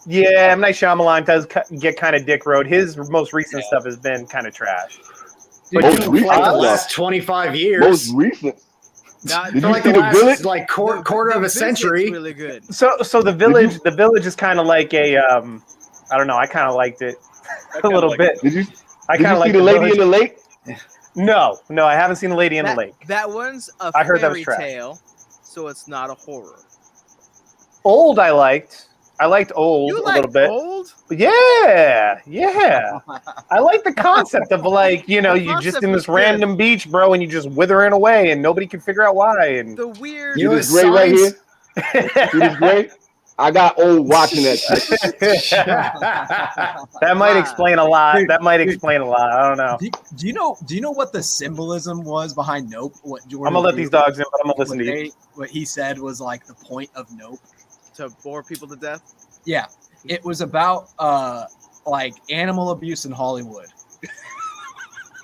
Yeah, M. Night Shyamalan does get kind of dick road. His most recent stuff has been kind of trash. Dude, Most dude, recent Like the stuff. last 25 years. Most recent. Now, Did for you like see the the last Village? like quarter of a Visit's century. really good. So the village is kind of like a I don't know. I kind of liked it a little bit. Did you I did kind you of see like the Lady in the Lake? No, I haven't seen the Lady in the Lake. That one's a I heard that was fairy trash. tale, so it's not a horror. Old, I liked. I liked Old You a like little bit. Old? Yeah. I like the concept of like, you The just concept in is this good. random beach, bro, and you just withering away, and nobody can figure out why. And The weird. You know See what this gray right signs? here? See this gray? I got old watching that shit. that might Wow. explain a lot. Dude, That might dude. explain a lot. I don't know. Do you know what the symbolism was behind Nope? What Jordan I'm gonna let these dogs in, but I'm gonna listen to you. What he said was like the point of Nope. To bore people to death. Yeah, it was about like animal abuse in Hollywood.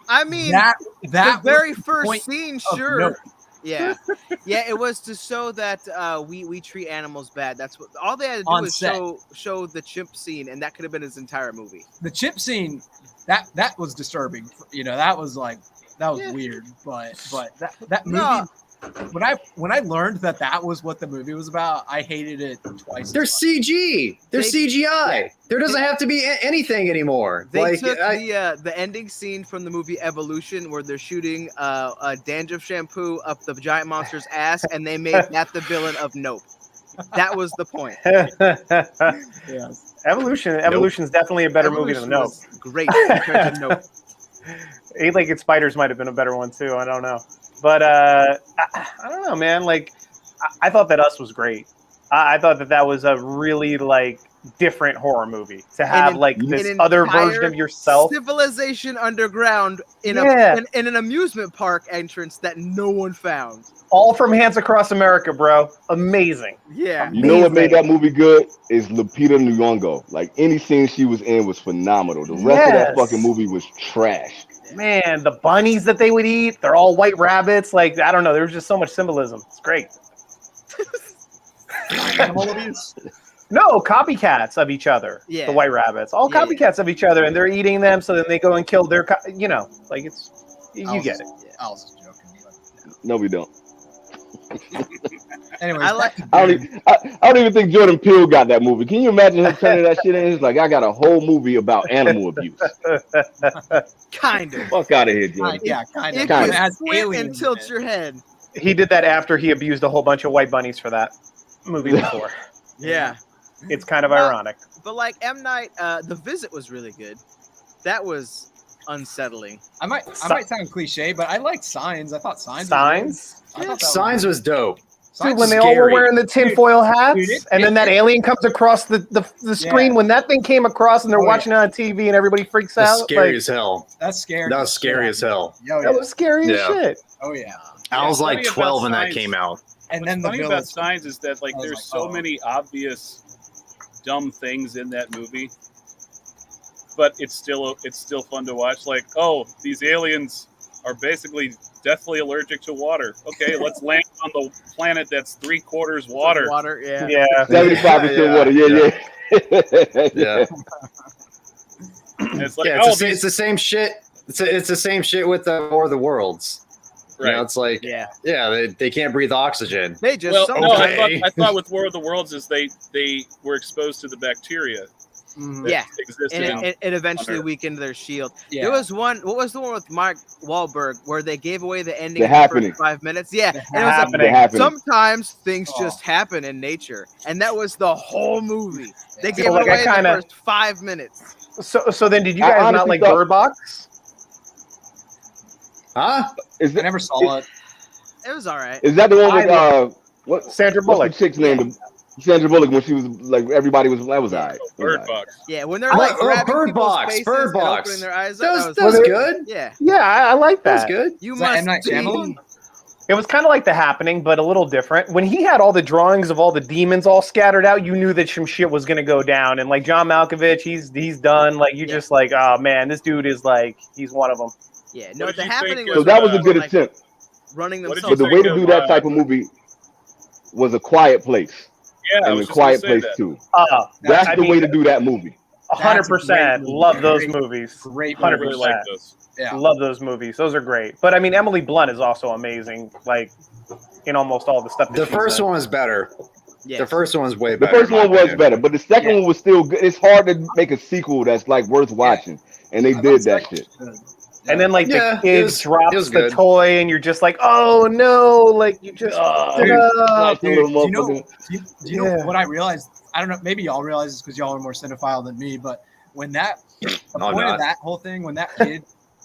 I mean, That the very was the first point scene, of sure. Nope. Yeah, yeah. It was to show that we treat animals bad. That's what all they had to do On was set. show the chimp scene, and that could have been his entire movie. The chip scene that was disturbing. That was like Yeah. weird. But that movie. No. When I learned that was what the movie was about, I hated it twice. They're as much. CG. They're They- CGI. There doesn't have to be anything anymore. They Like took the ending scene from the movie Evolution, where they're shooting a dandruff shampoo up the giant monster's ass, and they made that the villain of Nope. That was the point. Yeah. Evolution's definitely a better movie than Nope. was great compared to Nope. Eight-Legged Spiders might have been a better one too. I don't know, but I don't know, man. Like, I thought that Us was great. I thought that was a really like different horror movie to have like this an other entire version of yourself. Civilization Underground in in an amusement park entrance that no one found. All from Hands Across America, bro. Amazing. Yeah. You know what made that movie good is Lupita Nyong'o. Like any scene she was in was phenomenal. The rest of that fucking movie was trash. Man, the bunnies that they would eat, they're all white rabbits. Like, I don't know. There was just so much symbolism. It's great. Animal abuse. No, copycats of each other. Yeah. The white rabbits. All Yeah, copycats of each other, and they're eating them, so then they go and kill their, like it's, you get it. I was just joking. But No, we don't. anyways, I like- I don't even think Jordan Peele got that movie. Can you imagine him turning that shit in? He's like, I got a whole movie about animal abuse. Kind of. Fuck out of here, Jordan. yeah, kind If of. Kinda. you Has squint and aliens tilt in it. your head. He did that after he abused a whole bunch of white bunnies for that movie before. Yeah. It's kind of Well, ironic. But like M. Night, The Visit was really good. That was unsettling. I might sound cliche, but I liked Signs. I thought Signs. Signs? I thought that Signs was dope. Dude, Signs when they was all were scary. wearing the tinfoil hats, Dude, and then that alien comes across the screen. Yeah. When that thing came across, and they're Oh, watching it on TV, and everybody freaks That's out. scary Like, as hell. That's scary. That was scary as hell. Yo, that was scary as Yeah. shit. Oh yeah. I was like funny about 12 when that Signs- came out. And What's then the funny about village. Signs is that like I was there's like, so oh. many obvious dumb things in that movie, but it's still fun to watch. Like, oh, these aliens are basically deathly allergic to water. Okay, let's land on the planet that's 3/4 water. Water, yeah. Yeah. 75% Yeah, water. Yeah. Yeah. And it's like, Yeah, oh, it's the same shit. It's the same shit with the War of the Worlds. You know, right. it's like, Yeah. they can't breathe oxygen. They just Well, no, Okay. I thought with War of the Worlds is they were exposed to the bacteria that Yeah. existed. and it eventually Under. weakened their shield. Yeah. There was one. What was the one with Mark Wahlberg where they gave away the ending The in the Happening. first 5 minutes? Yeah, The and it was like, Happening. It happened. sometimes things Oh. just happen in nature, and that was the whole movie. They Yeah. gave So, it like, I away in the kinda- first 5 minutes. So then, did you I guys not honestly like thought- Bird Box? Huh? Is I that, never saw it. It was all right. is that the one with what? Sandra What's Bullock. the chick's name? Sandra Bullock when she was like everybody was that was alright. Bird Box. Yeah, when they're like grabbing Bird people's Box, faces Bird and Box. opening their eyes That up, was, that was good. Yeah, Yeah, I like That was that. good. you Is that M. must Night Shyamalan? It was kind of like The Happening, but a little different. When he had all the drawings of all the demons all scattered out, you knew that some shit was gonna go down. And like John Malkovich, he's done. Like you just like, oh man, this dude is like, he's one of them. Yeah, no, What the did you happening think was So that was a more good like attempt. running What did themselves. But the way to do that type of movie was A Quiet Place. Yeah, I And was A just gonna Quiet say Place that. 2. That's That's the way to do that movie. 100%. Love those movies. Great I 100%. really like those. Yeah. Love those movies. Those are great. But I mean, Emily Blunt is also amazing. Like in almost all the stuff. That The she's first in. one was better. Yeah. The first one was way The better. first in my one was opinion. better, but the second one was still good. It's hard to make a sequel that's like worth watching, and they did that shit. And then like Yeah, the kid drops it was the good. toy, and you're just like, oh no! Like you just. Dude, Dude, do you know, motherfucker. do you know what I realized? I don't know. Maybe y'all realize this because y'all are more cinephile than me. But when the point not. of that whole thing, when that kid,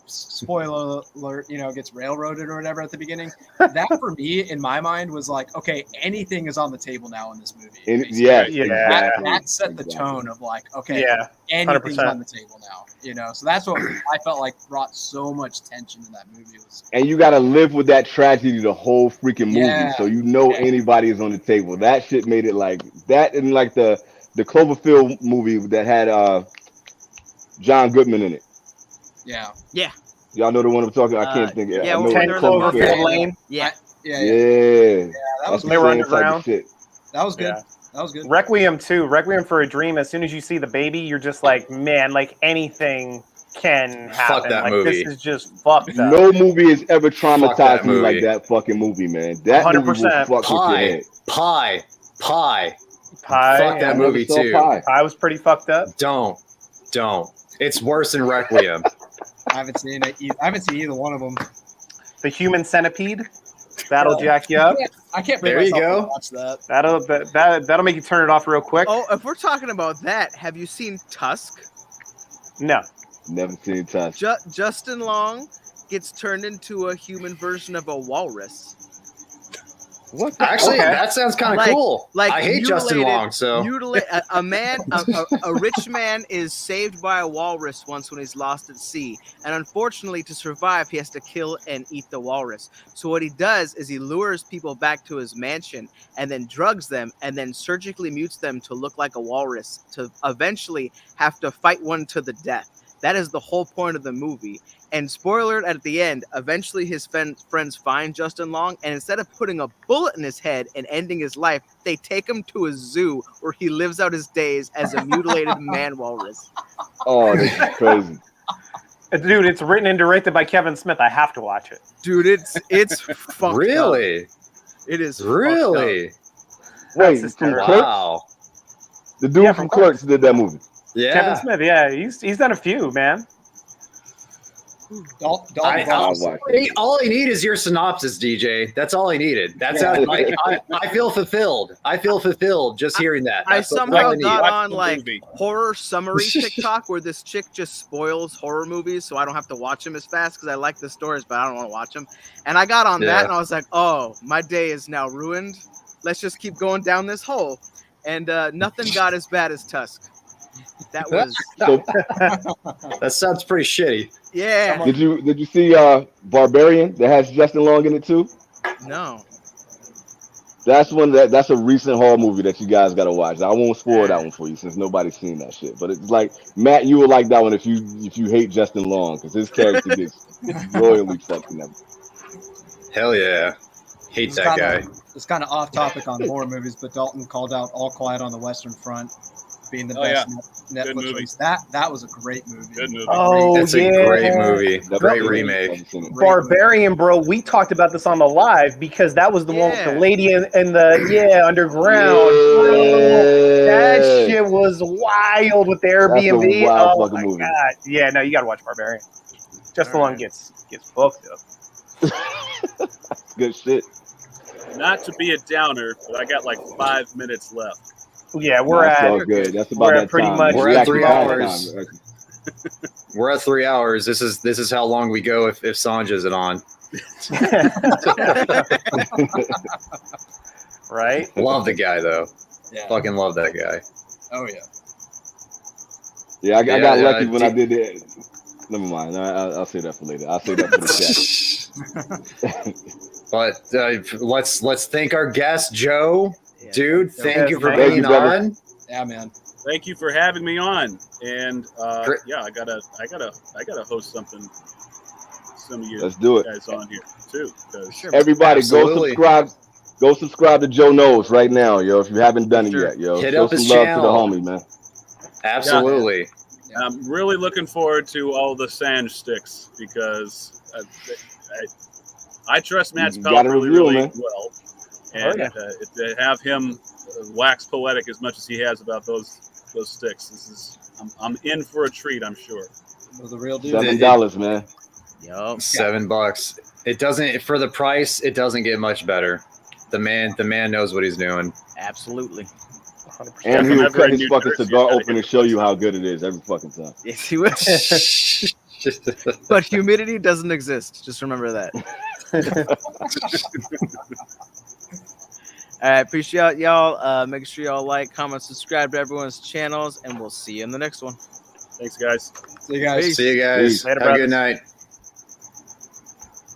spoiler alert, gets railroaded or whatever at the beginning, that for me in my mind was like, okay, anything is on the table now in this movie. basically. Yeah. That set the tone of like, okay, Yeah. anything's 100%. on the table now. So that's what I felt like brought so much tension to that movie. Was And you got to live with that tragedy the whole freaking movie, Yeah. so you know anybody is on the table. That shit made it like that, and like the Cloverfield movie that had John Goodman in it. yeah. Y'all know the one I'm talking. I can't think. yeah, I know when 10 they're in it's the Cloverfield. Cloverfield buffet. Lane. Yeah, Yeah. Yeah, That was that's the They were same type underground. of shit. That was good. Yeah. That was good. Requiem too. Requiem for a Dream. As soon as you see the baby, you're just like, man, like anything can happen. that like movie. this is just fucked up. No movie has ever Fuck traumatized that me like movie. that fucking movie, man. That movie will 100%. fuck with your Pie. head. Pie. Pie. Fuck that I movie never saw too. Pie. Pie was pretty fucked up. Don't. It's worse than Requiem. I haven't seen it. I haven't seen either one of them. The Human Centipede. That'll jack you up. I can't bring There you myself go. to watch that. That'll make you turn it off real quick. Oh, if we're talking about that, have you seen Tusk? No. Never seen Tusk. Justin Long gets turned into a human version of a walrus. What? Actually, Okay. that sounds kind of Like- cool. like I hate Justin mutilated- Long, so A rich man is saved by a walrus once when he's lost at sea, and unfortunately, to survive, he has to kill and eat the walrus. So what he does is he lures people back to his mansion and then drugs them and then surgically mutes them to look like a walrus to eventually have to fight one to the death. That is the whole point of the movie. And spoiler at the end, eventually his friends find Justin Long, and instead of putting a bullet in his head and ending his life, they take him to a zoo where he lives out his days as a mutilated man walrus. Oh, this is crazy. Dude, it's written and directed by Kevin Smith. I have to watch it. Dude, it's fucked up. really, It is fucked up. really, Wait, just from terrible. Clerks? wow, The dude Yeah, from from Clerks did that movie. yeah. Kevin Smith, yeah, he's done a few, man. Dalton I- Ball. All I need is your synopsis, DJ. That's all I needed. That's how like I feel fulfilled. I feel fulfilled just hearing that. I That's all somehow need. got Watch on the like movie. horror summary TikTok where this chick just spoils horror movies so I don't have to watch them as fast because I like the stories but I don't want to watch them. And I got on Yeah. that and I was like, oh, my day is now ruined. Let's just keep going down this hole. And nothing got as bad as Tusk. That was So, That sounds pretty shitty. yeah. did you see Barbarian that has Justin Long in it too? No. That's that's a recent horror movie that you guys gotta watch. I won't spoil that one for you since nobody's seen that shit. But it's like Matt, you will like that one if you hate Justin Long because his character gets royally fucking up. Hell yeah, hate that guy. It's kind of off topic on horror movies, but Dalton called out All Quiet on the Western Front being the Oh, best Good Netflix movie. release. That was a great movie. Good movie. Oh, That's yeah. a great movie. Never Great seen it. remake. Never seen it. Barbarian, bro. We talked about this on the live because that was the one with the Yeah. lady in the underground. That shit was wild with the Airbnb. wild Oh fucking my movie. god! Yeah, no, you gotta watch Barbarian. Justin Long gets fucked up. Good shit. Not to be a downer, but I got like 5 minutes left. Yeah, we're That's all at good. That's we're about at that pretty time. much- We're at actually 3 out of hours. time. We're at 3 hours. This is how long we go if Sanj isn't on. right. Love the guy though. Yeah. Fucking love that guy. Oh yeah. Yeah, I got Yeah, lucky when I did that. Never mind. I'll say that for later. I'll say that for the chat. But let's thank our guest, Joe. Yeah. Thank Yes, you for thank being you, brother. on. Yeah, man. Thank you for having me on. And Great. yeah, I gotta host something. Some of you Let's do it. guys on here too. 'Cause Sure. Everybody, Absolutely. go subscribe to Jonose right now, yo. If you haven't done it yet, yo. Hit Show up his some love channel. to the homie, man. Absolutely. I'm really looking forward to all the Sanj sticks because I trust Matt's You palate gotta really, review, really man. well, and to have him wax poetic as much as he has about those sticks, I'm in for a treat, I'm sure. We're the real deal. $7, man. Yup. $7. It doesn't, for the price, it doesn't get much better. The man knows what he's doing. Absolutely. 100%. And If he I'm will ever cut in his New fucking Jersey, cigar I gotta open hit and the show you place. how good it is every fucking time. Yes, he will. But humidity doesn't exist. Just remember that. All right, appreciate y'all. Make sure y'all like, comment, subscribe to everyone's channels, and we'll see you in the next one. Thanks, guys. See you guys. See you guys. Peace. Later, Have a brothers. good night.